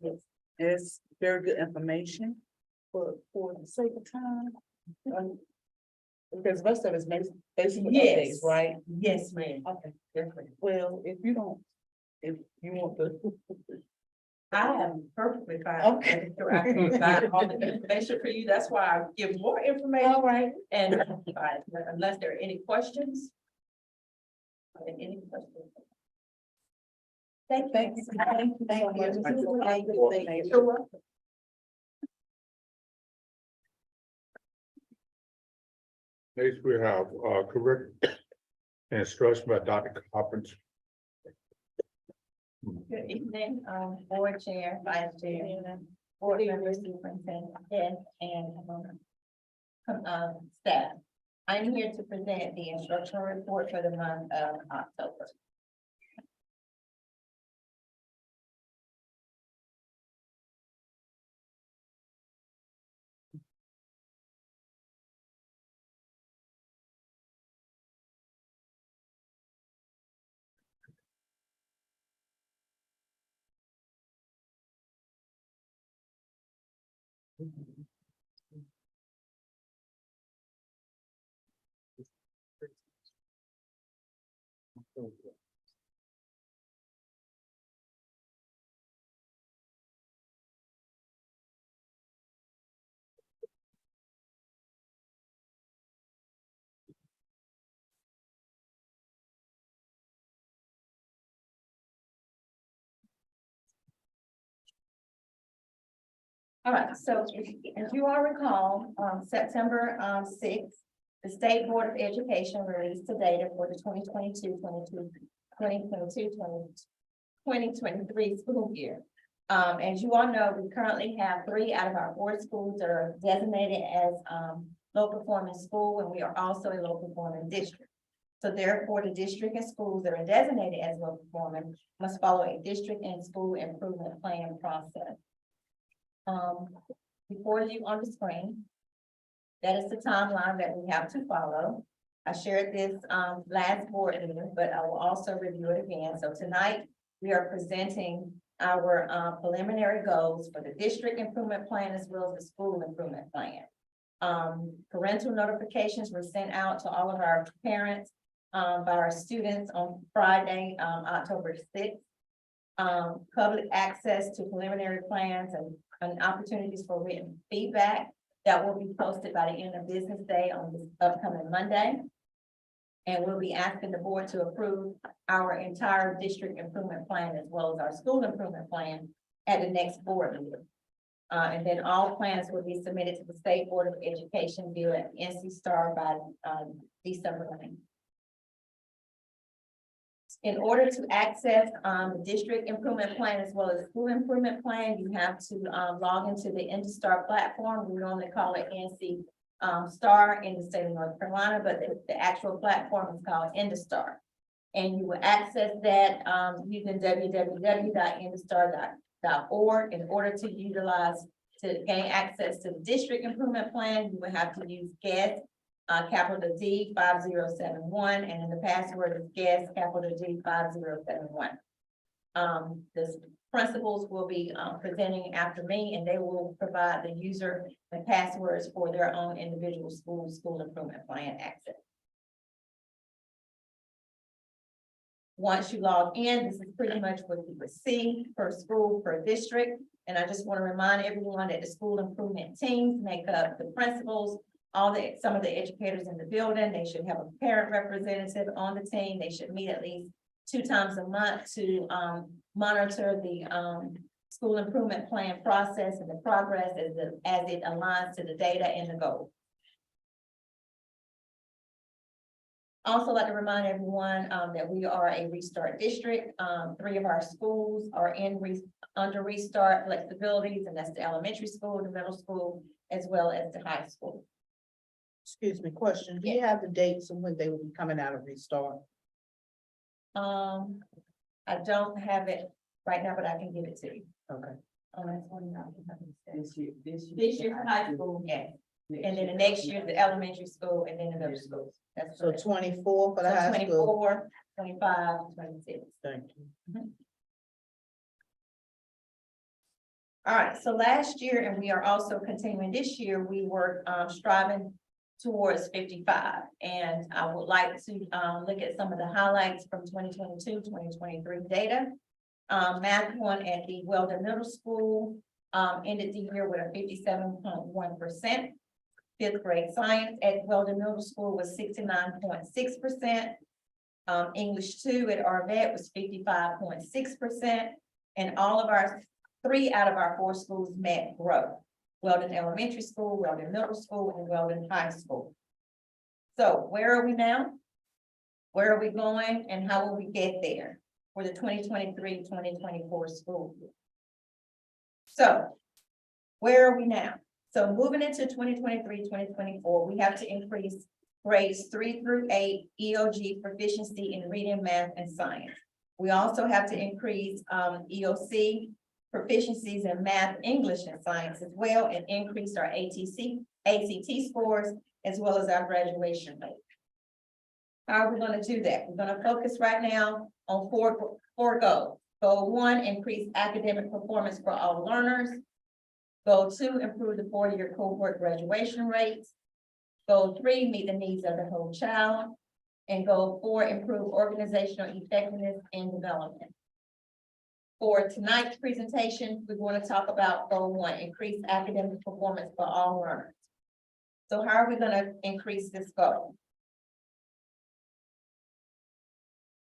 it's very good information. For the sake of time. Because the rest of it's basically updates, right? Yes, ma'am. Okay. Definitely. Well, if you want to. I am perfectly fine. Okay. I can provide all the information for you. That's why I give more information. All right. And unless there are any questions. Are there any questions? Thank you. Thank you. Thank you. Thank you. Thank you. Thank you. Thank you. You're welcome. Next, we have curriculum and instruction by Dr. Carpenter. Good evening, board chair, vice chair, board members, superintendent, and staff. I'm here to present the instructional report for the month of October. All right, so as you all recall, September 6th, the State Board of Education released the data for the 2022-2023 school year. As you all know, we currently have 3 out of our 4 schools that are designated as low performing school, and we are also a low performing district. So therefore, the district and schools that are designated as low performing must follow a district and school improvement plan process. Before you on the screen, that is the timeline that we have to follow. I shared this last board meeting, but I will also review it again. So tonight we are presenting our preliminary goals for the district improvement plan as well as the school improvement plan. Parental notifications were sent out to all of our parents by our students on Friday, October 6th. Public access to preliminary plans and opportunities for written feedback that will be posted by the end of business day on this upcoming Monday. And we'll be asking the board to approve our entire district improvement plan as well as our school improvement plan at the next board meeting. And then all plans will be submitted to the State Board of Education via NC Star by December 9th. In order to access the district improvement plan as well as school improvement plan, you have to log into the IndyStar platform. We normally call it NC Star in the state of North Carolina, but the actual platform is called IndyStar. And you will access that using www.indystar.org. In order to gain access to the district improvement plan, you will have to use GUESS. Capital D 5071, and then the password is GUESS capital D 5071. The principals will be presenting after me, and they will provide the user and passwords for their own individual school improvement plan access. Once you log in, this is pretty much what you would see per school, per district. And I just want to remind everyone that the school improvement teams make up the principals, some of the educators in the building. They should have a parent representative on the team. They should meet at least 2 times a month to monitor the school improvement plan process and the progress as it aligns to the data and the goal. Also like to remind everyone that we are a restart district. 3 of our schools are under restart flexibilities, and that's the elementary school, the middle school, as well as the high school. Excuse me, question. Do you have the dates of when they will be coming out of restart? I don't have it right now, but I can give it to you. Okay. Oh, that's one now. This year. This year's high school, yes. And then the next year, the elementary school and then the middle school. That's So correct. 24 for the So high school. 24, 25, 26. Thank you. All right, so last year, and we are also continuing this year, we were striving towards 55. And I would like to look at some of the highlights from 2022, 2023 data. Math one at the Weldon Middle School ended the year with a 57.1%. Fifth grade science at Weldon Middle School was 69.6%. English 2 at Arvette was 55.6%. And all of our 3 out of our 4 schools met growth. Weldon Elementary School, Weldon Middle School, and Weldon High School. So where are we now? Where are we going and how will we get there for the 2023-2024 school year? So where are we now? So moving into 2023-2024, we have to increase grades 3 through 8 EOG proficiency in reading, math, and science. We also have to increase EOC proficiencies in math, English, and science as well, and increase our ACT scores, as well as our graduation rate. How are we going to do that? We're going to focus right now on four goals. Goal 1, increase academic performance for all learners. Goal 2, improve the 4-year cohort graduation rates. Goal 3, meet the needs of the whole child. And goal 4, improve organizational effectiveness and development. For tonight's presentation, we're going to talk about goal 1, increase academic performance for all learners. So how are we going to increase this goal?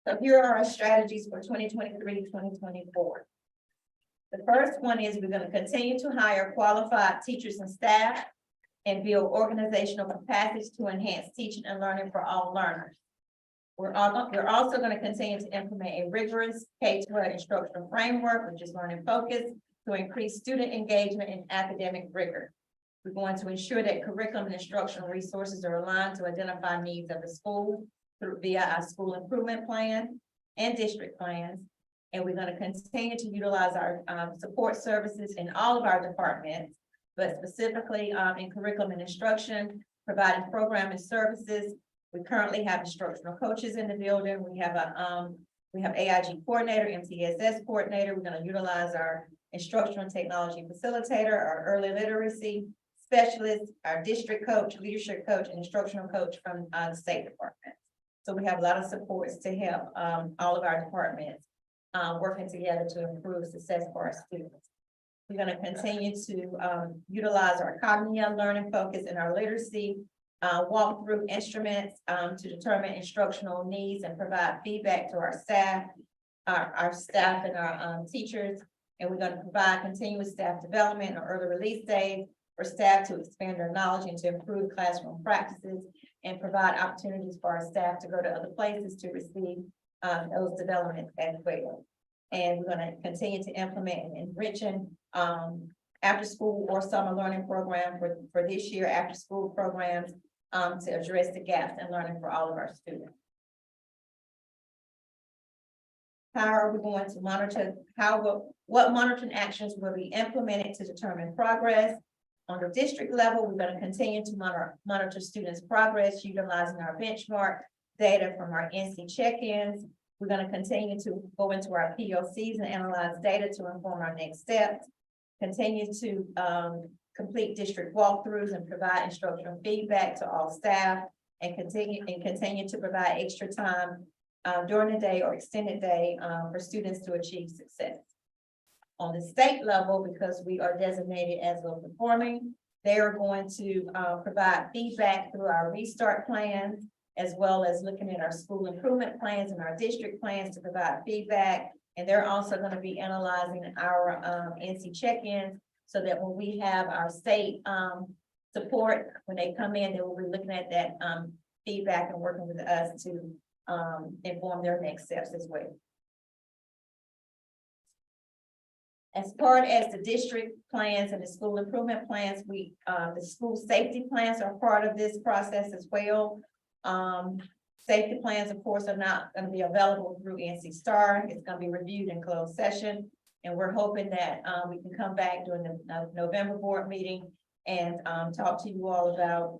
So here are our strategies for 2023-2024. The first one is we're going to continue to hire qualified teachers and staff and build organizational capacity to enhance teaching and learning for all learners. We're also going to continue to implement a rigorous K-12 instructional framework, which is learning focus, to increase student engagement and academic rigor. We're going to ensure that curriculum and instructional resources are aligned to identify needs of the school via our school improvement plan and district plans. And we're going to continue to utilize our support services in all of our departments, but specifically in curriculum and instruction, providing programming services. We currently have instructional coaches in the building. We have AIG coordinator, MTSS coordinator. We're going to utilize our instructional technology facilitator, our early literacy specialist, our district coach, leadership coach, and instructional coach from the State Department. So we have a lot of supports to help all of our departments working together to improve success for our students. We're going to continue to utilize our cognitive learning focus and our literacy walkthrough instruments to determine instructional needs and provide feedback to our staff, and our teachers. And we're going to provide continuous staff development or early release days for staff to expand their knowledge and to improve classroom practices and provide opportunities for our staff to go to other places to receive those developments as well. And we're going to continue to implement an enriching after school or summer learning program for this year, after school programs to address the gaps in learning for all of our students. How are we going to monitor, what monitoring actions will be implemented to determine progress? On the district level, we're going to continue to monitor students' progress utilizing our benchmark data from our NC check-ins. We're going to continue to go into our POCs and analyze data to inform our next steps. Continue to complete district walkthroughs and provide instructional feedback to all staff, and continue to provide extra time during the day or extended day for students to achieve success. On the state level, because we are designated as low performing, they are going to provide feedback through our restart plans, as well as looking at our school improvement plans and our district plans to provide feedback. And they're also going to be analyzing our NC check-ins so that when we have our state support, when they come in, they will be looking at that feedback and working with us to inform their next steps as well. As part as the district plans and the school improvement plans, the school safety plans are part of this process as well. Safety plans, of course, are not going to be available through NC STAR. It's going to be reviewed in closed session. And we're hoping that, we can come back during the November board meeting and, talk to you all about,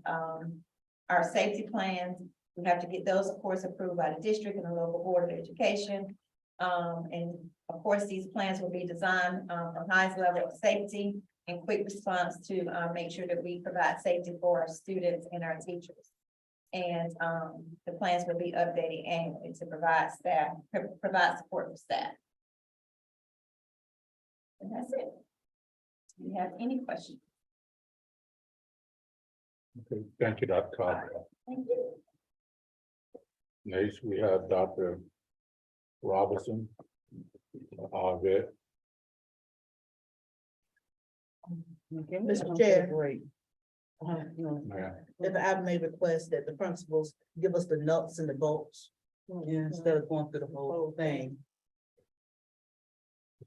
our safety plans. We have to get those, of course, approved by the district and the local board of education. And of course, these plans will be designed, for highest level of safety and quick response to, make sure that we provide safety for our students and our teachers. And, the plans will be updated annually to provide provide support for staff. And that's it. Do you have any questions? Okay, thank you, Dr. Carter. Thank you. Next, we have Dr. Robertson. Vet. Mr. Chair. Yeah. If I may request that the principals give us the nuts and the bolts. Instead of going through the whole thing.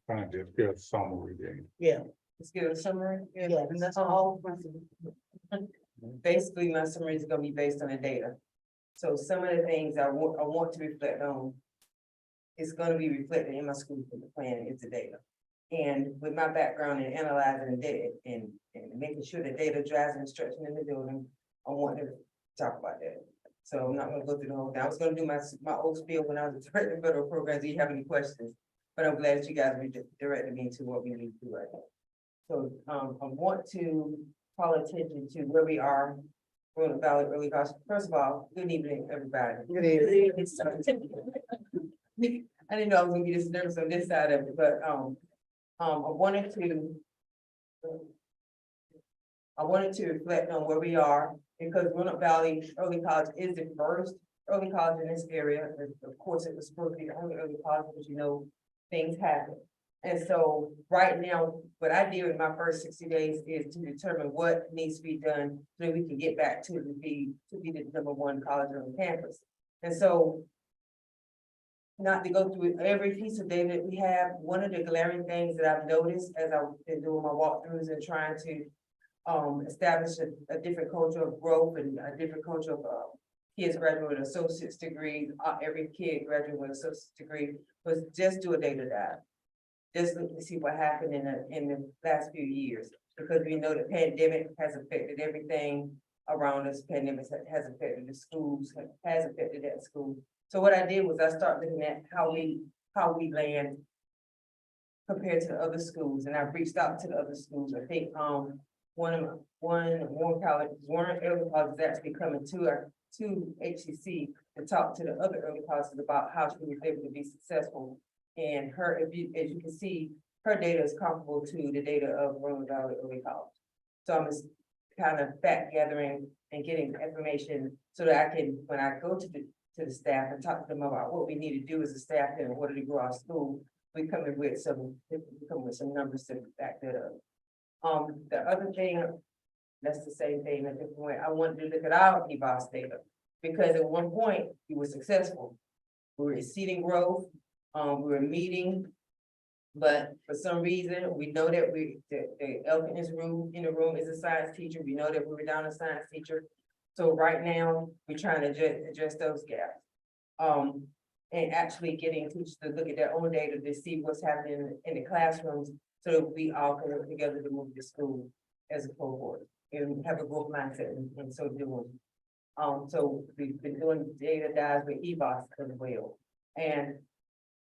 Trying to get a summary there. Yeah. Let's get a summary. Yes. And that's all. Basically, my summary is gonna be based on the data. So some of the things I want to reflect on. Is gonna be reflected in my school plan is the data. And with my background in analyzing the data and making sure the data drives instruction in the building, I want to talk about that. So I'm not gonna go through the whole thing. I was gonna do my old spiel when I was director of federal programs. Do you have any questions? But I'm glad that you guys redirected me to what we need to do right now. So I want to call attention to where we are. We're in the Valley Early College. First of all, good evening, everybody. Good evening. I didn't know I was gonna be this nervous on this side of it, but I wanted to reflect on where we are, because Roanoke Valley Early College is the first early college in this area. Of course, it was supposed to be the only early college, but you know, things happen. And so right now, what I did in my first 60 days is to determine what needs to be done so that we can get back to be the #1 college on campus. And so, not to go through every piece of data that we have, one of the glaring things that I've noticed as I've been doing my walkthroughs and trying to establish a different culture of growth and a different culture of kids graduating with an associate's degree, every kid graduating with an associate's degree, was just do a data dive. Just look to see what happened in the last few years, because we know the pandemic has affected everything around us. Pandemic has affected the schools, has affected that school. So what I did was I started looking at how we land compared to the other schools, and I reached out to the other schools. I think Warren Early College is actually coming to HCC to talk to the other early colleges about how she was able to be successful. And as you can see, her data is comparable to the data of Roanoke Valley Early College. So I'm just kind of fact gathering and getting information so that I can, when I go to the staff and talk to them about what we need to do as a staff in order to grow our school, we come in with some numbers to back that up. The other thing, that's the same thing in a different way. I wanted to look at our EBOS data, because at one point we were successful. We were exceeding growth, we were meeting, but for some reason, we know that the elephant in the room is a science teacher. We know that we were down a science teacher. So right now, we're trying to address those gaps. And actually getting teachers to look at their own data to see what's happening in the classrooms, so that we all can work together to move the school as a cohort and have a growth mindset and so doing. So we've been doing data dives with EBOS as well. And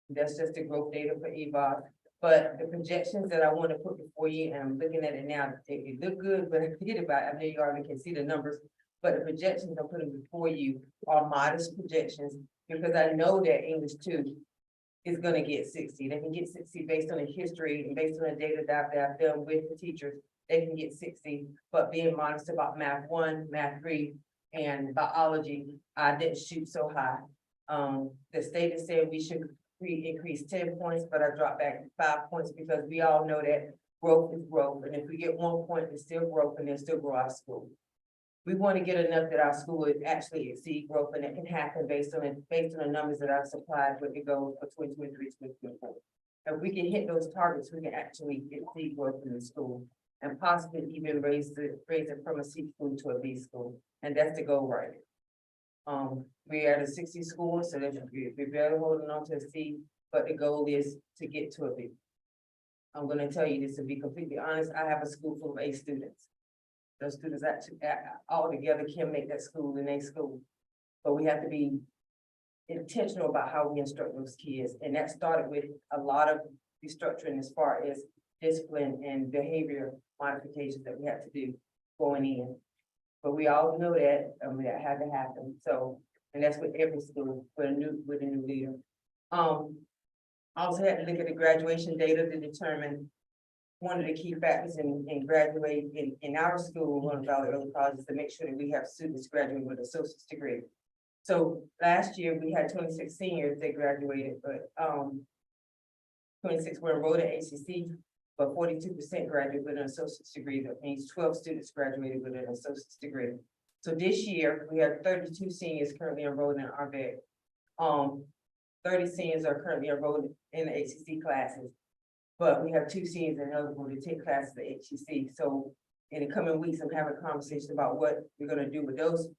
that's just the growth data for EBOS. But the projections that I want to put before you, and I'm looking at it now, it look good, but forget about it. I know you already can see the numbers, but the projections I'm putting before you are modest projections, because I know that English 2 is gonna get 60. They can get 60 based on the history and based on the data that I've done with the teachers. They can get 60, but being modest about math 1, math 3, and biology, I didn't shoot so high. The state has said we should increase 10 points, but I dropped back 5 points, because we all know that growth is growth. And if we get 1 point, it's still growth, and then still grow our school. We want to get enough that our school would actually exceed growth, and it can happen based on the numbers that I've supplied with the goals for 2023, 2024. If we can hit those targets, we can actually exceed growth in the school and possibly even raise it from a C school to a B school. And that's the goal right now. We are at a 60 school, so we're barely holding on to a C, but the goal is to get to a B. I'm gonna tell you this to be completely honest, I have a school full of A students. Those students actually, all together can make that school an A school. But we have to be intentional about how we instruct those kids, and that started with a lot of restructuring as far as discipline and behavior modifications that we have to do going in. But we all know that, that had to happen, so, and that's with every school, with a new leader. I also had to look at the graduation data to determine one of the key factors in graduating in our school, one of our early colleges, to make sure that we have students graduating with an associate's degree. So last year, we had 26 seniors that graduated, but 26 were enrolled at ACC, but 42% graduated with an associate's degree. That means 12 students graduated with an associate's degree. So this year, we have 32 seniors currently enrolled in RVEC. 30 seniors are currently enrolled in the ACC classes, but we have 2 seniors eligible to take classes at HCC. So in the coming weeks, I'm having a conversation about what we're gonna do with those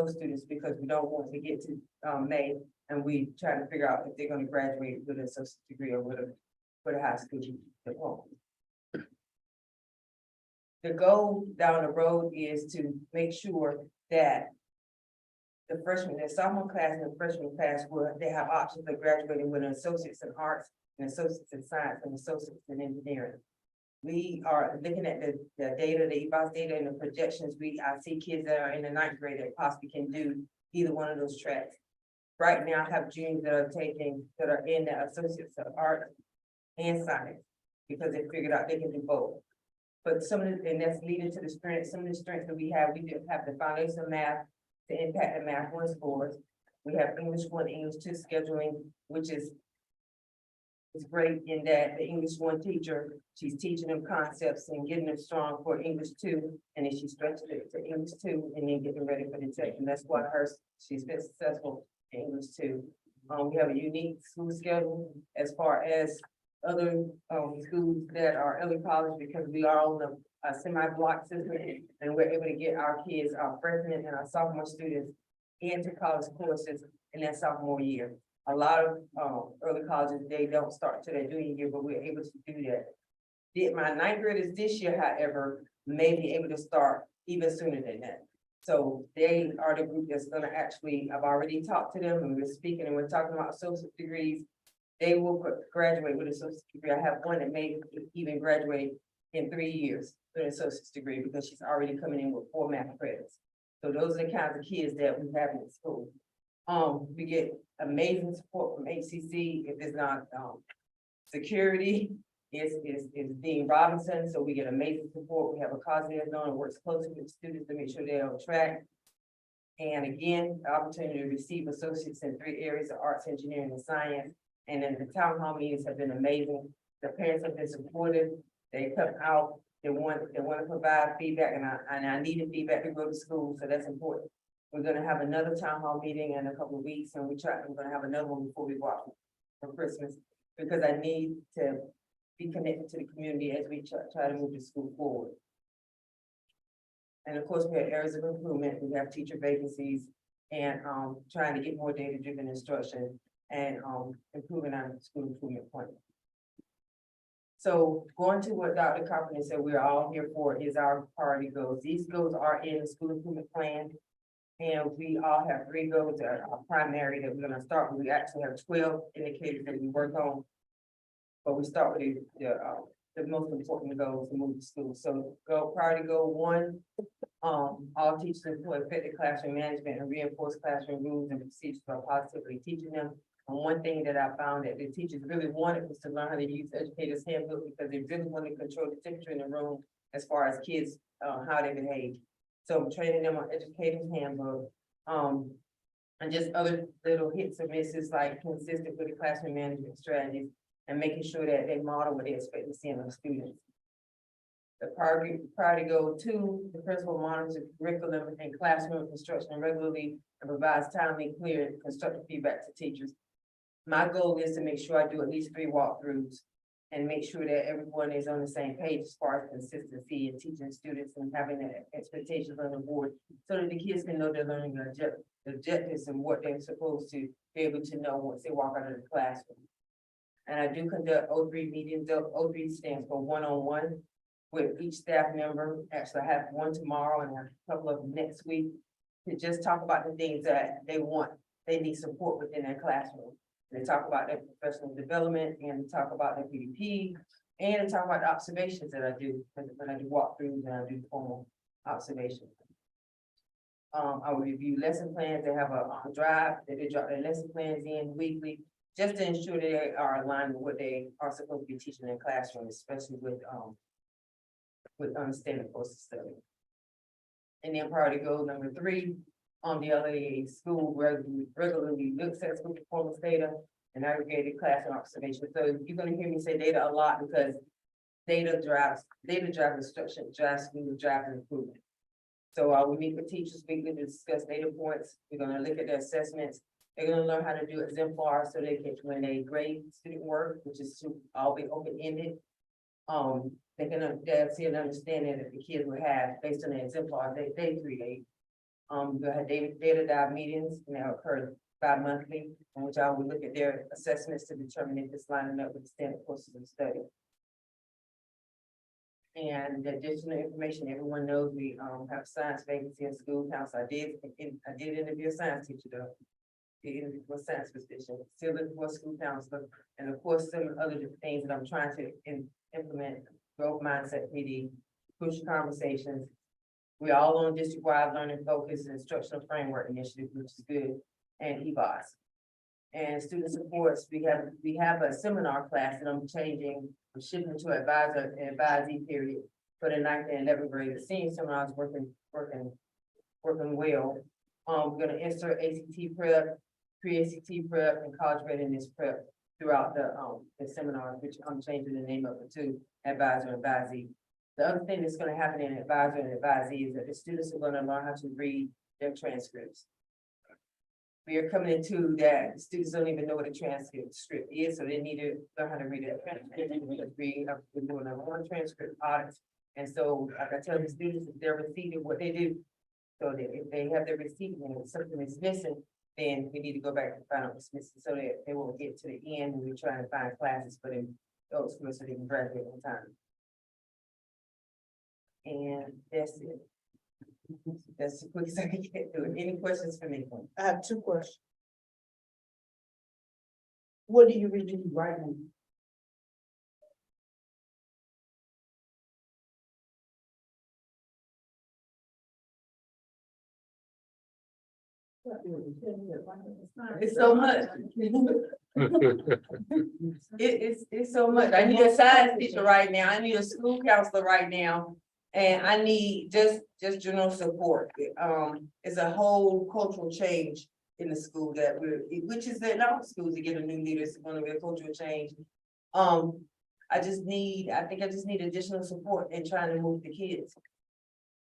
students, because we don't want to get to May and we try to figure out if they're gonna graduate with an associate degree or with a high school diploma. The goal down the road is to make sure that the freshman, the sophomore class and the freshman class will, they have options of graduating with an associates in arts, an associates in science, and associates in engineering. We are looking at the data, the EBOS data and the projections. I see kids that are in the 9th grade that possibly can do either one of those tracks. Right now, I have juniors that are in the associates of art and science, because they figured out they can do both. But and that's leading to the strength, some of the strengths that we have the foundation of math to impact the math 1 scores. We have English 1, English 2 scheduling, which is great in that the English 1 teacher, she's teaching them concepts and getting them strong for English 2, and then she stretches it to English 2 and then getting ready for the test. And that's why she's been successful in English 2. We have a unique school schedule as far as other schools that are early college, because we are on a semi-block system, and we're able to get our kids, our freshmen and our sophomore students into college courses in their sophomore year. A lot of early colleges, they don't start till their junior year, but we're able to do that. My 9th graders this year, however, may be able to start even sooner than that. So they are the group that's gonna actually, I've already talked to them and we're speaking and we're talking about associate degrees. They will graduate with an associate's degree. I have one that may even graduate in 3 years with an associate's degree, because she's already coming in with 4 math credits. So those are the kinds of kids that we have in school. We get amazing support from HCC. If it's not security, it's Dean Robinson. So we get amazing support. We have a cause liaison and works closely with students to make sure they're on track. And again, the opportunity to receive associates in 3 areas of arts, engineering, and science. And then the town hall meetings have been amazing. The parents have been supportive. They come out, they want to provide feedback, and I needed feedback to go to school, so that's important. We're gonna have another town hall meeting in a couple of weeks, and we're gonna have another one before we go out for Christmas, because I need to be connected to the community as we try to move the school forward. And of course, we have areas of improvement. We have teacher vacancies and trying to get more data-driven instruction and improving our school improvement plan. So going to what Dr. Carpenter said we're all here for is our priority goals. These goals are in the school improvement plan. And we all have 3 goals that are primary that we're gonna start with. We actually have 12 indicators that we work on. But we start with the most important goals to move the school. So priority goal 1, all teachers employ effective classroom management and reinforce classroom rules and procedures by positively teaching them. And one thing that I found that the teachers really wanted was to learn how to use educators handbook, because they really want to control the temperature in the room as far as kids, how they behave. So I'm training them on educators handbook, and just other little hits and misses, like consistent with the classroom management strategies and making sure that they model what they expect to see in the students. The priority goal 2, the principal monitors the curriculum and classroom instruction regularly and provides timely, clear, and constructive feedback to teachers. My goal is to make sure I do at least 3 walkthroughs and make sure that everyone is on the same page as far as consistency and teaching students and having the expectations on the board, so that the kids can know they're learning the objectives and what they're supposed to be able to know once they walk out of the classroom. And I do conduct O3 meetings. O3 stands for one-on-one with each staff member. Actually, I have one tomorrow and I have a couple of next week to just talk about the things that they want, they need support within their classroom. They talk about their professional development and talk about their PDP and talk about the observations that I do when I do walkthroughs and I do formal observations. I will review lesson plans. They have a drive that they drop their lesson plans in weekly, just to ensure they are aligned with what they are supposed to be teaching in classroom, especially with understanding course of study. And then priority goal number 3, the LA school regularly looks at school performance data and aggregated classroom observation. So you're gonna hear me say data a lot because data drives instruction, drives school, drives improvement. So I will meet with teachers weekly to discuss data points. We're gonna look at their assessments. They're gonna learn how to do exemplar so they can, when they grade student work, which is all be open-ended. They'll see an understanding that the kids will have based on the exemplar they create. We'll have data dive meetings, and they'll occur bi-monthly, in which I will look at their assessments to determine if it's lining up with the standard courses of study. And the additional information, everyone knows we have science vacancy in school council. I did interview a science teacher though. The interview for science position, still looking for a school counselor, and of course some other things that I'm trying to implement. Growth mindset PD, push conversations. We all on district-wide learning focus and instructional framework initiative, which is good, and EBOS. And student supports, we have a seminar class that I'm shifting to advisee period for the 9th and 11th grade. The senior seminar is working well. We're gonna insert ACT prep, pre-ACT prep, and college readiness prep throughout the seminar, which I'm changing the name of it to advisor and advisee. The other thing that's gonna happen in advisor and advisee is that the students are gonna learn how to read their transcripts. We are coming into that, the students don't even know what a transcript is, so they need to learn how to read it. We're doing a one transcript audit. And so, like I tell the students, if they're receiving what they do, so that if they have their receipt and something is missing, then we need to go back and find out what's missing so that they won't get to the end and we're trying to find classes for them, those schools so they can graduate on time. And that's it. That's the quickest I can get through it. Any questions for me? I have 2 questions. What do you review right now? It's so much. It's so much. I need a science teacher right now. I need a school counselor right now. And I need just general support. It's a whole cultural change in the school which is that all schools to get a new leader, it's gonna be a cultural change. I think I just need additional support in trying to move the kids.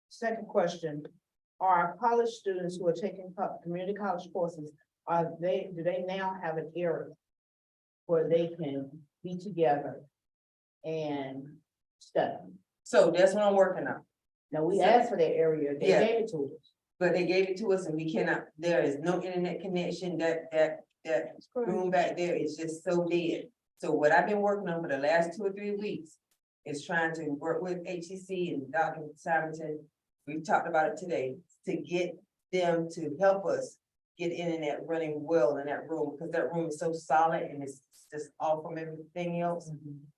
Second question, are college students who are taking community college courses, do they now have an area where they can be together and study? So that's what I'm working on. Now, we asked for that area, they Yeah. gave it to us. But they gave it to us and we cannot, there is no internet connection, that room back there is just so dead. So what I've been working on for the last 2 or 3 weeks is trying to work with HCC and Dr. Simonton. We've talked about it today, to get them to help us get internet running well in that room, because that room is so solid and it's just off from everything else.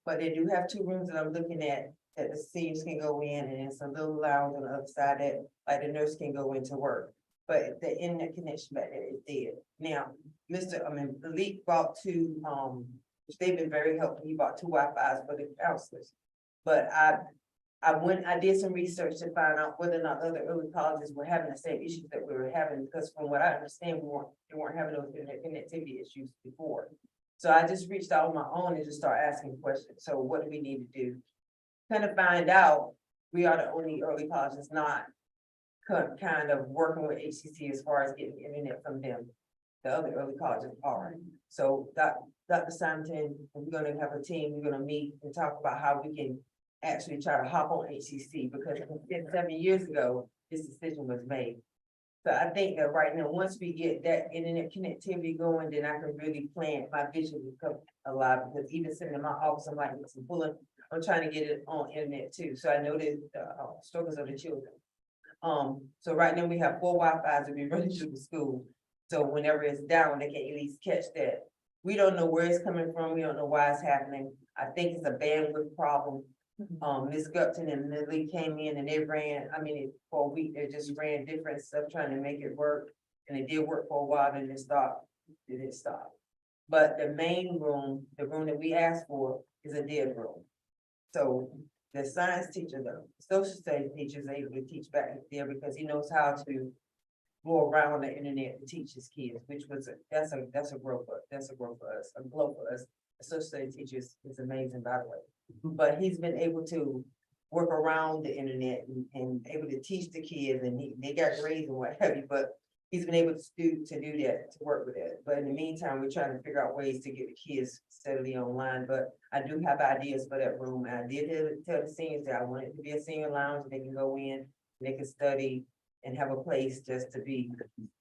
But they do have 2 rooms that I'm looking at that the seniors can go in, and it's a little lounge on the other side that like the nurse can go into work. But the internet connection back there is dead. Now, Malik brought 2, which they've been very helpful. He bought 2 Wi-Fi's for the counselors. But I did some research to find out whether or not other early colleges were having the same issues that we were having, because from what I understand, they weren't having those internet connectivity issues before. So I just reached out on my own and just started asking questions. So what do we need to do? Kind of find out we are the only early college that's not kind of working with HCC as far as getting internet from them. The other early colleges are. So Dr. Simonton, we're gonna have a team, we're gonna meet and talk about how we can actually try to hop on HCC, because 7 years ago, this decision was made. So I think that right now, once we get that internet connectivity going, then I can really plan, my vision will come alive, because even sitting in my office, I'm like, listen, I'm trying to get it on internet too, so I know the struggles of the children. So right now we have 4 Wi-Fis that we running through the school, so whenever it's down, they can at least catch that. We don't know where it's coming from, we don't know why it's happening, I think it's a bandwidth problem. Ms. Gupton and Lily came in and they ran, for a week, they just ran different stuff trying to make it work. And it did work for a while, then it stopped, But the main room, the room that we asked for, is a dead room. So the science teacher, the social studies teacher is able to teach back there because he knows how to go around the internet to teach his kids, which was, that's a growth for us, a glow for us. The social studies teacher is amazing, by the way. But he's been able to work around the internet and able to teach the kids, and they got grades and what have you, but he's been able to do that, to work with it. But in the meantime, we're trying to figure out ways to get the kids steadily online. But I do have ideas for that room. I did tell the seniors that I want it to be a senior lounge. They can go in, they can study and have a place just to be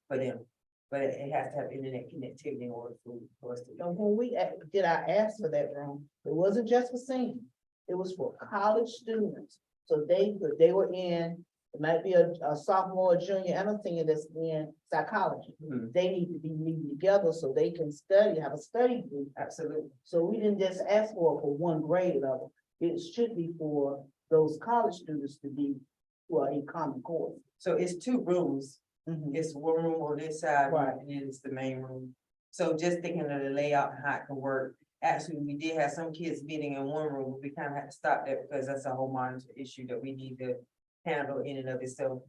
for them. But it has to have internet connectivity in order for us to. So when we did our ask for that room, it wasn't just for seniors, it was for college students. So they were in, it might be a sophomore, junior, and a senior that's in psychology. They need to be meeting together so they can study, have a study group. Absolutely. So we didn't just ask for one grade level. It should be for those college students to be who are in common core. So it's 2 rooms. It's one room on this side, Right. and then it's the main room. So just thinking of the layout and how it can work. Actually, we did have some kids meeting in one room, but we kind of had to stop that because that's a whole monitor issue that we need to handle in and of itself.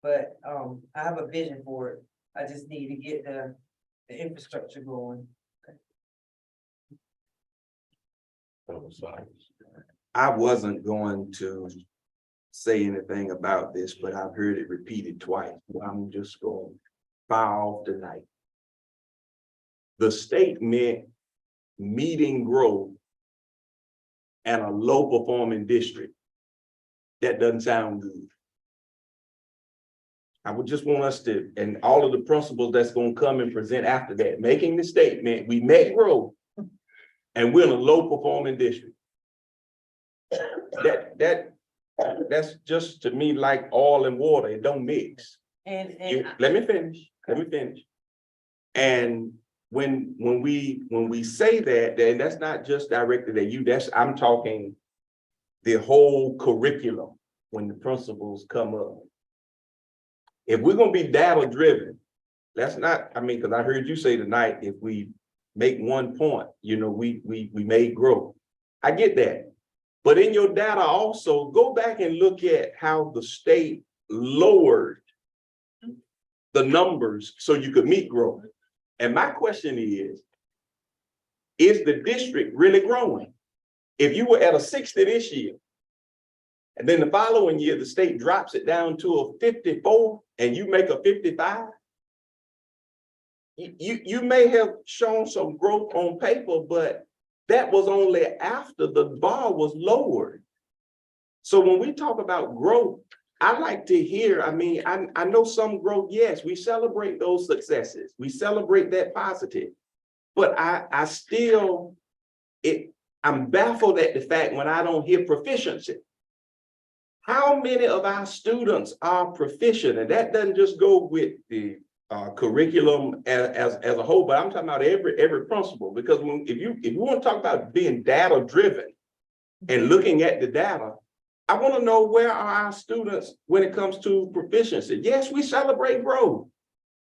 But I have a vision for it. I just need to get the infrastructure going. I wasn't going to say anything about this, but I've heard it repeated twice. I'm just going to fire off tonight. The statement meeting growth and a low performing district, that doesn't sound good. I would just want us to, and all of the principals that's going to come and present after that, making the statement, we met growth and we're in a low performing district. That's just to me like oil and water. It don't mix. Let me finish. And when we say that, then that's not just directed at you. I'm talking the whole curriculum when the principals come up. If we're gonna be data driven, that's not, because I heard you say tonight, if we make one point, we made growth. I get that. But in your data also, go back and look at how the state lowered the numbers so you could meet growth. And my question is the district really growing? If you were at a 60 this year, and then the following year, the state drops it down to a 54 and you make a 55, you may have shown some growth on paper, but that was only after the bar was lowered. So when we talk about growth, I like to hear, I know some growth, yes, we celebrate those successes. We celebrate that positive, but I'm baffled at the fact when I don't hear proficiency. How many of our students are proficient? And that doesn't just go with the curriculum as a whole, but I'm talking about every principal, because if you want to talk about being data driven and looking at the data, I want to know where are our students when it comes to proficiency. Yes, we celebrate growth.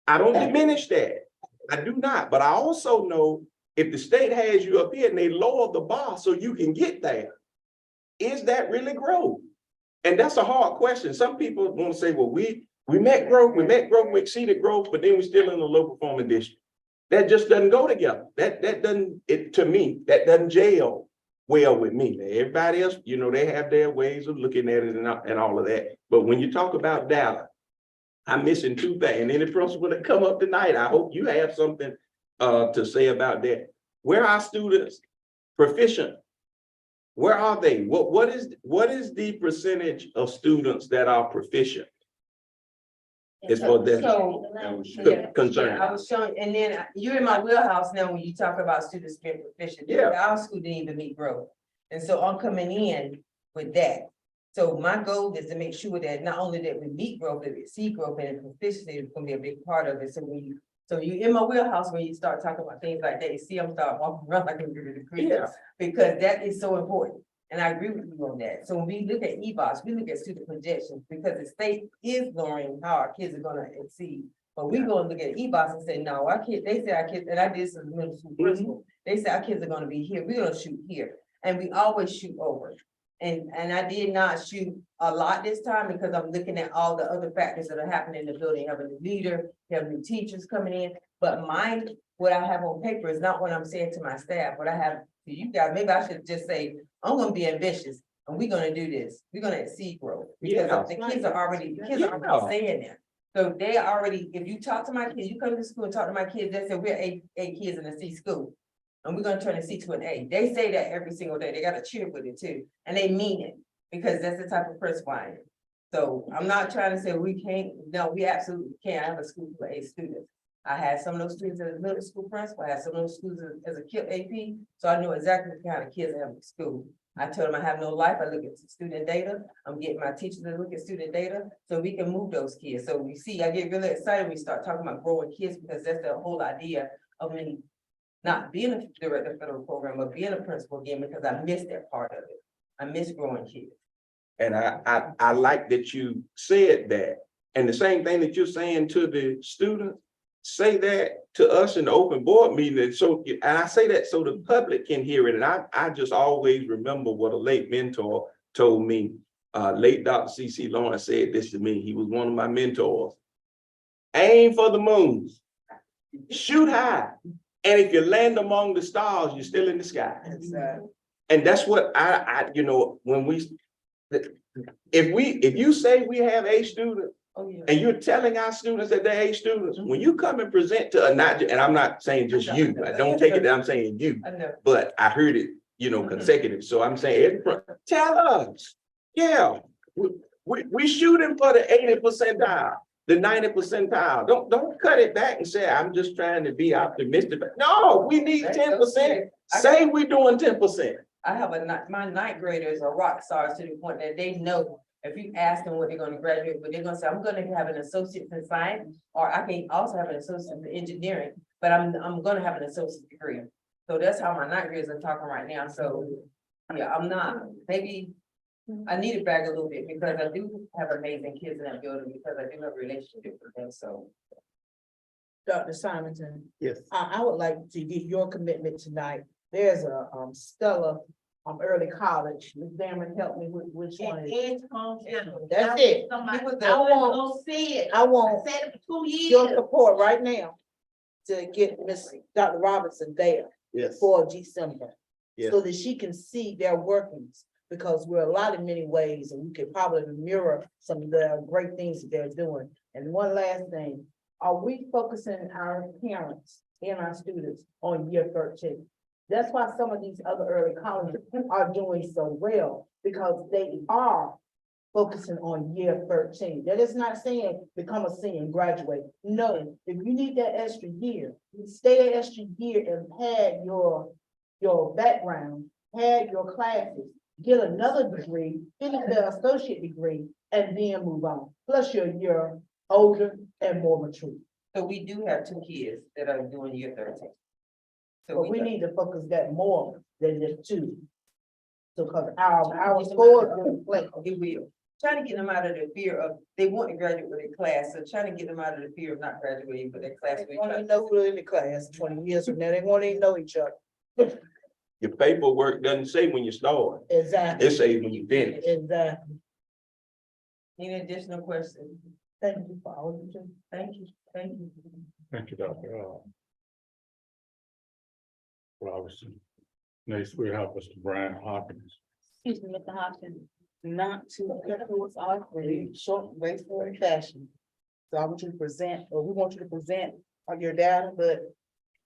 I don't diminish that. I do not, but I also know if the state has you up here and they lower the bar so you can get there, is that really growth? And that's a hard question. Some people want to say, well, we met growth, we exceeded growth, but then we're still in a low performing district. That just doesn't go together. That doesn't, to me, that doesn't gel well with me. Everybody else, they have their ways of looking at it and all of that. But when you talk about data, I'm missing 2 things. And any principal that come up tonight, I hope you have something to say about that. Where are students proficient? Where are they? What is the percentage of students that are proficient? It's for them. So, Concern. I was showing, and then you're in my wheelhouse now when you talk about students being proficient. Yeah. Our school didn't even meet growth. And so I'm coming in with that. So my goal is to make sure that not only that we meet growth, but we see growth, and proficiency is gonna be a big part of it. So you in my wheelhouse when you start talking about things like that, you see, I'm starting walking around like I'm giving a degree. Yeah. Because that is so important. And I agree with you on that. So when we look at EBOS, we look at student projections because the state is lowering how our kids are gonna exceed. But we gonna look at EBOS and say, no, our kids, they say our kids, and I did this as a middle school principal, they say our kids are gonna be here, we're gonna shoot here. And we always shoot over. And I did not shoot a lot this time because I'm looking at all the other factors that are happening in the building. You have a new leader, you have new teachers coming in, but what I have on paper is not what I'm saying to my staff. What I have to you guys, maybe I should just say, I'm gonna be ambitious and we're gonna do this. We're gonna exceed growth. Because the kids are already saying that. So they already, if you talk to my kids, you come to school and talk to my kids, they say we're eight kids in a C school. And we're gonna turn a C to an A. They say that every single day. They got a cheer with it too. And they mean it because that's the type of principal I am. So I'm not trying to say we can't, no, we absolutely can. I have a school for A students. I had some of those students as a middle school principal. I had some of those schools as a KIP AP. So I know exactly the kind of kids I have in school. I told them I have no life. I look at student data. I'm getting my teachers to look at student data so we can move those kids. So we see, I get really excited when we start talking about growing kids because that's the whole idea of me not being a director of federal program, but being a principal again, because I missed that part of it. I miss growing kids. And I like that you said that. And the same thing that you're saying to the students, say that to us in the open board meeting. And I say that so the public can hear it. And I just always remember what a late mentor told me. Late Dr. C.C. Lawrence said this to me. He was one of my mentors. Aim for the moons. Shoot high. And if you land among the stars, you're still in the sky. And that's what if you say we have A students, and you're telling our students that they're A students, when you come and present to and I'm not saying just you, I don't take it that I'm saying you, but I heard it, consecutive. So I'm saying, tell us, yeah, we shooting for the 80th percentile. The 90th percentile. Don't cut it back and say, I'm just trying to be optimistic. No, we need 10%. Say we're doing 10%. I have my ninth graders are rock stars to the point that they know if you ask them what they're going to graduate, but they're going to say, I'm going to have an associate in science, or I can also have an associate in engineering, but I'm going to have an associate degree. So that's how my ninth graders are talking right now. So yeah, I'm not, maybe I need to brag a little bit because I do have amazing kids in that building because I do have a relationship with them, so. Dr. Simonton, Yes. I would like to get your commitment tonight. There's a Stella early college. Ms. Damon, help me with which one. That's it. I want your support right now to get Miss Dr. Robinson there Yes. for December. Yes. So that she can see their workings, because we're alike in many ways and we could probably mirror some of the great things that they're doing. And one last thing, are we focusing our parents and our students on year 13? That's why some of these other early colleges are doing so well, because they are focusing on year 13. That is not saying become a senior and graduate. No, if you need that extra year, stay an extra year and pad your background, pad your classes, get another degree, finish the associate degree, and then move on. Plus you're older and more mature. So we do have 2 kids that are doing year 13. So But we need to focus that more than just 2. So because our scores will reflect. It will. Trying to get them out of the fear of, they want to graduate with their class, so trying to get them out of the fear of not graduating with their class. They won't even know who's in the class 20 years from now. They won't even know each other. Your paperwork doesn't say when you start. Exactly. It says when you finish. Exactly. Any additional questions? Thank you for all you do. Thank you, thank you. Thank you, Dr. Robinson. Next, we have Mr. Brian Hopkins. Excuse me, Mr. Hopkins, not to cut us off in short, graceful fashion. So I want you to present, or we want you to present your data, but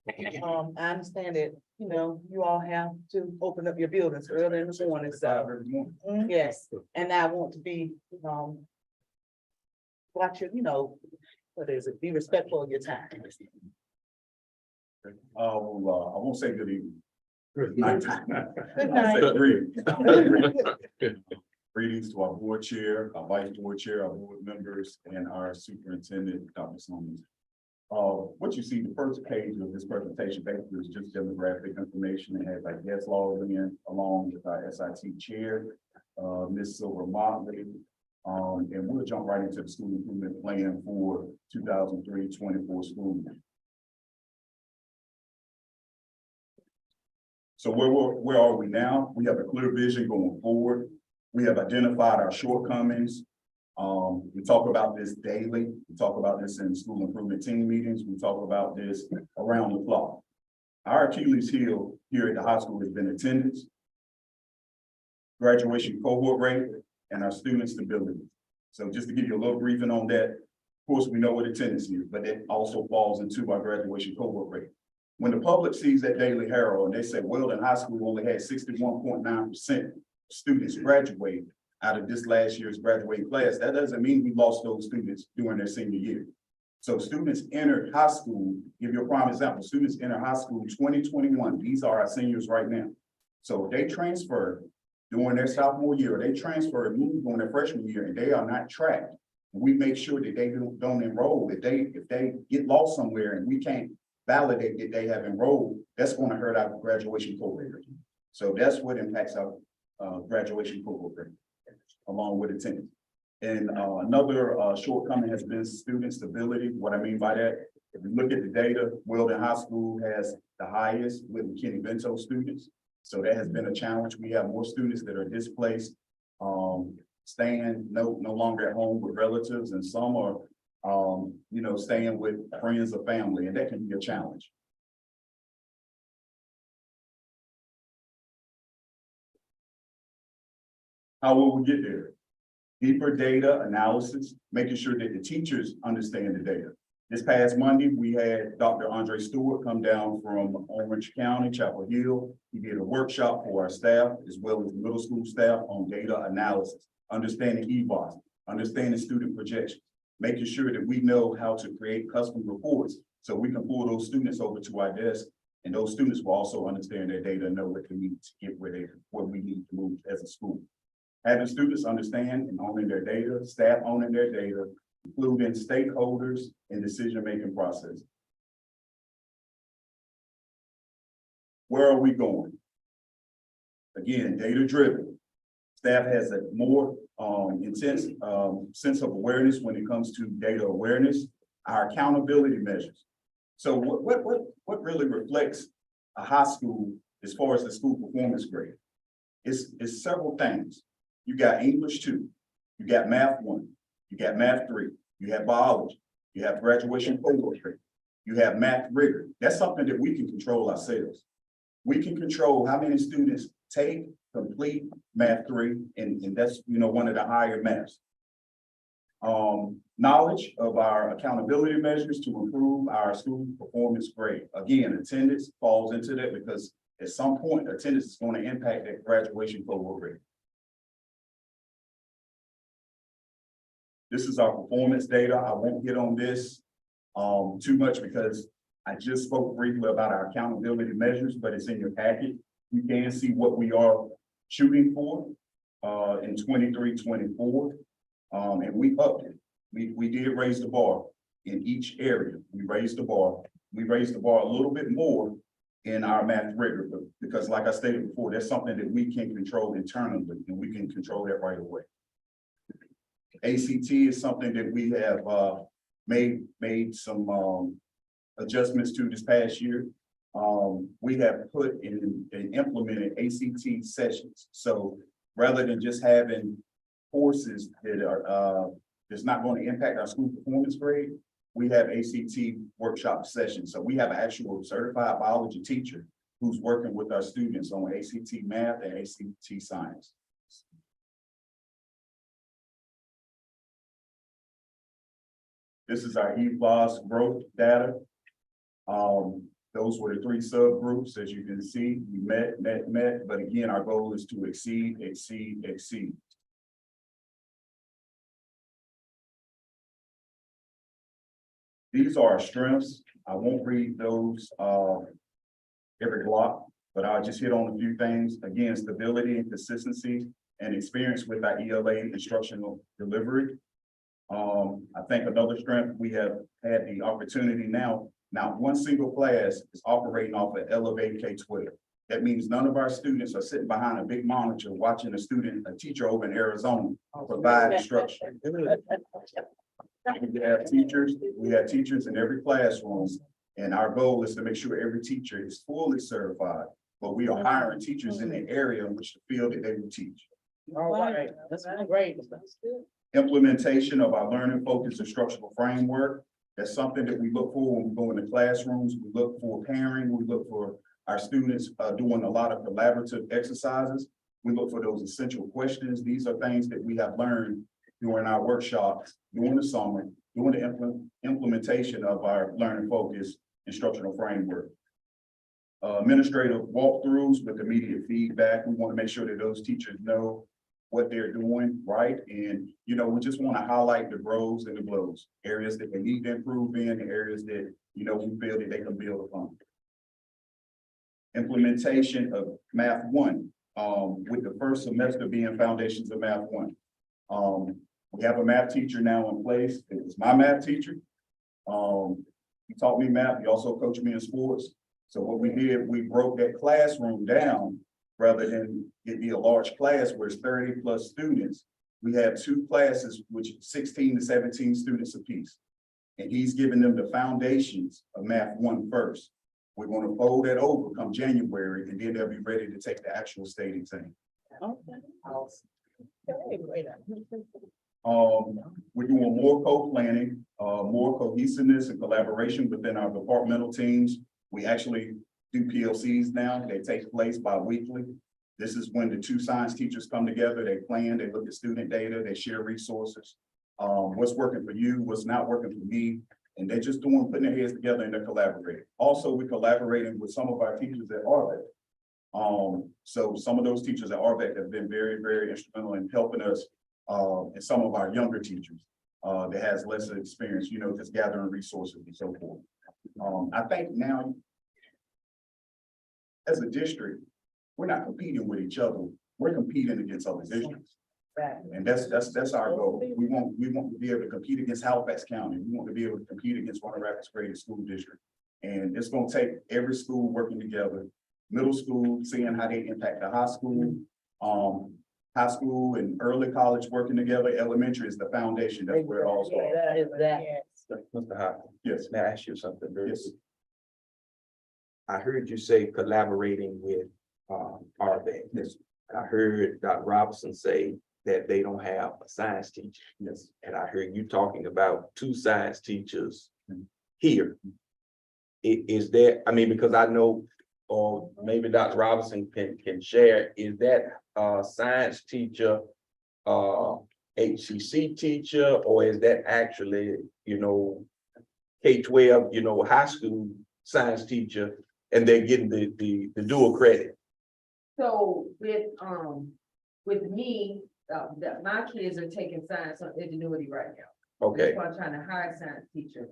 I understand that, you all have to open up your buildings early in the morning, so. Yes, and I want to be, watch your, What is it? Be respectful of your time. I won't say good evening. Good night. Greetings to our board chair, our vice board chair, our board members, and our superintendent, Dr. Summers. What you see, the first page of this presentation basically is just demographic information. It has our guest logs in along with our SIT chair, Ms. Silver Motley. And we'll jump right into the school improvement plan for 2023-24 school year. So where are we now? We have a clear vision going forward. We have identified our shortcomings. We talk about this daily. We talk about this in school improvement team meetings. We talk about this around the clock. Our Achilles heel here at the high school has been attendance, graduation cohort rate, and our student stability. So just to give you a little briefing on that, of course, we know what attendance is, but it also falls into our graduation cohort rate. When the public sees that Daily Herald and they say Weldon High School only had 61.9% students graduate out of this last year's graduating class, that doesn't mean we lost those students during their senior year. So students entered high school, give you a prime example, students enter high school 2021. These are our seniors right now. So if they transfer during their sophomore year, or they transfer and move during their freshman year, and they are not tracked, we make sure that they don't enroll. If they get lost somewhere and we can't validate that they have enrolled, that's going to hurt our graduation cohort rate. So that's what impacts our graduation cohort rate, along with attendance. And another shortcoming has been student stability. What I mean by that, if you look at the data, Weldon High School has the highest with McKinney-Vento students. So that has been a challenge. We have more students that are displaced, staying no longer at home with relatives, and some are staying with friends or family, and that can be a challenge. How will we get there? Deeper data analysis, making sure that the teachers understand the data. This past Monday, we had Dr. Andre Stewart come down from Orange County, Chapel Hill. He did a workshop for our staff as well as middle school staff on data analysis, understanding EVOS, understanding student projections, making sure that we know how to create custom reports so we can pull those students over to our desk, and those students will also understand their data and know what they need to get where we need to move as a school. Having students understand and owning their data, staff owning their data, including stakeholders in decision-making process. Where are we going? Again, data-driven. Staff has a more intense sense of awareness when it comes to data awareness, our accountability measures. So what really reflects a high school as far as the school performance grade? It's several things. You got English 2, you got Math 1, you got Math 3, you have biology, you have graduation cohort rate, you have math rigor. That's something that we can control ourselves. We can control how many students take, complete Math 3, and that's one of the higher maths. Knowledge of our accountability measures to improve our school performance grade. Again, attendance falls into that because at some point attendance is going to impact that graduation cohort rate. This is our performance data. I won't get on this too much because I just spoke briefly about our accountability measures, but it's in your packet. You can see what we are shooting for in 23-24, and we upped it. We did raise the bar in each area. We raised the bar. We raised the bar a little bit more in our math rigor because, like I stated before, that's something that we can control internally, and we can control that right away. ACT is something that we have made some adjustments to this past year. We have put in and implemented ACT sessions. So rather than just having courses that are that's not going to impact our school performance grade, we have ACT workshop sessions. So we have an actual certified biology teacher who's working with our students on ACT math and ACT science. This is our EVOS growth data. Those were the 3 subgroups. As you can see, we met, but again, our goal is to exceed. These are our strengths. I won't read those every block, but I'll just hit on a few things. Again, stability and consistency and experience with our ELA instructional delivery. I think another strength, we have had the opportunity now, not one single class is operating off of Elevate K-12. That means none of our students are sitting behind a big monitor watching a teacher over in Arizona provide instruction. We have teachers in every classroom, and our goal is to make sure every teacher is fully certified. But we are hiring teachers in the area in which the field that they will teach. All right, that's great. Implementation of our learning focused instructional framework. That's something that we look for when we go into classrooms. We look for pairing, we look for our students doing a lot of collaborative exercises. We look for those essential questions. These are things that we have learned during our workshops, during the summer, during the implementation of our learning focused instructional framework. Administrative walkthroughs with immediate feedback. We want to make sure that those teachers know what they're doing right. And, you know, we just want to highlight the grows and the blows, areas that they need to improve in, the areas that, you know, we feel that they can build upon. Implementation of Math 1, with the first semester being Foundations of Math 1. We have a math teacher now in place. It was my math teacher. He taught me math. He also coached me in sports. So what we did, we broke that classroom down rather than it be a large class where it's 30 plus students. We have two classes, which 16 to 17 students apiece. And he's giving them the foundations of Math 1 first. We're going to fold that over come January, and then they'll be ready to take the actual state exam. We're doing more co-planning, more cohesiveness and collaboration within our departmental teams. We actually do PLCs now. They take place bi-weekly. This is when the two science teachers come together, they plan, they look at student data, they share resources. What's working for you, what's not working for me. And they're just putting their heads together and they're collaborating. Also, we're collaborating with some of our teachers at RVEC. So some of those teachers at RVEC have been very, very instrumental in helping us and some of our younger teachers that has less experience, you know, just gathering resources and so forth. I think now, as a district, we're not competing with each other. We're competing against other districts. And that's our goal. We want to be able to compete against Halifax County. We want to be able to compete against Warner Rapids Greatest School District. And it's going to take every school working together, middle school, seeing how they impact the high school and early college working together. Elementary is the foundation. That's where it all starts. Mr. Hopkins. Yes. May I ask you something? Yes. I heard you say collaborating with RVEC. Yes. I heard Dr. Robinson say that they don't have a science teacher. Yes. And I heard you talking about two science teachers here. Is there, I mean, because I know, or maybe Dr. Robinson can share, is that science teacher, HCC teacher, or is that actually, you know, K-12, you know, high school science teacher, and they're getting the dual credit? So with me, my kids are taking science on ingenuity right now. Okay. That's why I'm trying to hire a science teacher.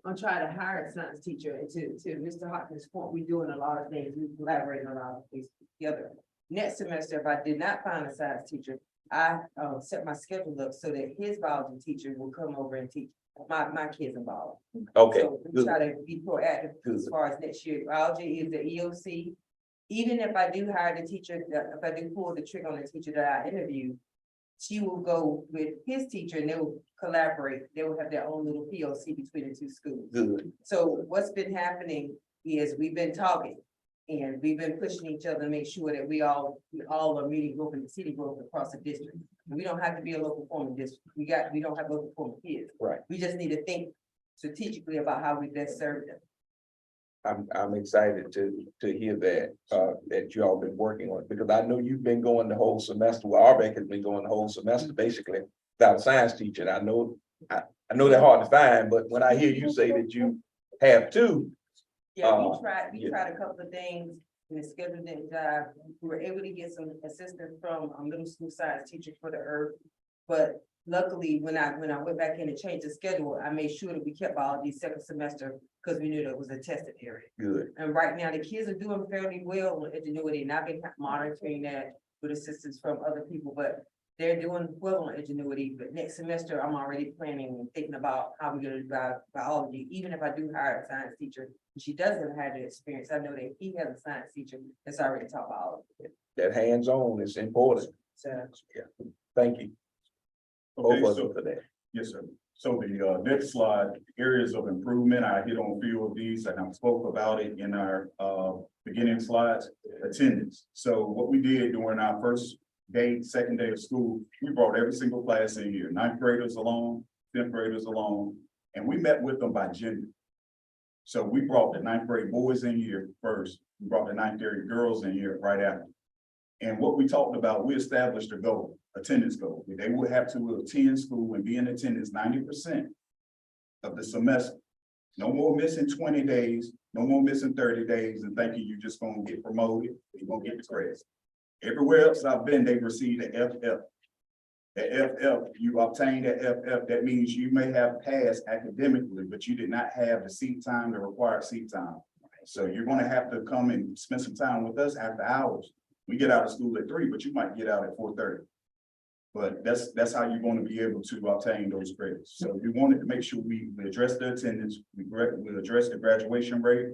I'm trying to hire a science teacher, and to Mr. Hopkins' point, we're doing a lot of things, we collaborate on a lot of things together. Next semester, if I did not find a science teacher, I set my schedule up so that his biology teacher will come over and teach my kids in biology. Okay. So we try to be proactive as far as next year. Biology is the EOC. Even if I do hire the teacher, if I do pull the trigger on the teacher that I interview, she will go with his teacher and they will collaborate. They will have their own little POC between the two schools. Good. So what's been happening is we've been talking and we've been pushing each other to make sure that we all are meeting growth in the city growth across the district. We don't have to be a local forming district. We don't have local forming kids. Right. We just need to think strategically about how we best serve them. I'm excited to hear that that you all been working on it, because I know you've been going the whole semester. Well, RVEC has been going the whole semester basically without a science teacher. And I know they're hard to find, but when I hear you say that you have two. Yeah, we tried a couple of things in the schedule didn't jive. We were able to get some assistance from a middle school science teacher for the earth, but luckily, when I went back in and changed the schedule, I made sure that we kept all these second semester because we knew that it was a tested area. Good. And right now, the kids are doing fairly well on Ingenuity, and I've been monitoring that with assistance from other people, but they're doing well on Ingenuity. But next semester, I'm already planning and thinking about how we're gonna do biology. Even if I do hire a science teacher, and she doesn't have the experience, I know that he has a science teacher that's already taught biology. That hands-on is important. So, Yeah, thank you. Okay, Both of so, them for that. yes, sir. So the next slide, areas of improvement, I hit on a few of these and I spoke about it in our beginning slides, attendance. So what we did during our first day, second day of school, we brought every single class in here, 9th graders alone, 10th graders alone, and we met with them by gender. So we brought the 9th grade boys in here first, we brought the 9th grade girls in here right after. And what we talked about, we established a goal, attendance goal. They would have to attend school and be in attendance 90% of the semester. No more missing 20 days, no more missing 30 days and thinking you're just gonna get promoted, you're gonna get the credits. Everywhere else I've been, they've received an FF. The FF, you obtained that FF, that means you may have passed academically, but you did not have the seat time, the required seat time. So you're gonna have to come and spend some time with us after hours. We get out of school at 3, but you might get out at 4:30. But that's how you're going to be able to obtain those credits. So we wanted to make sure we address the attendance, we address the graduation rate,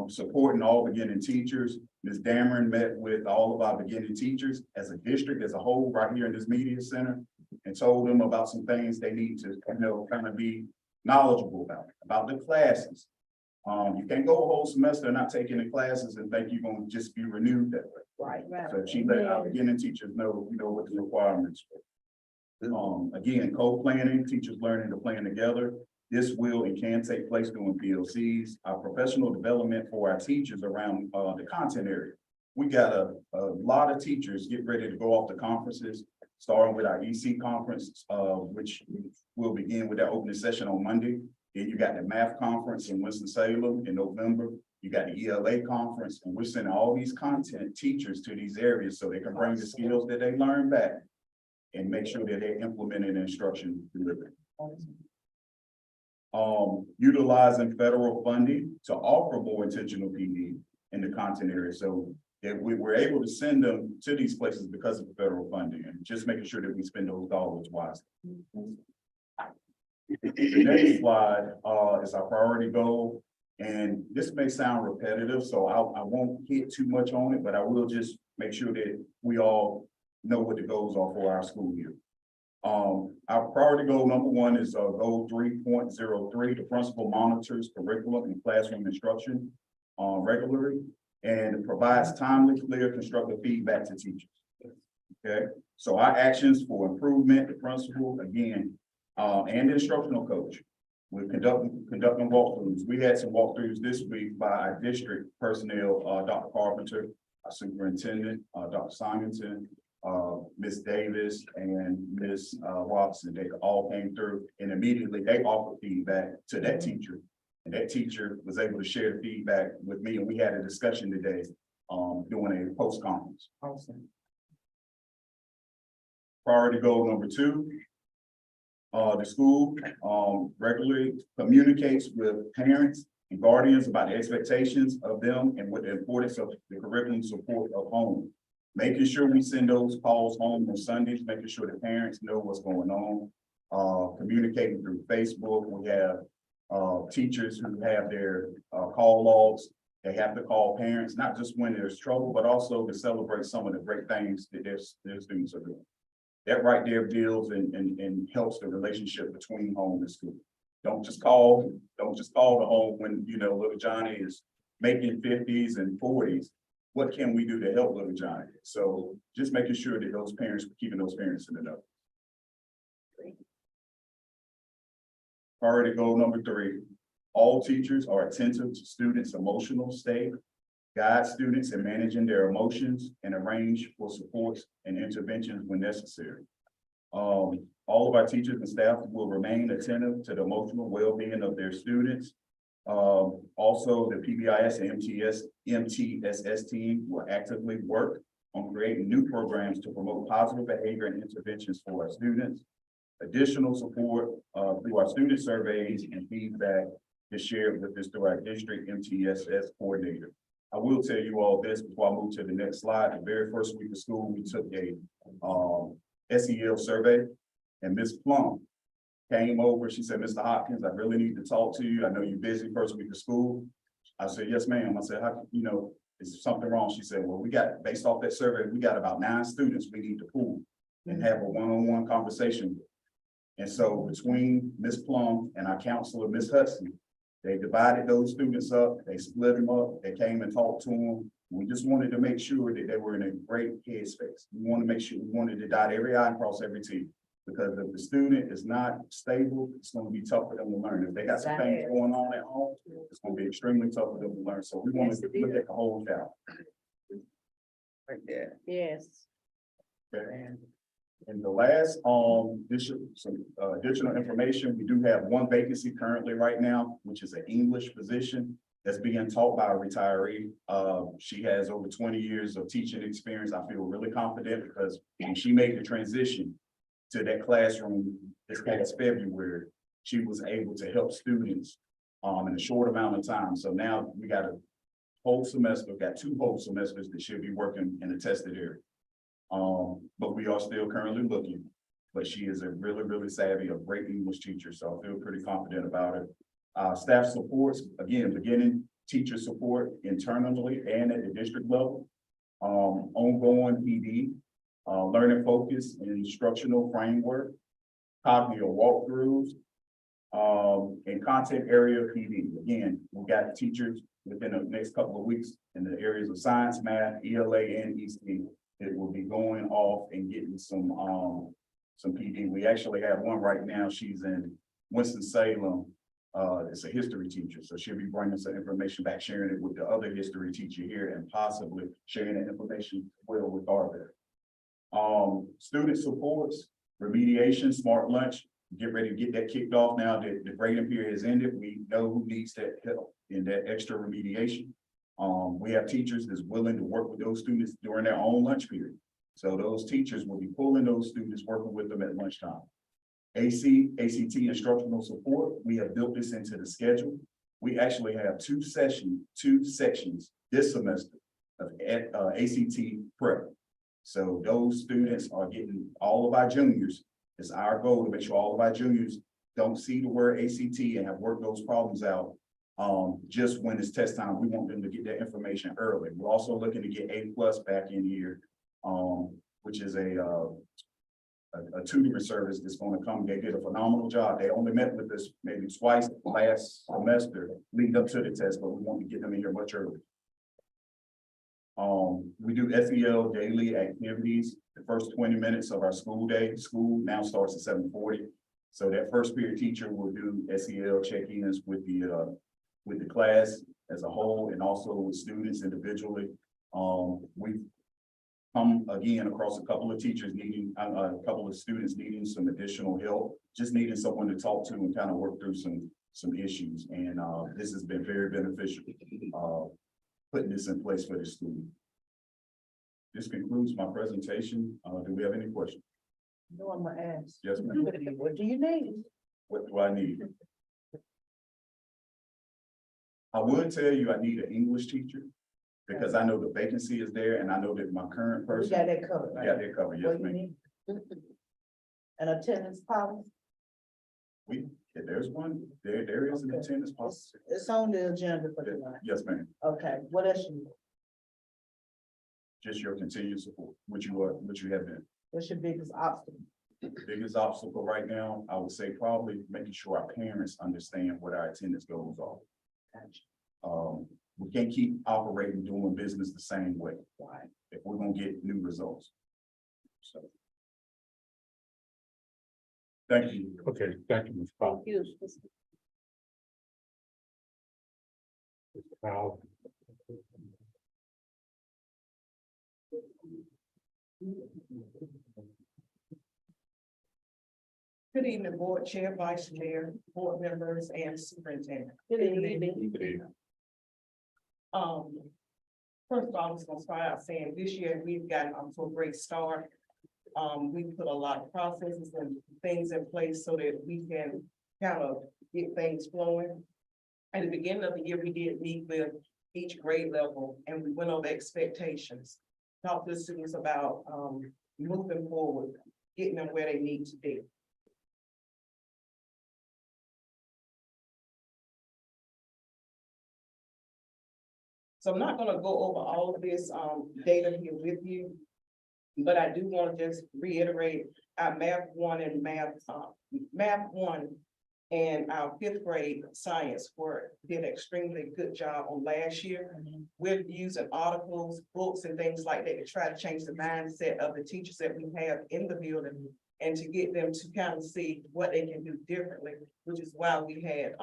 supporting all beginning teachers. Ms. Dameron met with all of our beginning teachers as a district as a whole right here in this media center and told them about some things they need to, kind of be knowledgeable about the classes. You can't go a whole semester not taking the classes and think you're going to just be renewed that way. right. So she let our beginning teachers know, what the requirements were. Again, co-planning, teachers learning to plan together. This will and can take place during PLCs. Our professional development for our teachers around the content area. We got a lot of teachers getting ready to go off to conferences, starting with our EC conference, which will begin with that opening session on Monday. Then you got the math conference in Winston-Salem in November. You got the ELA conference, and we're sending all these content teachers to these areas so they can bring the skills that they learned back and make sure that they're implementing instruction delivery. Utilizing federal funding to offer more intentional PD in the content area. So that we were able to send them to these places because of the federal funding and just making sure that we spend those dollars wisely. The next slide is our priority goal. And this may sound repetitive, so I won't hit too much on it, but I will just make sure that we all know what the goals are for our school year. Our priority goal number 1 is goal 3.03. The principal monitors curriculum and classroom instruction regularly and provides timely, clear, constructive feedback to teachers. Okay, so our actions for improvement, the principal, again, and the instructional coach. We're conducting walkthroughs. We had some walkthroughs this week by our district personnel, Dr. Carpenter, our superintendent, Dr. Simonton, Ms. Davis, and Ms. Watson. They all came through and immediately they offered feedback to that teacher. And that teacher was able to share the feedback with me. And we had a discussion today doing a post-conference. Awesome. Priority goal number 2. The school regularly communicates with parents and guardians about the expectations of them and what the importance of the curriculum support of home. Making sure we send those calls home on Sundays, making sure the parents know what's going on. Communicating through Facebook. We have teachers who have their call logs. They have to call parents, not just when there's trouble, but also to celebrate some of the great things that their students are doing. That right there builds and helps the relationship between home and school. Don't just call the home when, little Johnny is making 50s and 40s. What can we do to help little Johnny? So just making sure that those parents, keeping those parents in the know. Priority goal number 3, all teachers are attentive to students' emotional state, guide students in managing their emotions, and arrange for supports and interventions when necessary. All of our teachers and staff will remain attentive to the emotional well-being of their students. Also, the PBIS and MTSS team will actively work on creating new programs to promote positive behavior and interventions for our students. Additional support through our student surveys and feedback is shared with us through our district MTSS coordinator. I will tell you all this before I move to the next slide. The very first week of school, we took a SEL survey, and Ms. Plum came over. She said, "Mr. Hopkins, I really need to talk to you. I know you're busy first week of school." I said, "Yes, ma'am." I said, "How, you know, is something wrong?" She said, "Well, we got, based off that survey, we got about 9 students we need to pool and have a one-on-one conversation with." And so between Ms. Plum and our counselor, Ms. Hudson, they divided those students up, they split them up, they came and talked to them. We just wanted to make sure that they were in a great headspace. We want to make sure, we wanted to dot every I and cross every T. Because if the student is not stable, it's going to be tough for them to learn. If they got some things going on at home, it's going to be extremely tough for them to learn. So we wanted to look at the whole child. Right there. Yes. Okay. And the last, additional information, we do have 1 vacancy currently right now, which is an English position that's being taught by a retiree. She has over 20 years of teaching experience. I feel really confident because when she made the transition to that classroom this past February, she was able to help students in a short amount of time. So now we got a whole semester, got 2 whole semesters that she'll be working in a tested area. But we are still currently looking, but she is a really, really savvy, a great English teacher. So I feel pretty confident about it. Staff supports, again, beginning teacher support internally and at the district level. Ongoing PD, learning focus and instructional framework, cognitive walkthroughs, and content area PD. Again, we got teachers within the next couple of weeks in the areas of science, math, ELA, and EC. It will be going off and getting some PD. We actually have one right now. She's in Winston-Salem. It's a history teacher, so she'll be bringing some information back, sharing it with the other history teacher here, and possibly sharing that information with Arthur. Student supports, remediation, smart lunch. Get ready to get that kicked off now that the grading period has ended. We know who needs that help in that extra remediation. We have teachers that's willing to work with those students during their own lunch period. So those teachers will be pulling those students, working with them at lunchtime. ACT instructional support, we have built this into the schedule. We actually have 2 sections this semester of ACT prep. So those students are getting, all of our juniors, it's our goal to make sure all of our juniors don't see the word ACT and have worked those problems out. Just when it's test time, we want them to get that information early. We're also looking to get A+ back in here, which is a tutoring service that's going to come. They did a phenomenal job. They only met with us maybe twice last semester leading up to the test, but we want to get them in here much earlier. We do SEL daily activities. The first 20 minutes of our school day, school now starts at 7:40. So that first period teacher will do SEL check-ins with the class as a whole and also with students individually. We've come again across a couple of teachers needing, a couple of students needing some additional help, just needing someone to talk to and kind of work through some issues. And this has been very beneficial, putting this in place for the student. This concludes my presentation. Do we have any questions? No, I'm gonna ask. Yes, ma'am. What do you need? What do I need? I would tell you I need an English teacher because I know the vacancy is there and I know that my current We person. got that covered, Yeah, right? they're covered, What yes, you ma'am. need? An attendance policy? If there's one, there is an Okay. attendance policy. It's on the agenda for tonight. Yes, ma'am. Okay, what else you need? Just your continued support, which you have been. What's your biggest obstacle? The biggest obstacle right now, I would say probably making sure our parents understand what our attendance goals are. We can't keep operating, doing business the same way. Right. If we're gonna get new results. So. Thank you. Okay, thank you, Ms. Powell. Ms. Powell. Good evening, board chair, vice chair, board members, and superintendent. Good evening. Good evening. First of all, I'm just gonna start out saying this year we've gotten off to a great start. We put a lot of processes and things in place so that we can kind of get things flowing. At the beginning of the year, we did meet with each grade level and we went over expectations. Talked to the students about moving forward, getting them where they need to be. So I'm not gonna go over all of this data here with you. But I do want to just reiterate our math one and math one and our fifth grade science did an extremely good job on last year. We're using articles, books and things like that to try to change the mindset of the teachers that we have in the building and to get them to kind of see what they can do differently, which is why we had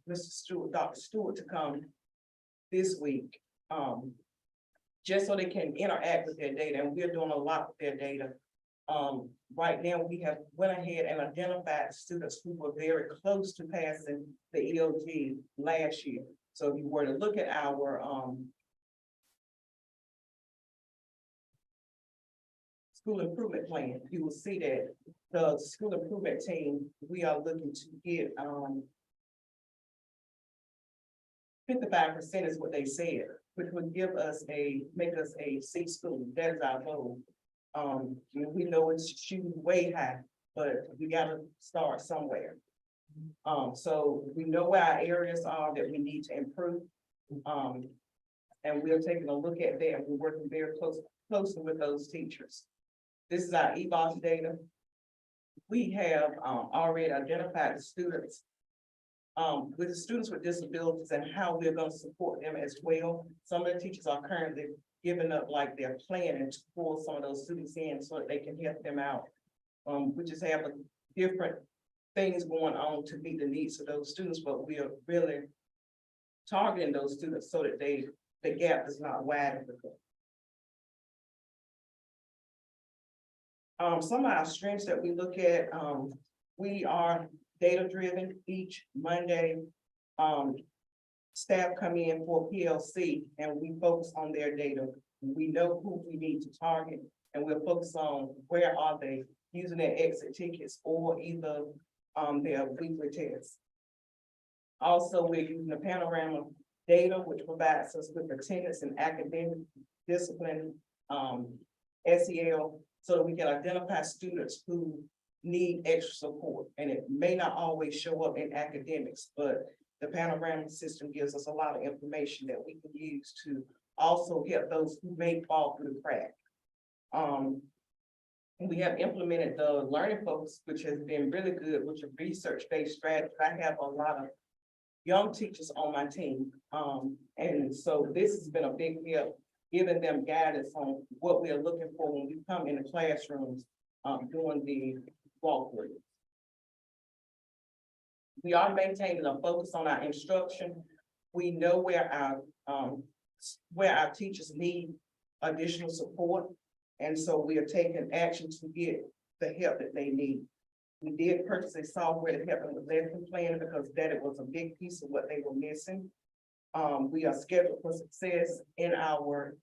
Mr. Stewart, Dr. Stewart to come this week. Just so they can interact with their data, and we're doing a lot with their data. Right now, we have went ahead and identified students who were very close to passing the EOG last year. So if you were to look at our school improvement plan, you will see that the school improvement team, we are looking to get 55% is what they said, which would give us make us a C school. That is our goal. We know it's shooting way high, but we gotta start somewhere. So we know where our areas are that we need to improve. And we're taking a look at that and we're working very closely with those teachers. This is our EBOS data. We have already identified the students with the students with disabilities and how we're going to support them as well. Some of the teachers are currently giving up like their planning to pull some of those students in so that they can help them out. We just have different things going on to meet the needs of those students, but we are really targeting those students so that the gap is not widen with them. Some of our strengths that we look at, we are data-driven. Each Monday, staff come in for PLC and we focus on their data. We know who we need to target and we'll focus on where are they using their exit tickets or either their weekly tests. Also, we're using the panorama data, which provides us with attendance and academic discipline, SEL, so that we can identify students who need extra support. And it may not always show up in academics, but the panorama system gives us a lot of information that we can use to also help those who may fall through the crack. We have implemented the learning focus, which has been really good, which is research-based strategy. I have a lot of young teachers on my team. And so this has been a big help, giving them guidance on what we are looking for when we come in the classrooms doing the walkthrough. We are maintaining a focus on our instruction. We know where our teachers need additional support. And so we are taking action to get the help that they need. We did purchase a software to help them with lesson planning because that was a big piece of what they were missing. We are scheduled for success in our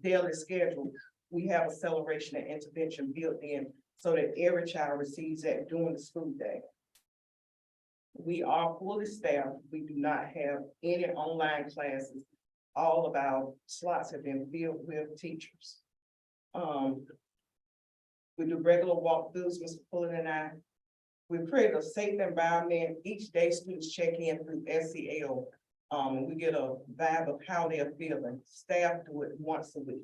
daily schedule. We have acceleration and intervention built in so that every child receives that during the school day. We are fully staffed. We do not have any online classes. All of our slots have been filled with teachers. We do regular walkthroughs, Mr. Pullen and I. We create a safe environment. Each day students check in through SEL. We get a vibe of how they're feeling. Staff do it once a week.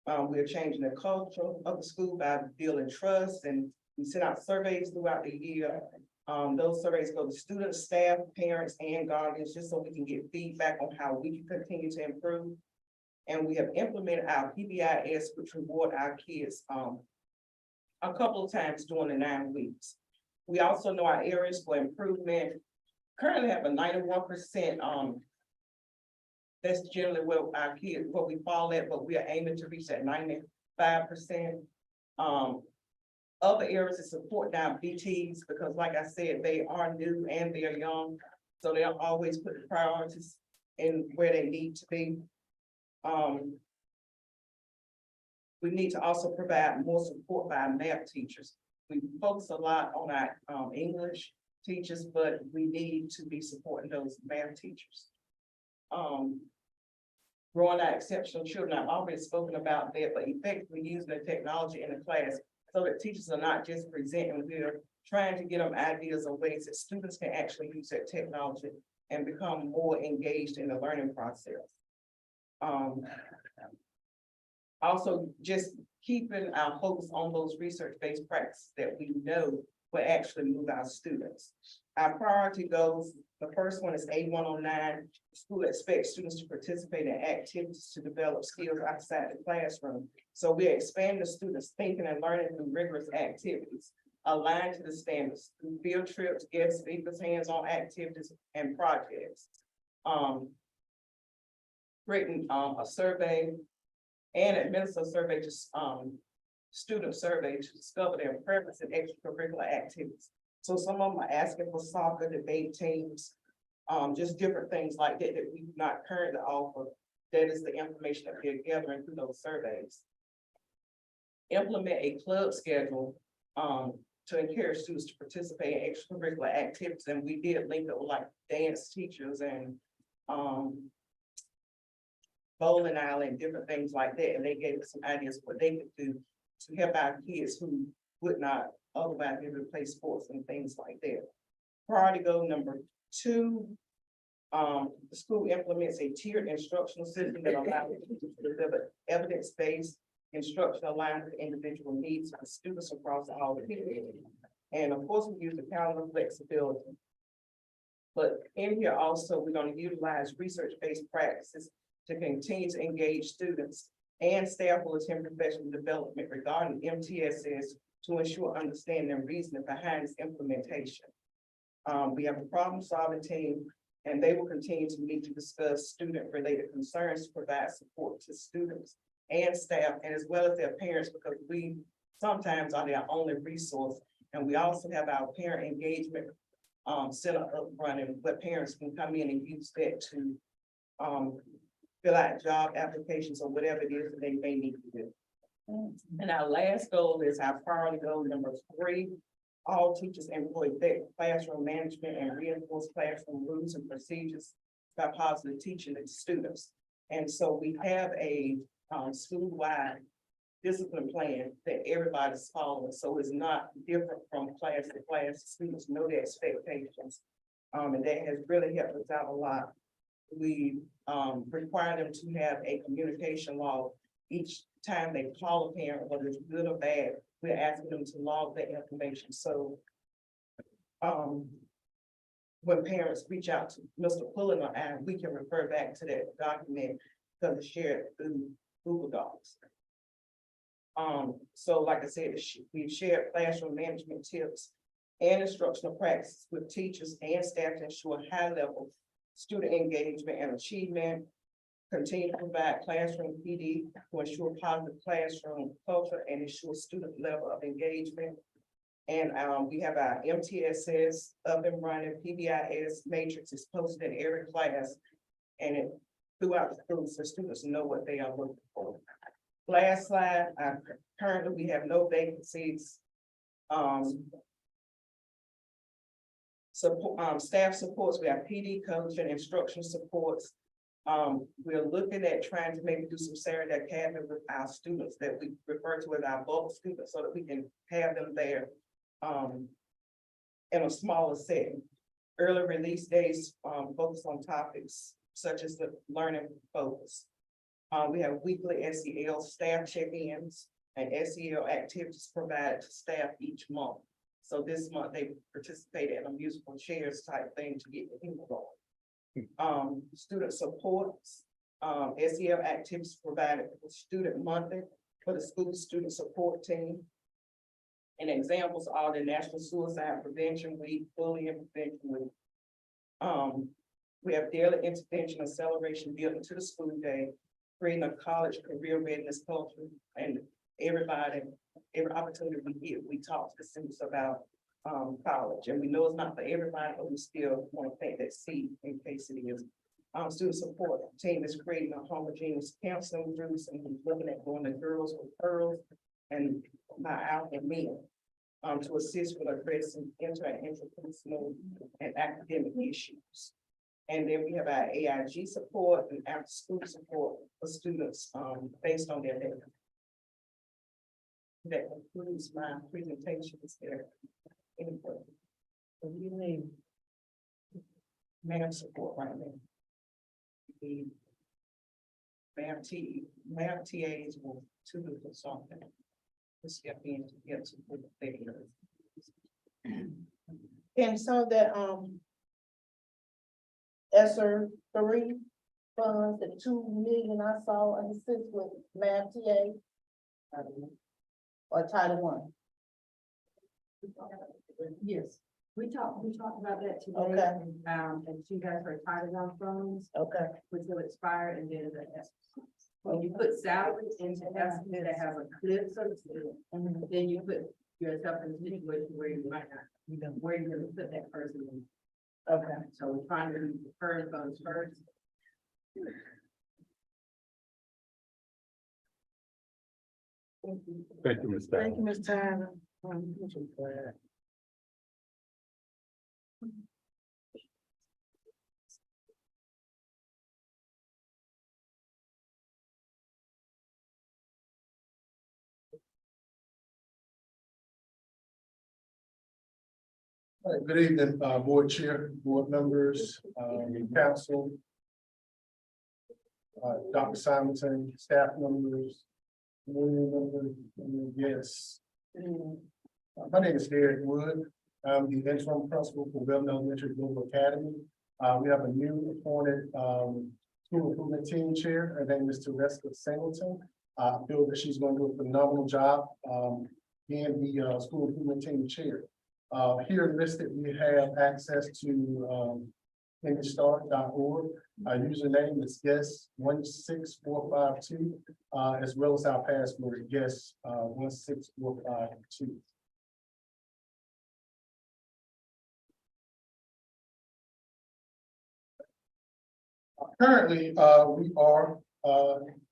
We're changing the culture of the school by building trust, and we send out surveys throughout the year. Those surveys go to students, staff, parents, and guardians, just so we can get feedback on how we can continue to improve. And we have implemented our PBIS, which reward our kids a couple of times during the 9 weeks. We also know our areas for improvement. Currently have a 91%. That's generally where our kids, what we fall at, but we are aiming to reach that 95%. Other areas of support now BTs, because like I said, they are new and they are young. So they'll always put the priorities in where they need to be. We need to also provide more support by our math teachers. We focus a lot on our English teachers, but we need to be supporting those math teachers. Growing our exceptional children, I've already spoken about that, but effectively using the technology in the class so that teachers are not just presenting, we're trying to get them ideas of ways that students can actually use that technology and become more engaged in the learning process. Also, just keeping our focus on those research-based practices that we know will actually move our students. Our priority goals, the first one is A109. School expects students to participate in activities to develop skills outside the classroom. So we're expanding the students' thinking and learning through rigorous activities aligned to the standards, through field trips, guest speakers, hands-on activities, and projects. Creating a survey and administer a survey to student survey to discover their preference in extracurricular activities. So some of them are asking for soccer, debate teams, just different things like that that we do not currently offer. That is the information that we're gathering through those surveys. Implement a club schedule to encourage students to participate in extracurricular activities, and we did link up with like dance teachers and bowling alley and different things like that, and they gave us some ideas what they could do to help our kids who would not otherwise be able to play sports and things like that. Priority goal number 2, the school implements a tiered instructional system that allows teachers to deliver evidence-based instruction aligned with individual needs of students across all periods. And of course, we use the calendar flexibility. But in here also, we're going to utilize research-based practices to continue to engage students and staff will attend professional development regarding MTSS to ensure understanding and reasoning behind its implementation. We have a problem-solving team, and they will continue to meet to discuss student-related concerns to provide support to students and staff, and as well as their parents, because we sometimes are their only resource. And we also have our parent engagement center up running, where parents can come in and use that to fill out job applications or whatever it is that they may need to do. And our last goal is our priority goal number 3. All teachers employ effective classroom management and reinforce classroom rules and procedures by positive teaching to students. And so we have a school-wide discipline plan that everybody's following. So it's not different from class to class. Students know their expectations. And that has really helped us out a lot. We require them to have a communication log each time they call a parent, whether it's good or bad. We're asking them to log that information. So when parents reach out to Mr. Pullen or I, we can refer back to that document because it's shared through Google Docs. So like I said, we've shared classroom management tips and instructional practices with teachers and staff to ensure high level student engagement and achievement. Continue to provide classroom PD to ensure positive classroom culture and ensure student level of engagement. And we have our MTSS up and running. PBIS matrix is posted in every class and it throughout the school so students know what they are looking for. Last slide, currently we have no vacancies. Staff supports, we have PD coaching, instructional supports. We're looking at trying to maybe do some Saturday academy with our students that we refer to as our bulk students so that we can have them there in a smaller setting. Early release days focus on topics such as the learning focus. We have weekly SEL staff check-ins and SEL activities provided to staff each month. So this month they participated in a musical chairs type thing to get the people going. Student supports, SEL activities provided for student monthly for the school student support team. And examples are the National Suicide Prevention Week, Bullying Prevention Week. We have daily intervention and celebration built into the school day, creating a college career readiness culture, and every opportunity we get, we talk to the students about college. And we know it's not for everybody, but we still want to plant that seed in case it is. student support team is creating a homogeneous counseling groups and he's looking at going to girls with pearls and my alpha men. To assist with addressing inter and interpersonal and academic issues. And then we have our AIG support and after school support for students, based on their data. That concludes my presentations there. Input. What do you need? Math support right now. The math TAs will tutor the consultant. To step in to get support there. And so that, ESSER 3 funds, the 2 million I saw in the assist with math TA. Or Title Yes, we talked about that today. Okay. And she has her Title I funds, I. Okay. which will expire, and then the when you put salaries into estimate that has a cliff, so to speak, then you put yourself in a situation where you might not, where you're gonna put that person in. Okay. So we're trying to do the first funds first. Thank you, Ms. Thank you, Tyler. Ms. Tyler. All right, good evening, board chair, board members, council. Dr. Simonton, staff members, community members, and yes. My name is Derek Wood. I'm the interim principal for Belton Elementary Global Academy. We have a new appointed school improvement team chair. Her name is Teresa Singleton. I feel that she's going to do a phenomenal job being the school improvement team chair. Here listed, we have access to InStart.org. Our username is guest16452, as well as our password guest16452. Currently, we are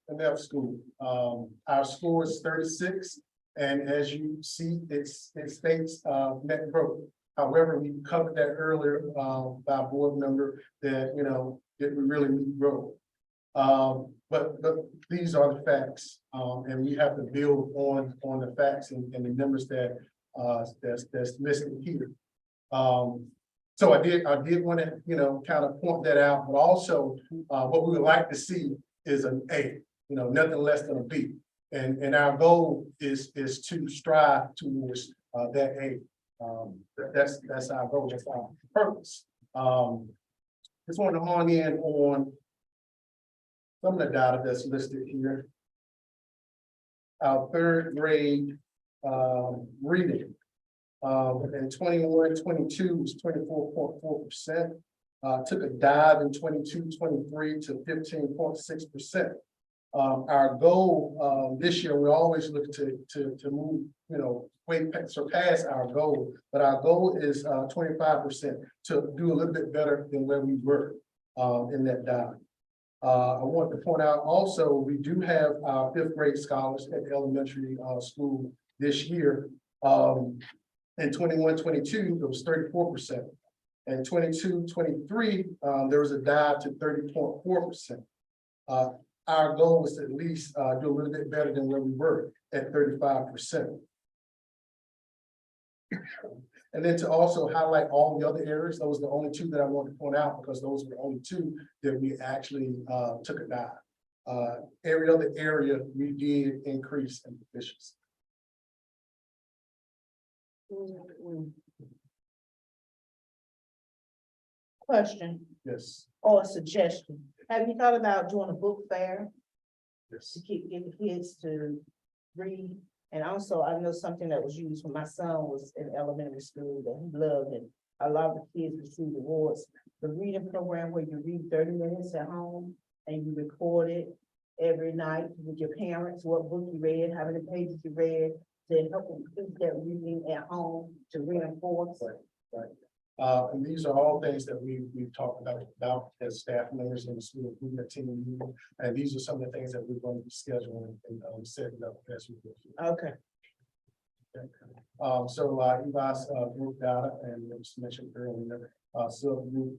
in F school. Our score is 36. And as you see, it states net growth. However, we covered that earlier by a board member that, that we really need growth. But these are the facts, and we have to build on the facts and the numbers that that's listed here. So I did want to, kind of point that out, but also what we would like to see is an A, nothing less than a B. And our goal is to strive towards that A. That's our goal, that's our purpose. Just want to hone in on some of the data that's listed here. Our third grade reading in 21-22 was 24.4%. Took a dive in 22-23 to 15.6%. Our goal this year, we're always looking to move, surpass our goal, but our goal is 25% to do a little bit better than where we were in that dive. I want to point out also, we do have our 5th grade scholars at the elementary school this year. In 21-22, it was 34%. And 22-23, there was a dive to 30.4%. Our goal was to at least do a little bit better than where we were at 35%. And then to also highlight all the other areas, those are the only 2 that I want to point out because those were the only 2 that we actually took a dive. Every other area we did increase in efficiency. Question Yes. or a suggestion. Have you thought about doing a book fair Yes. to keep getting kids to read? And also, I know something that was used when my son was in elementary school that he loved, and a lot of the kids received awards. The reading program where you read 30 minutes at home and you record it every night with your parents, what book you read, how many pages you read, to help them keep that reading at home to reinforce. Right. And these are all things that we've talked about as staff members in the school improvement team. And these are some of the things that we're going to be scheduling and setting up as we go. Okay, EVAS group data, and it was mentioned earlier, subgroup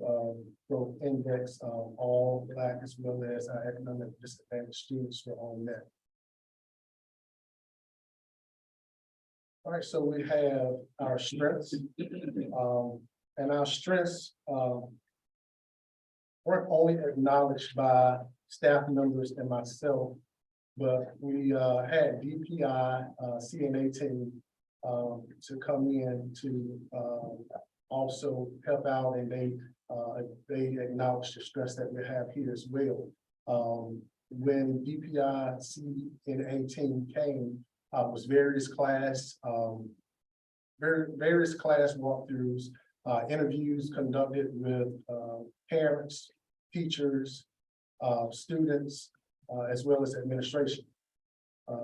growth index, all Black as well as economic disadvantaged students were on that. All right, so we have our strengths, and our strengths weren't only acknowledged by staff members and myself, but we had DPI, CMA team to come in to also help out, and they acknowledged the stress that we have here as well. When DPI CNA team came, was various class walkthroughs, interviews conducted with parents, teachers, students, as well as administration.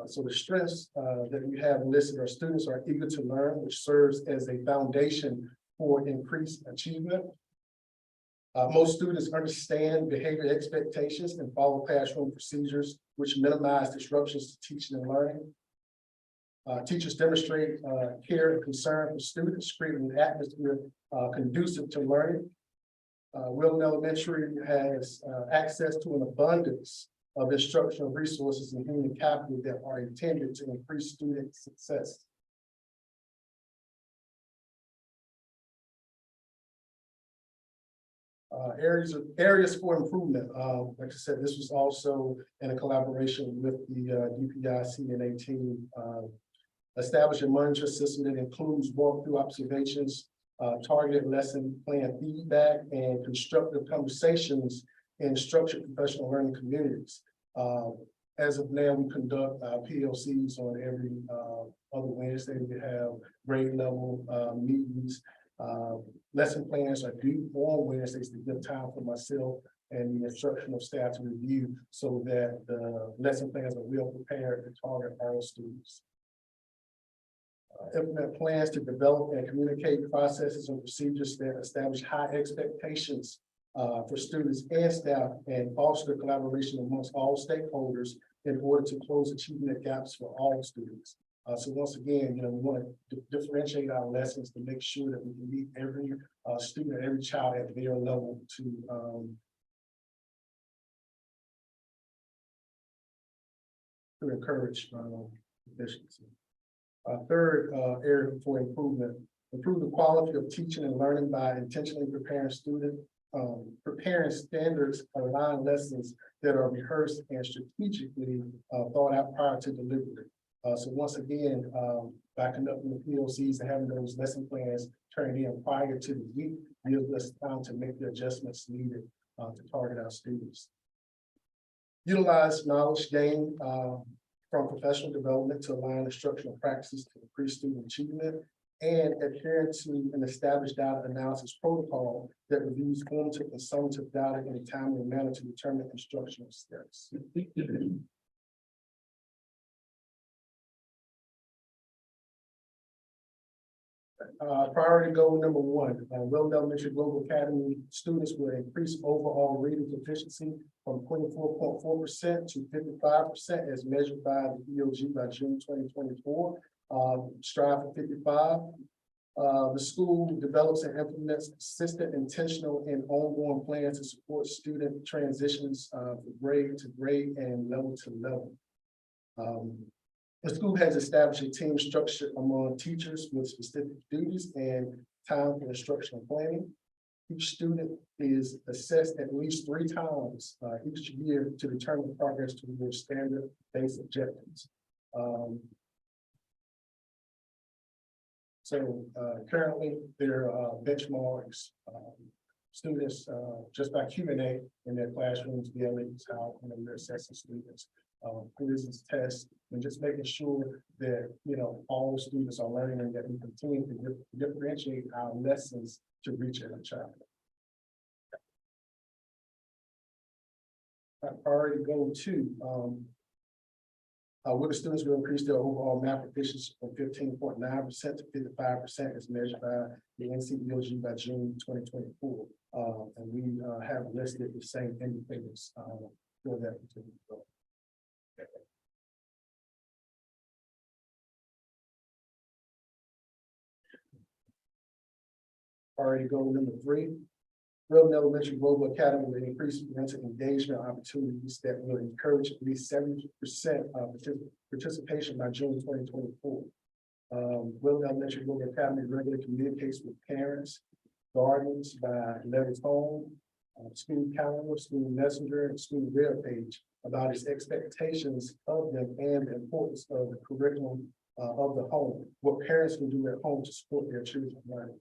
So the strengths that we have listed are students are eager to learn, which serves as a foundation for increased achievement. Most students understand behavior expectations and follow classroom procedures, which minimize disruptions to teaching and learning. Teachers demonstrate care and concern for students, creating an atmosphere conducive to learning. Wilton Elementary has access to an abundance of instructional resources and human capital that are intended to increase student success. Areas for improvement. Like I said, this was also in a collaboration with the DPI CNA team. Establish a monitor system that includes walkthrough observations, targeted lesson plan feedback, and constructive conversations in structured professional learning communities. As of now, we conduct PLCs on every other Wednesday. We have grade level meetings. Lesson plans are due on Wednesdays to give time for myself and the instructional staff to review so that the lesson plans are well prepared to target all students. Implement plans to develop and communicate processes and procedures that establish high expectations for students and staff and foster collaboration amongst all stakeholders in order to close achievement gaps for all students. So once again, we want to differentiate our lessons to make sure that we can meet every student, every child at their level to encourage efficiency. Third area for improvement, improve the quality of teaching and learning by intentionally preparing preparing standards align lessons that are rehearsed and strategically thought out prior to delivery. So once again, by conducting the POCs and having those lesson plans turned in prior to the week, gives us time to make the adjustments needed to target our students. Utilize knowledge gained from professional development to align instructional practices to increase student achievement, and adhere to an established data analysis protocol that reviews formative and summative data in a timely manner to determine instructional steps. Priority goal number one, Wilton Elementary Global Academy students will increase overall reading proficiency from 24.4% to 55% as measured by the EOG by June 2024. Strive for 55. The school develops and implements consistent, intentional, and ongoing plans to support student transitions from grade to grade and level to level. The school has established a team structure among teachers with specific duties and time for instructional planning. Each student is assessed at least 3 times each year to determine progress toward standard-based objectives. Currently, there are benchmarks, students just by Q&A in their classrooms, dailies, how they're assessing students, quizzes, tests, and just making sure that all students are learning and that we continue to differentiate our lessons to reach every child. Priority goal 2, Will the students will increase their overall math proficiency from 15.9% to 55% as measured by the NCEOG by June 2024. And we have listed the same indicators for that particular goal. Already goal number 3. Real Elementary Global Academy will increase parental engagement opportunities that will encourage at least 70% of participation by June 2024. Real Elementary Global Academy regularly communicates with parents, guardians by letter tone, school calendar, school messenger, and school web page about its expectations of them and the importance of the curriculum of the home, what parents can do at home to support their children's learning.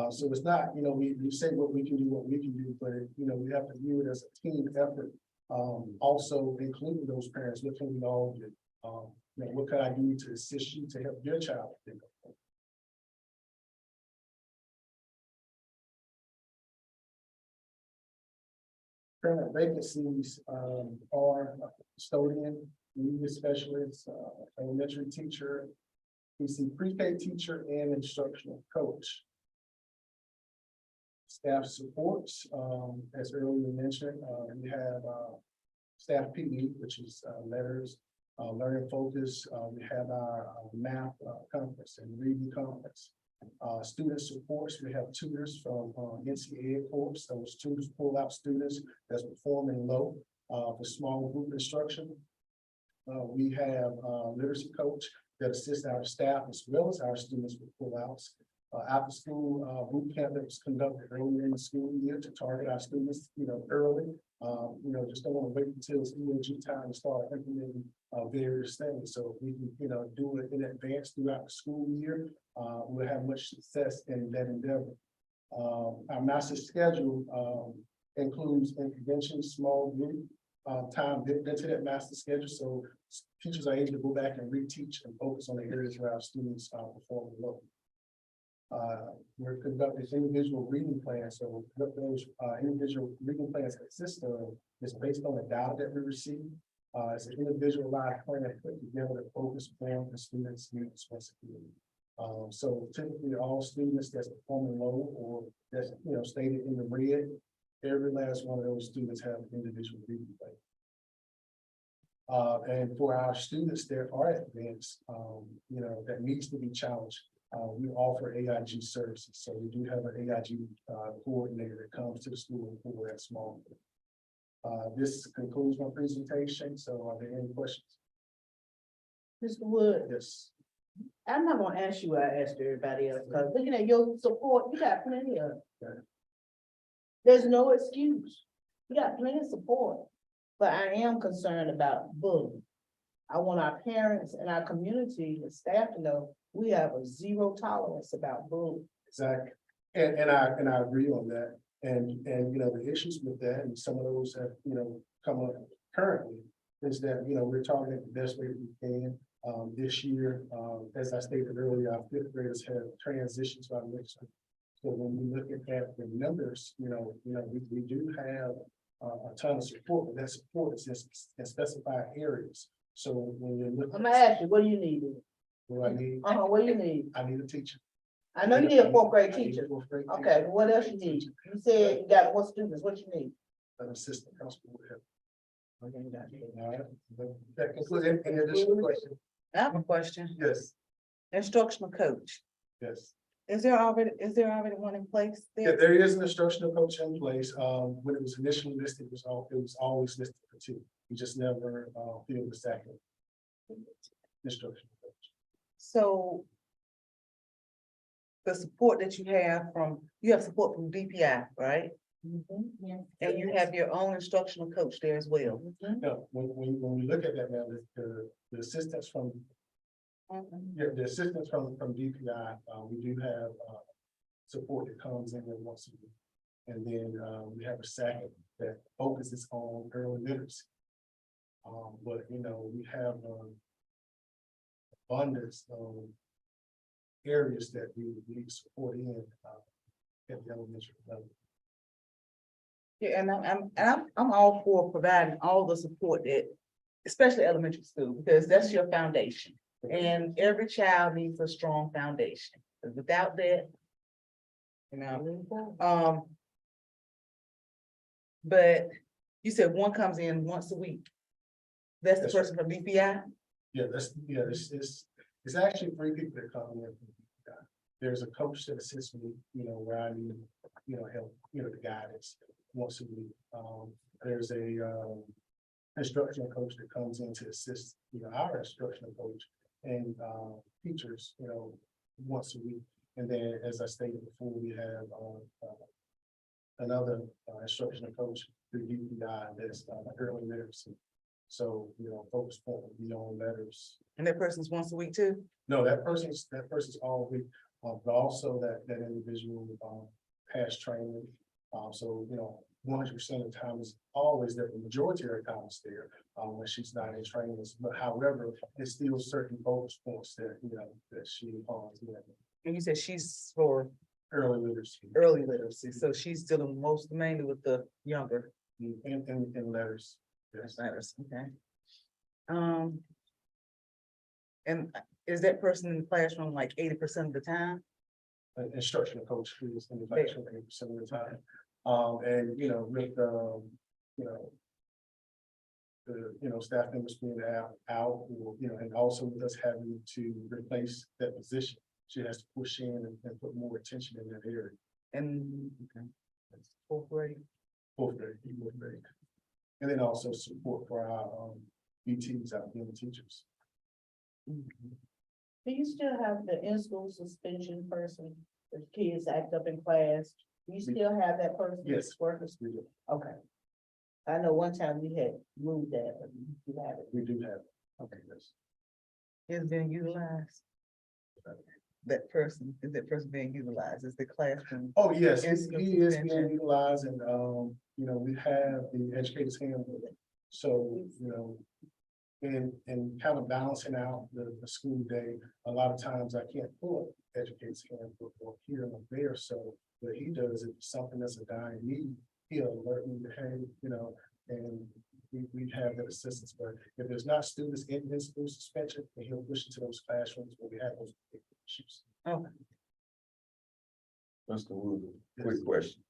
So it's not, we say what we can do, but, we have to view it as a team effort. Also including those parents, what can we all do? What can I do to assist you to help your child? Current vacancies are custodian, media specialist, elementary teacher, we see pre-K teacher and instructional coach. Staff supports, as earlier mentioned, we have staff PD, which is letters, learning focus. We have our math conference and reading conference. Student supports, we have tutors from NCAA corps. Those tutors pull out students that's performing low for small group instruction. We have literacy coach that assists our staff as well as our students with pullouts. After school boot camp that was conducted earlier in the school year to target our students, early. Just don't want to wait until it's EOG time to start implementing various things. So if we can, do it in advance throughout the school year, we'll have much success in that endeavor. Our master schedule includes interventions, small group time into that master schedule. So teachers are able to go back and reteach and focus on the areas where our students are performing low. We're conducting individual reading plans. So what those individual reading plans consist of is based on the data that we receive. It's an individualized plan put together to focus on the students' needs specifically. So typically all students that's performing low or that's stated in the red, every last one of those students have an individual reading plan. And for our students that are advanced, that needs to be challenged. We offer AIG services, so we do have an AIG coordinator that comes to the school for that small group. This concludes my presentation. So are there any questions? Mr. Wood, Yes. I'm not gonna ask you what I asked everybody else, because looking at your support, you got plenty of. Okay. There's no excuse. You got plenty of support, but I am concerned about bullying. I want our parents and our community and staff to know we have a zero tolerance about bullying. Exactly. And I agree on that. And the issues with that and some of those that, come up currently is that, we're targeting the best way we can. This year, as I stated earlier, our 5th graders have transitioned to our next year. So when we look at the numbers, we do have a ton of support, but that support is in specified areas. So when you're looking. I'm gonna ask you, what do you need? What I need, What do you need? I need a teacher. I know you need a 4th grade I need a teacher. 4th grade Okay, but what else you need? You said you got more students, what you need? An assistant principal would help. All right. That concludes any additional question? I have a question. Yes, Instructional coach. yes. Is there already one in place Yeah, there? there is an instructional coach in place. When it was initially listed, it was always listed for 2. We just never filled the second instructional coach. So the support that you have support from DPI, right? And you have your own instructional coach there as well. No, when we look at that now, the assistance from the assistance from DPI, we do have support that comes in there once a week. And then we have a second that focuses on early literacy. But we have abundance of areas that we need support in at the elementary level. Yeah, and I'm all for providing all the support that especially elementary school, because that's your foundation. And every child needs a strong foundation. 'Cause without that, you know, but you said one comes in once a week. That's the That's person from BPI? Yeah, it's actually 3 people that come in. There's a coach that assists me, where I need, help, the guidance once a week. There's a instructional coach that comes in to assist, our instructional coach and teachers, once a week. And then, as I stated before, we have another instructional coach through UPI that's early literacy. So, focus point will be on letters. And that person's once a week too? No, that person's all week, but also that individual has training. So, 100% of the time is always there. The majority of the time is there when she's not in training. But however, there's still certain focus points that, that she falls in. And you said she's for Early literacy early literacy, so she's dealing mainly with the younger and letters. Yes. letters, okay? And is that person in the classroom like 80% of the time? An instructional coach who's in the classroom 80% of the time. And with the staff members being out, or, and also with us having to replace that position, she has to push in and put more attention in that area. And, okay, that's fourth grade. Fourth grade. And then also support for our BTs out there, the teachers. Do you still have the in-school suspension person, if kids act up in class? Do you still have that person? Yes. Workers? We do. Okay. I know one time we had moved that, but you have it. We do have. Okay, yes. Is being utilized? That person, is that person being utilized? Is the classroom? Oh, yes, In-school he is suspension. being utilized, and we have the educators handbook. So, and kind of balancing out the school day, a lot of times I can't pull up educators handbook or here and there. So what he does, if something that's a dying need, he'll alert me, hey, and we have that assistance. But if there's not students in school suspension, then he'll push into those classrooms where we have those issues. Okay. Mr. Wood, quick question.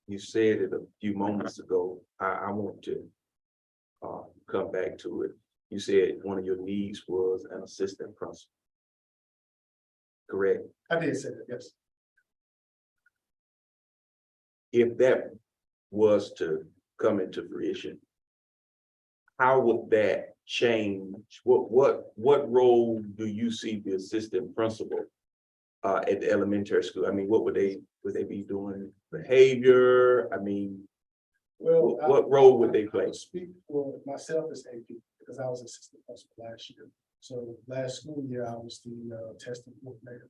You said it a few moments ago. I want to come back to it. You said one of your needs was an assistant principal. Correct? I did say that, yes. If that was to come into fruition, how would that change? What role do you see the assistant principal at the elementary school? I mean, what would they be doing? Behavior? I mean, Well, what role would they play? I speak for myself as AP because I was assistant principal last year. So last school year, I was the testing coordinator,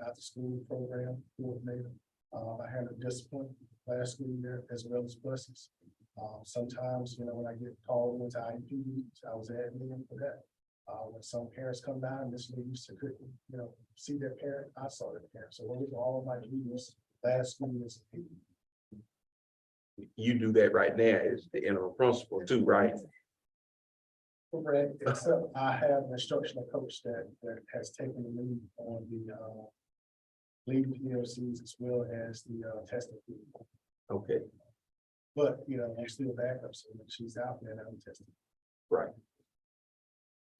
after school program coordinator. I handled discipline last school year as well as buses. Sometimes, when I get called into IEP meetings, I was admin for that. When some parents come down and this leaves to couldn't, see their parent, I saw their parent. So those are all of my duties last school year. You do that right now as the interim principal too, right? Correct, except I have an instructional coach that has taken the lead on the lead PLCs as well as the testing. Okay, But, I'm still backup, so when she's out there, I'm testing. right.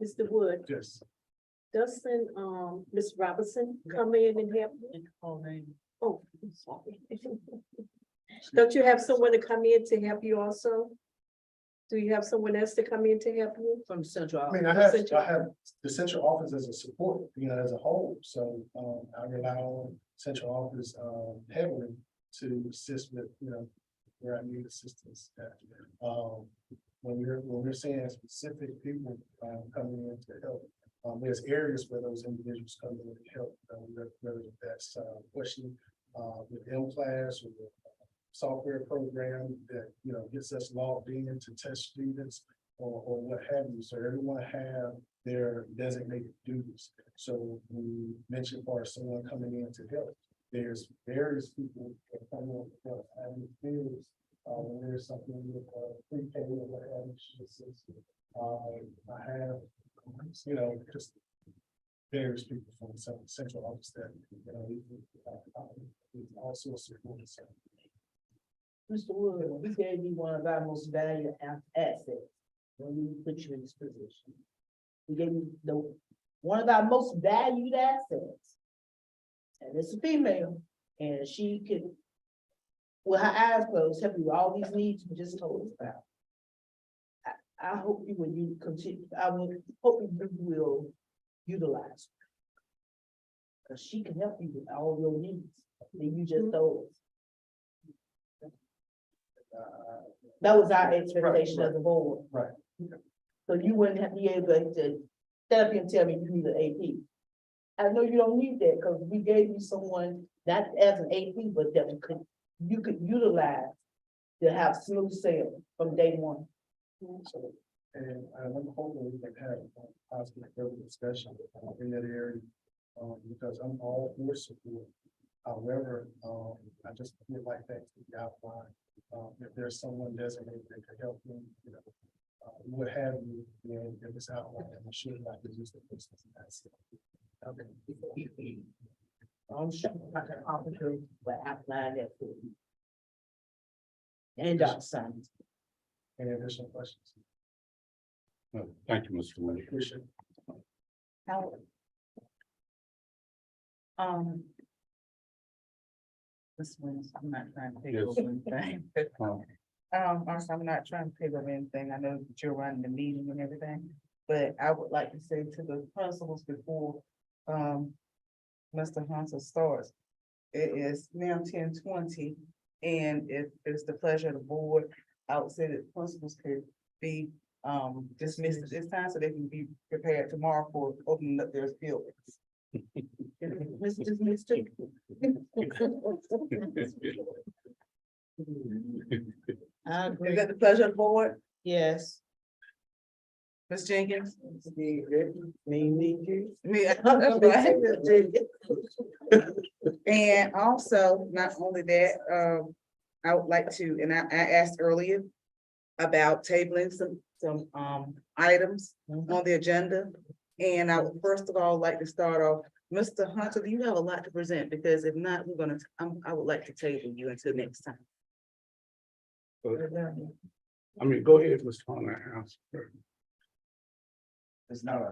Mr. Wood, Yes. doesn't, Ms. Robinson come in and help you? Oh, I'm sorry. Don't you have someone to come in to help you also? Do you have someone else to come in to help you? From central. I mean, I have the central office as a support, as a whole, so, I rely on central office, heavily to assist with, where I need assistance at. When we're saying specific people, coming in to help, there's areas where those individuals come in to help, whether that's, question, with M-Class or the software program that, gets us logged in to test students or what have you. So everyone have their designated duties. So we mentioned for someone coming in to help, there's various people that come in to help. I when there's something with, pre-K or what have you, she assists. I have, just various people from the central office that, also support us. Mr. Wood, we gave you one of our most valued assets when we put you in this position. We gave you one of our most valued assets. And it's a female, and she could, with her eyes closed, help you with all these needs you just told us about. I hope you, when you continue, I would hope you will utilize her. Cause she can help you with all your needs that you just told us. That was our expectation as a board. Right. So you wouldn't have to be able to stand up here and tell me you need an AP. I know you don't need that, because we gave you someone, not as an AP, but that you could utilize to have smooth sailing from day one. So, and I'm hoping we can have a positive further discussion in that area, because I'm all for support. However, I just feel like that to be outlined. If there's someone designated that could help me, what have you, if it's outlined, I'm sure not use the business. That's it. Okay. I'm sure I can offer will outline that for you. And Dr. Simons. Any additional questions? Thank you, Mr. Wood. Appreciate it. This one's, I'm not trying to pick Yes. up anything. Also, I'm not trying to pick up anything. I know that you're running the meeting and everything, but I would like to say to the principals before, Mr. Hunter starts. It is now 10:20, and if it's the pleasure of the board, I would say that principals could be dismissed at this time so they can be prepared tomorrow for opening up their buildings. Mr. Dismissed too. I Is agree. that the pleasure of the board? Yes. Ms. Jenkins? Me. Me. And also, not only that, I would like to, and I asked earlier about tabling some items on the agenda. And I would first of all like to start off, Mr. Hunter, do you have a lot to present? Because if not, we're gonna, I would like to table you until next time. I mean, go ahead, Mr. Hunter. Ask her. It's not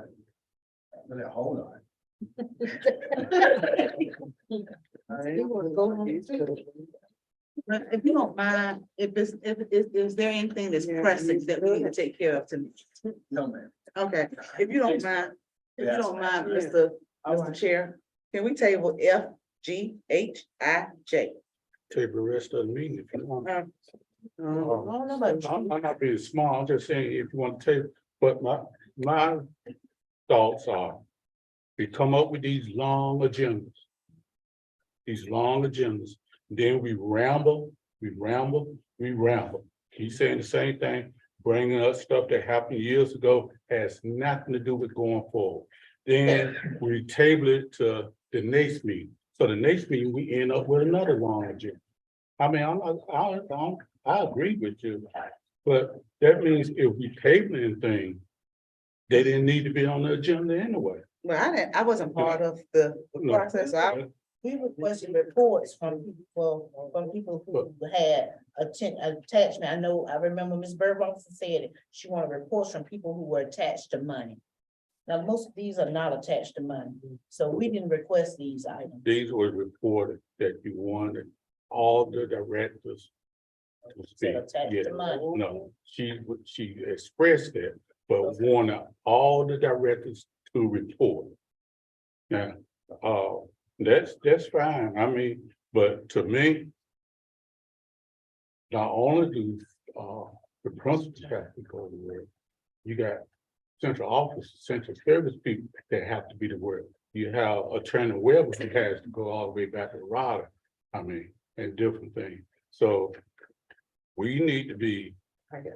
really a whole lot. But if you don't mind, is there anything that's pressing that we need to take care of tonight? No, ma'am. Okay, if you don't mind, Yes. Mr. Chair, can we table F, G, H, I, J? Take the rest of the meeting if you want. I don't know about you. I'm not being small, I'm just saying if you want to take, but my thoughts are, we come up with these long agendas. Then we ramble. Keep saying the same thing, bringing up stuff that happened years ago, has nothing to do with going forward. Then we table it to the next meeting. So the next meeting, we end up with another long agenda. I mean, I agree with you, but that means if we tabling things, they didn't need to be on the agenda anyway. Well, I wasn't part of the No. process, so We requested reports from people who had attachment. I remember Ms. Burbank said it. She wanted reports from people who were attached to money. Now, most of these are not attached to money, so we didn't request these items. These were reported that you wanted all the directors to speak. Attached Yeah, to money. no, she expressed that, but wanted all the directors to report. Now, that's fine. I mean, but to me, not only do the principals have to go to work, you got central office, central service people that have to be to work. You have Attorney Webber who has to go all the way back to Raleigh. I mean, and different things. So we need to be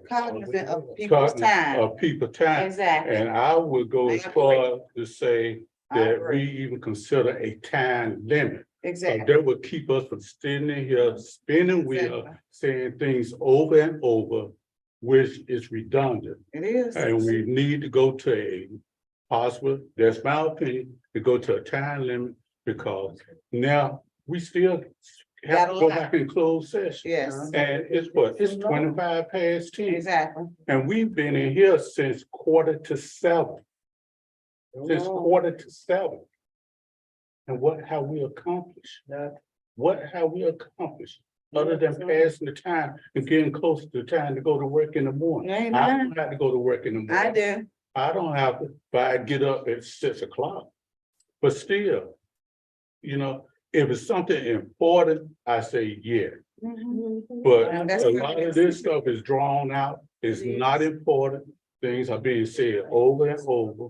cognizant of people's time. of people's time. Exactly. And I would go I as agree. far to say I that agree. we even consider a time limit. Exactly. that would keep us from standing here, spinning wheel, saying things over and over, which is redundant. It is. And we need to go to a possible, that's my opinion, to go to a time limit, because now we still have to go back in closed session. Yes, And it's what, it's 25 past 10, exactly. and we've been in here since 6:45. Since 6:45. And what have we accomplished? What have we accomplished? Other than passing the time and getting close to the time to go to work in the morning. Ain't I lying. don't have to go to work in the morning. I do. I don't have to, but I get up at 6 o'clock. But still, you know, if it's something important, I say yeah. But And that's a what lot it of is. this stuff is drawn out. It's not important. Things are being said over and over.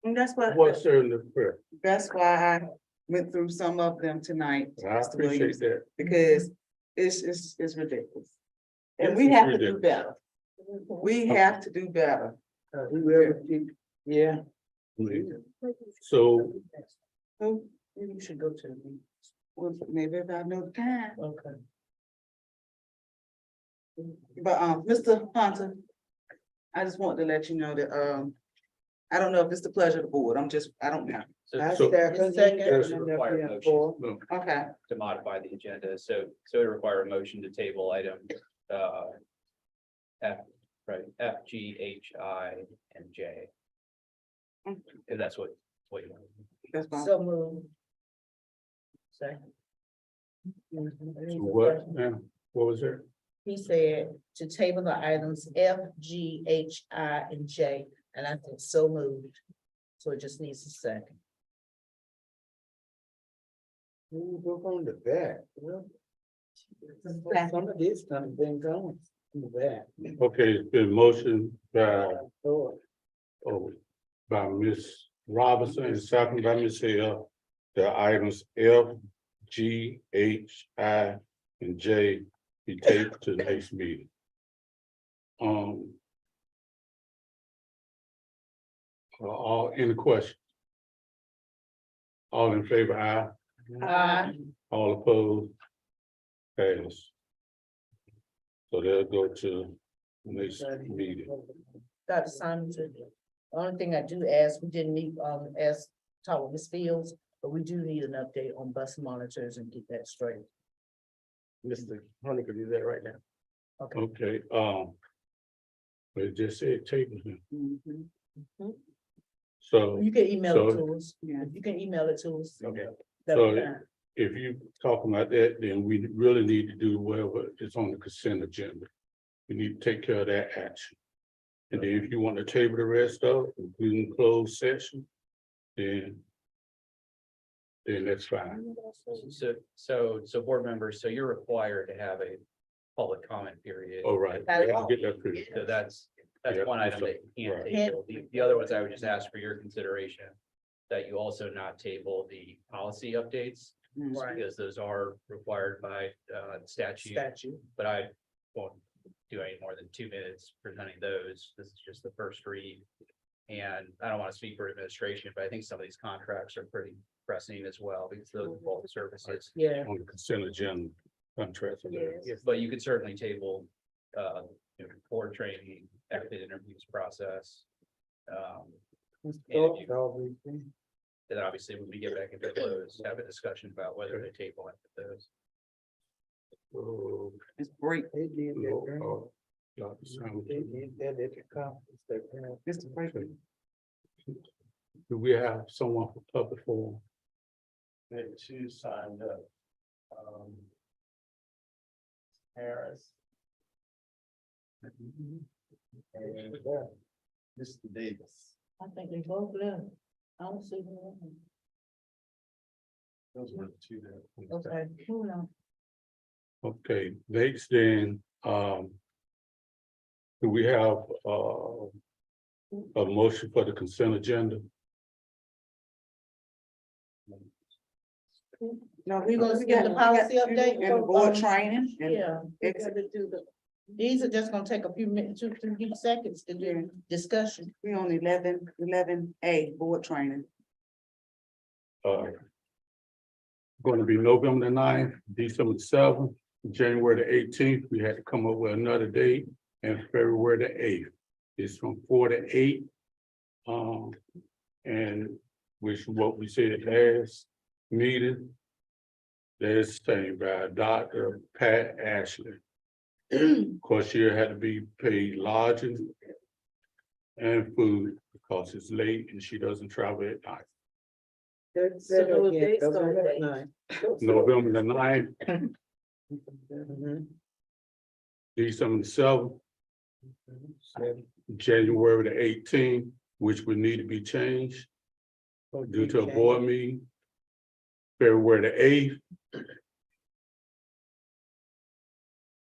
And that's what, What's there in the prayer? that's why I went through some of them tonight. I Mr. Williams, appreciate that. because it's ridiculous. And Yes, we it's have to do ridiculous. better. We have to do better. Yeah. So, So maybe you should go to the meeting. Well, maybe if I know the time. Okay. But, Mr. Hunter, I just want to let you know that, I don't know if it's the pleasure of the board. I don't know. so Second. Yes. Require a motion no, Okay, to modify the agenda, so it require a motion to table item, F, right, F, G, H, I, and J. If that's what you want. that's fine. So moved. Second. so what now? What was it? He said to table the items F, G, H, I, and J, and I think so moved. So it just needs a second. Go on the back. Some of this stuff been going in the back. Okay, it's been motioned by, by Ms. Robinson and second by Ms. Hill. The items F, G, H, I, and J be tabled to the next meeting. All, any questions? All in favor, aye. All opposed? Pass. So they'll go to the next meeting. Dr. Simon, the only thing I do ask, we didn't need, ask, talk with Ms. Fields, but we do need an update on bus monitors and get that straight. Mr. Honey could do that right now. Okay, but it just said table him. Mhm. So You can email it So- to us. Yeah. You can email it to us. Okay. That'll So- be fine. if you talking about that, then we really need to do whatever is on the consent agenda. We need to take care of that action. And then if you want to table the rest of, it, including closed session, then that's fine. So board members, so you're required to have a public comment period. All right, I'll get that pretty. So that's Yeah, one item that you can't Right. table. The other ones I would just ask for your consideration. That you also not table the policy updates, Right. because those are required by statute. But I won't do any more than 2 minutes presenting those. This is just the first read. And I don't want to speak for administration, but I think some of these contracts are pretty pressing as well, because those involve services. Yeah. On the consent agenda, contract. But you could certainly table, board training, exit interviews process. Interview. And then obviously when we get back into close, have a discussion about whether to table it with those. Oh, It's break. oh, Dr. Simon. It's the break. Do we have someone for public forum? That two signed up. Harris. And Mr. Davis. I think they both left. I don't see them. Those were the two that. Okay, hold on. Okay, next then, do we have, a motion for the consent agenda? No, We gonna skip the policy update? And the board training. and Yeah. we It's- gotta do the- These are just gonna take a few minutes, 2-3 seconds to do discussion. We on 11A, board training. going to be November the 9th, December the 7th, January the 18th. We had to come up with another date, and February the 8th. It's from 4 to 8. And which is what we said last meeting. That's saying by Dr. Pat Ashley. Of course, she had to be paid lodging and food because it's late and she doesn't travel at night. Say that those again. dates Those are don't- nine. November the 9th, Mhm. December the 7th, January the 18th, which would need to be changed due to a board meeting. February the 8th.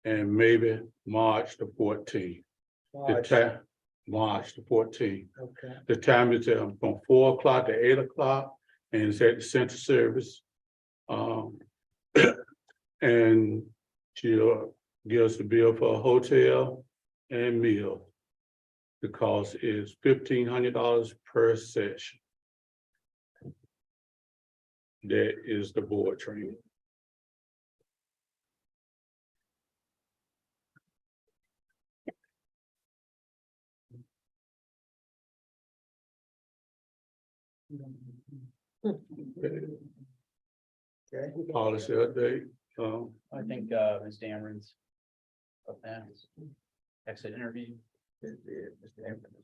And maybe March the 14th. The time, March the 14th. Okay. The time is from 4 o'clock to 8 o'clock, and it's at the central service. And she'll give us the bill for a hotel and meal. The cost is $1,500 per session. That is the board training. Policy update. I think, Ms. Dameron's up next. Exit interview.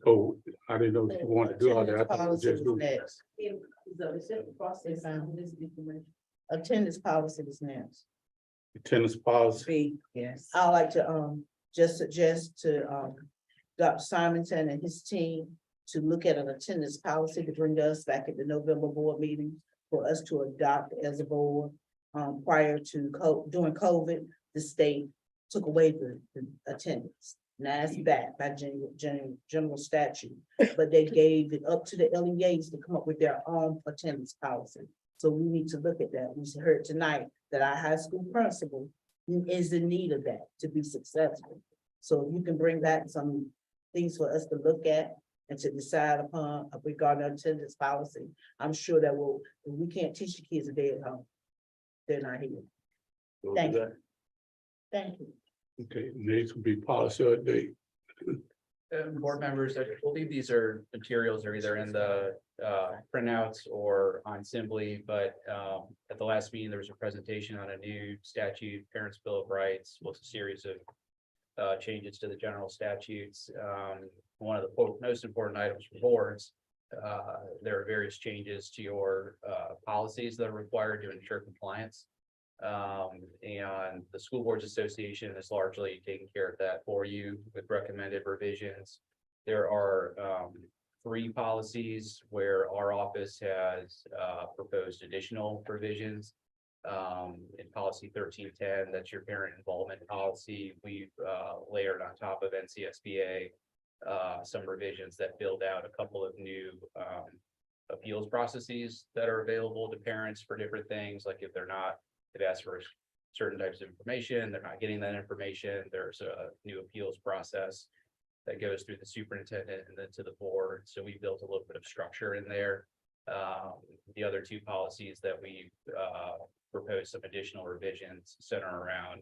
Oh, I didn't know if you wanted to do all that. I thought we Policy just was do. next. So it's just the process of this information. Attendance policy was next. Attendance policy. B, yes. I like to, just suggest to, Dr. Simonton and his team to look at an attendance policy to bring us back at the November board meeting for us to adopt as a board. Prior to during COVID, the state took away the attendance. Now it's back by general statute, but they gave it up to the LEAs to come up with their own attendance policy. So we need to look at that. We heard tonight that our high school principal is in need of that to be successful. So if you can bring back some things for us to look at and to decide upon regarding attendance policy, I'm sure that we can't teach the kids a day at home. They're not here. Thank you. Thank you. Okay, next will be policy update. Board members, I believe these are materials are either in the printouts or on Simply, but at the last meeting, there was a presentation on a new statute, Parents' Bill of Rights, was a series of changes to the general statutes. One of the most important items for boards, there are various changes to your policies that are required to ensure compliance. And the School Boards Association is largely taking care of that for you with recommended revisions. There are 3 policies where our office has proposed additional provisions. In policy 1310, that's your parent involvement policy. We've layered on top of NCSBA some revisions that build out a couple of new appeals processes that are available to parents for different things, like if they've asked for certain types of information, they're not getting that information, there's a new appeals process that goes through the superintendent and then to the board. So we built a little bit of structure in there. The other 2 policies that we proposed some additional revisions center around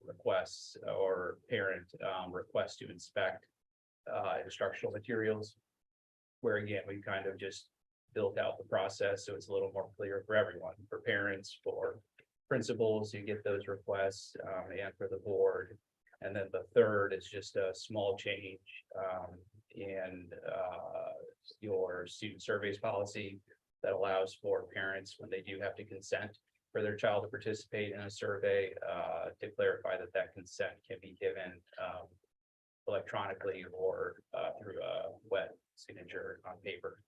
requests or parent requests to inspect instructional materials, where again, we kind of just built out the process so it's a little more clear for everyone, for parents, for principals who get those requests, and for the board. And then the third is just a small change in your student surveys policy that allows for parents, when they do have to consent for their child to participate in a survey, to clarify that that consent can be given electronically or through a wet signature on paper.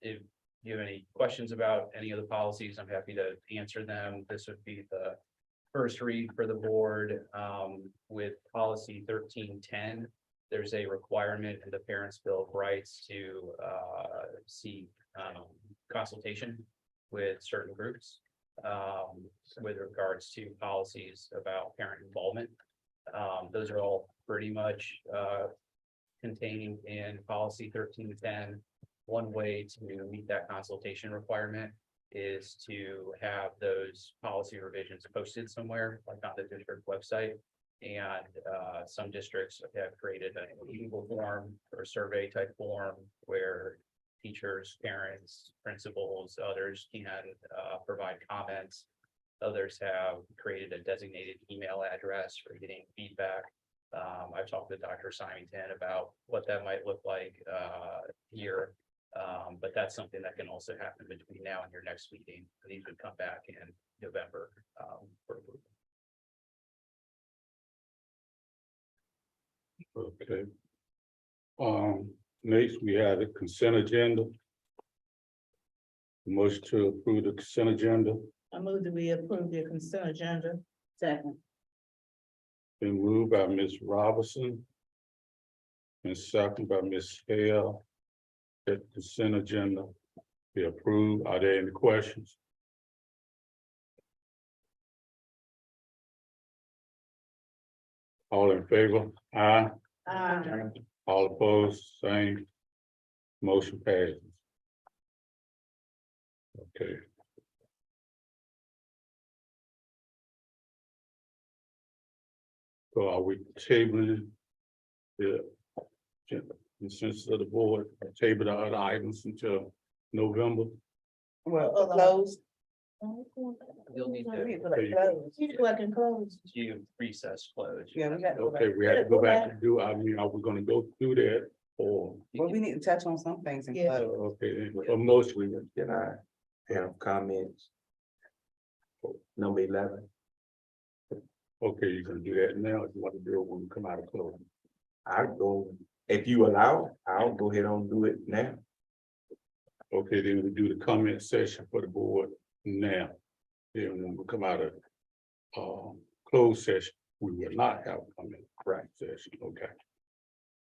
If you have any questions about any of the policies, I'm happy to answer them. This would be the first read for the board. With policy 1310, there's a requirement in the Parents' Bill of Rights to seek consultation with certain groups with regards to policies about parent involvement. Those are all pretty much contained in policy 1310. One way to meet that consultation requirement is to have those policy revisions posted somewhere, like on the district website. And some districts have created a Google form or a survey type form where teachers, parents, principals, others can provide comments. Others have created a designated email address for getting feedback. I've talked to Dr. Symington about what that might look like here. But that's something that can also happen between now and your next meeting. These would come back in November for approval. Okay. Next, we have the consent agenda. Motion to approve the consent agenda, I move that we approve the consent agenda. Second. been moved by Ms. Robinson and second by Ms. Hale. That the consent agenda be approved. Are there any questions? All in favor? Aye. All opposed, same. Motion passes. Okay. So are we tabling the consensus of the board, table the other items until November? Well, close. You'll need to Close. do recess close. Yeah, we got. Okay, we have to go back and do, I mean, are we gonna go through that or? Well, we need to touch on some things in Yeah. close. Okay, a motion, Can I have comments? Number 11. okay, you can do that now, if you want to do it when we come out of close. I'll go, if you allow, I'll go ahead and do it now. Okay, then we do the comment session for the board now. Then when we come out of closed session, we will not have a comment Right. session, okay?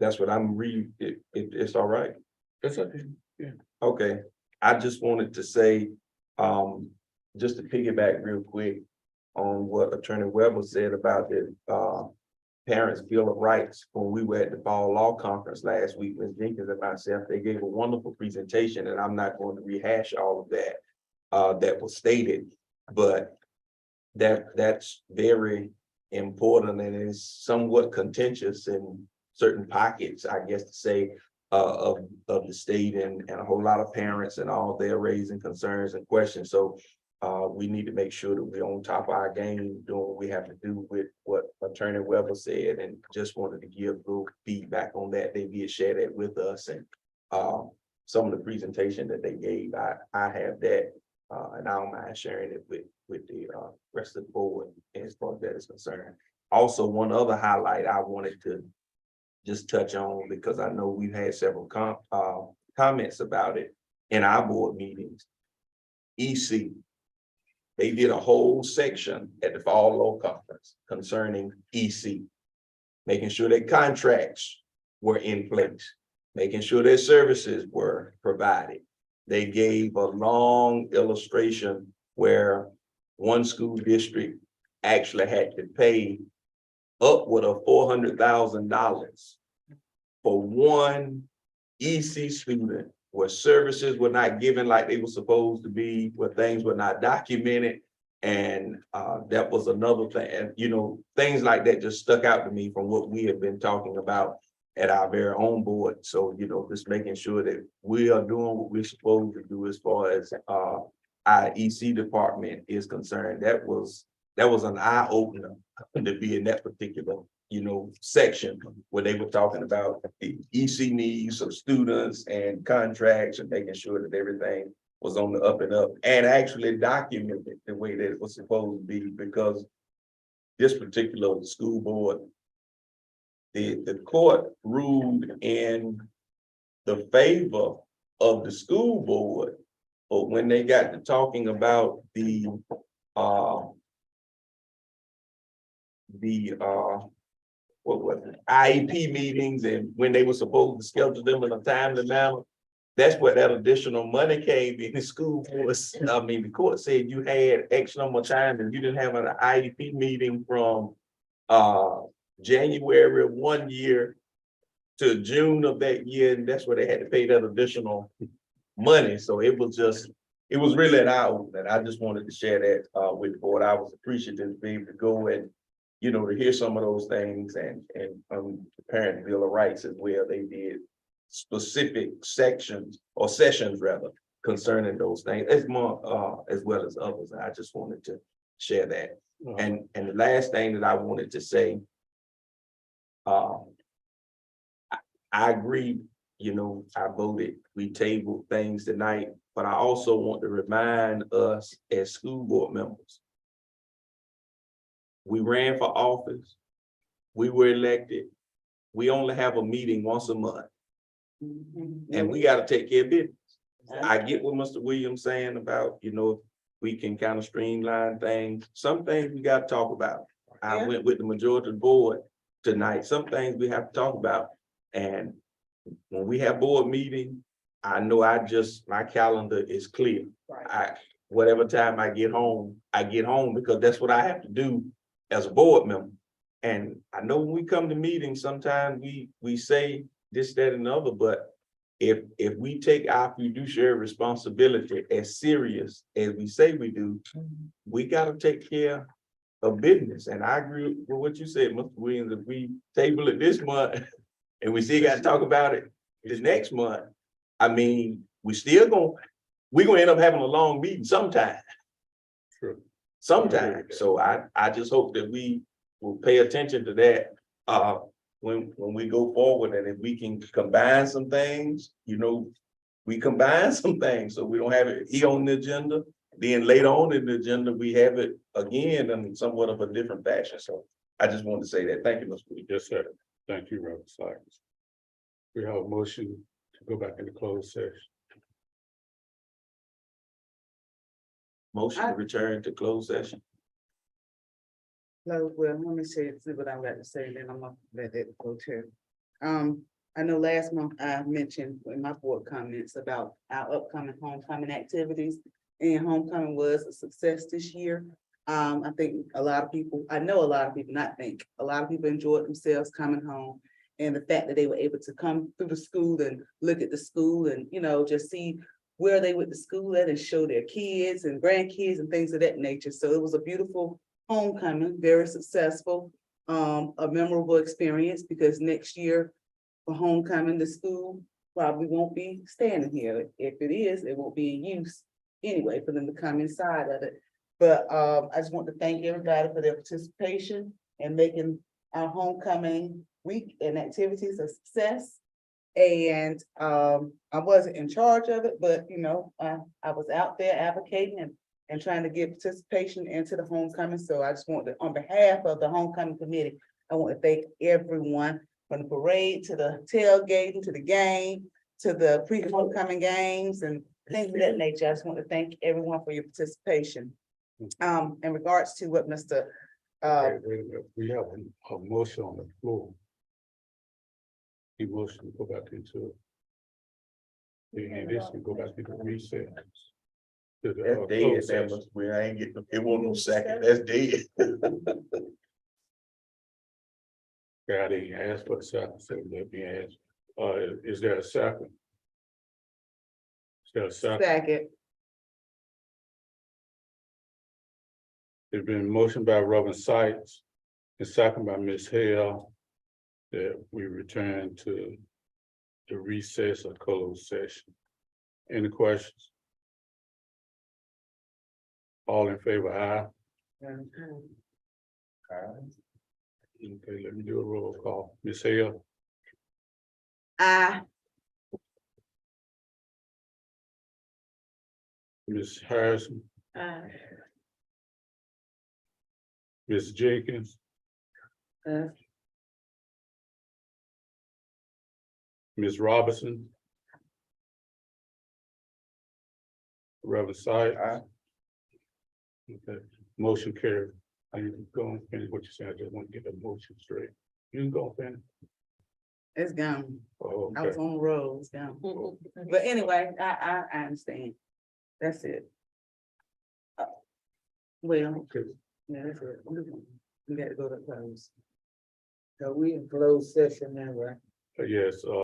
That's what I'm reading. It's all right. That's okay, yeah. Okay, I just wanted to say, just to piggyback real quick on what Attorney Weber said about the, parents' Bill of Rights. When we were at the Fall Law Conference last week, Ms. Jenkins and myself, they gave a wonderful presentation, and I'm not going to rehash all of that, that was stated, but that's very important and is somewhat contentious in certain pockets, I guess to say, of the state and a whole lot of parents and all they're raising concerns and questions. So we need to make sure that we're on top of our game, doing what we have to do with what Attorney Weber said, and just wanted to give a little feedback on that. They did share that with us, and some of the presentation that they gave, I have that, and I don't mind sharing it with the rest of the board as far as that is concerned. Also, one other highlight I wanted to just touch on, because I know we've had several comments about it in our board meetings. EC, they did a whole section at the Fall Law Conference concerning EC, making sure that contracts were in place, making sure that services were provided. They gave a long illustration where one school district actually had to pay upward of $400,000 for one EC student, where services were not given like they were supposed to be, where things were not documented. And that was another thing. And, you know, things like that just stuck out to me from what we have been talking about at our very own board. So, you know, just making sure that we are doing what we're supposed to do as far as our EC department is concerned. That was an eye opener to be in that particular, you know, section where they were talking about the EC needs of students and contracts and making sure that everything was on the up and up, and actually documented the way that it was supposed to be, because this particular school board, the court ruled in the favor of the school board, but when they got to talking about the what was it, IEP meetings, and when they were supposed to schedule them in a timely manner, that's where that additional money came in. The school was, I mean, the court said you had X number of time and you didn't have an IEP meeting from January of one year to June of that year, and that's where they had to pay that additional money. So it was just it was really an eye opener. I just wanted to share that with the board. I was appreciative to be able to go and, you know, to hear some of those things and the Parent Bill of Rights as well. They did specific sections or sessions rather concerning those things as more as well as others. I just wanted to share that. And the last thing that I wanted to say, I agree, you know, I voted, we tabled things tonight, but I also want to remind us as school board members. We ran for office, we were elected, we only have a meeting once a month, and we gotta take care of business. I get what Mr. Williams saying about, you know, we can kind of streamline things. Some things we gotta talk about. I went with the majority of the board tonight. Some things we have to talk about. And when we have board meeting, I know my calendar is clear. Whatever time I get home because that's what I have to do as a board member. And I know when we come to meetings, sometimes we say this, that, and the other, but if we take our fiduciary responsibility as serious as we say we do, we gotta take care of business. And I agree with what you said, Mr. Williams, if we table it this month and we still gotta talk about it this next month, I mean, we're gonna end up having a long meeting sometime. Sure. Sometime. So I just hope that we will pay attention to that when we go forward, and if we can combine some things, you know, we combine some things so we don't have it here on the agenda. Then later on in the agenda, we have it again in somewhat of a different fashion. So I just wanted to say that. Thank you, Mr. Williams. Yes, sir. Thank you, Reverend Sykes. We have a motion to go back into closed session. Motion to return to closed session. No, well, let me see what I got to say, then I'm gonna let it go too. I know last month I mentioned in my board comments about our upcoming homecoming activities, and homecoming was a success this year. I think a lot of people, a lot of people enjoyed themselves coming home. And the fact that they were able to come through the school and look at the school and, you know, just see where they went to school at and show their kids and grandkids and things of that nature. So it was a beautiful homecoming, very successful, a memorable experience, because next year for homecoming, the school probably won't be standing here. If it is, it won't be in use anyway for them to come inside of it. But I just want to thank everybody for their participation and making our homecoming week and activities a success. And I wasn't in charge of it, but you know, I was out there advocating and trying to get participation into the homecoming. So I just want to, on behalf of the homecoming committee, I want to thank everyone from the parade to the tailgating, to the game, to the pre-homecoming games and things of that nature. I just want to thank everyone for your participation. In regards to what Mr. Wait a minute. We have a motion on the floor. The motion to go back into. And this can go back into recess. To the, That's dead, closed that session. must, we ain't getting, it won't no second, that's dead. I didn't ask for a second, so let me ask, is there a second? Is there a second? Second. There's been motion by Reverend Sykes and second by Ms. Hale that we return to the recess or closed session. Any questions? All in favor, aye? Okay, let me do a roll call. Ms. Hale, Aye. Ms. Harrison, Ms. Jenkins, Ms. Robinson, Reverend Sykes. Okay, motion carried. I need to go and finish what you said. I just want to get the motion straight. You can go finish. It's gone. Oh, I was okay. on the road, it's gone. But anyway, I understand. That's it. Well, Okay. yeah, that's it. We got to go to close. So we in closed session now, right? Yes,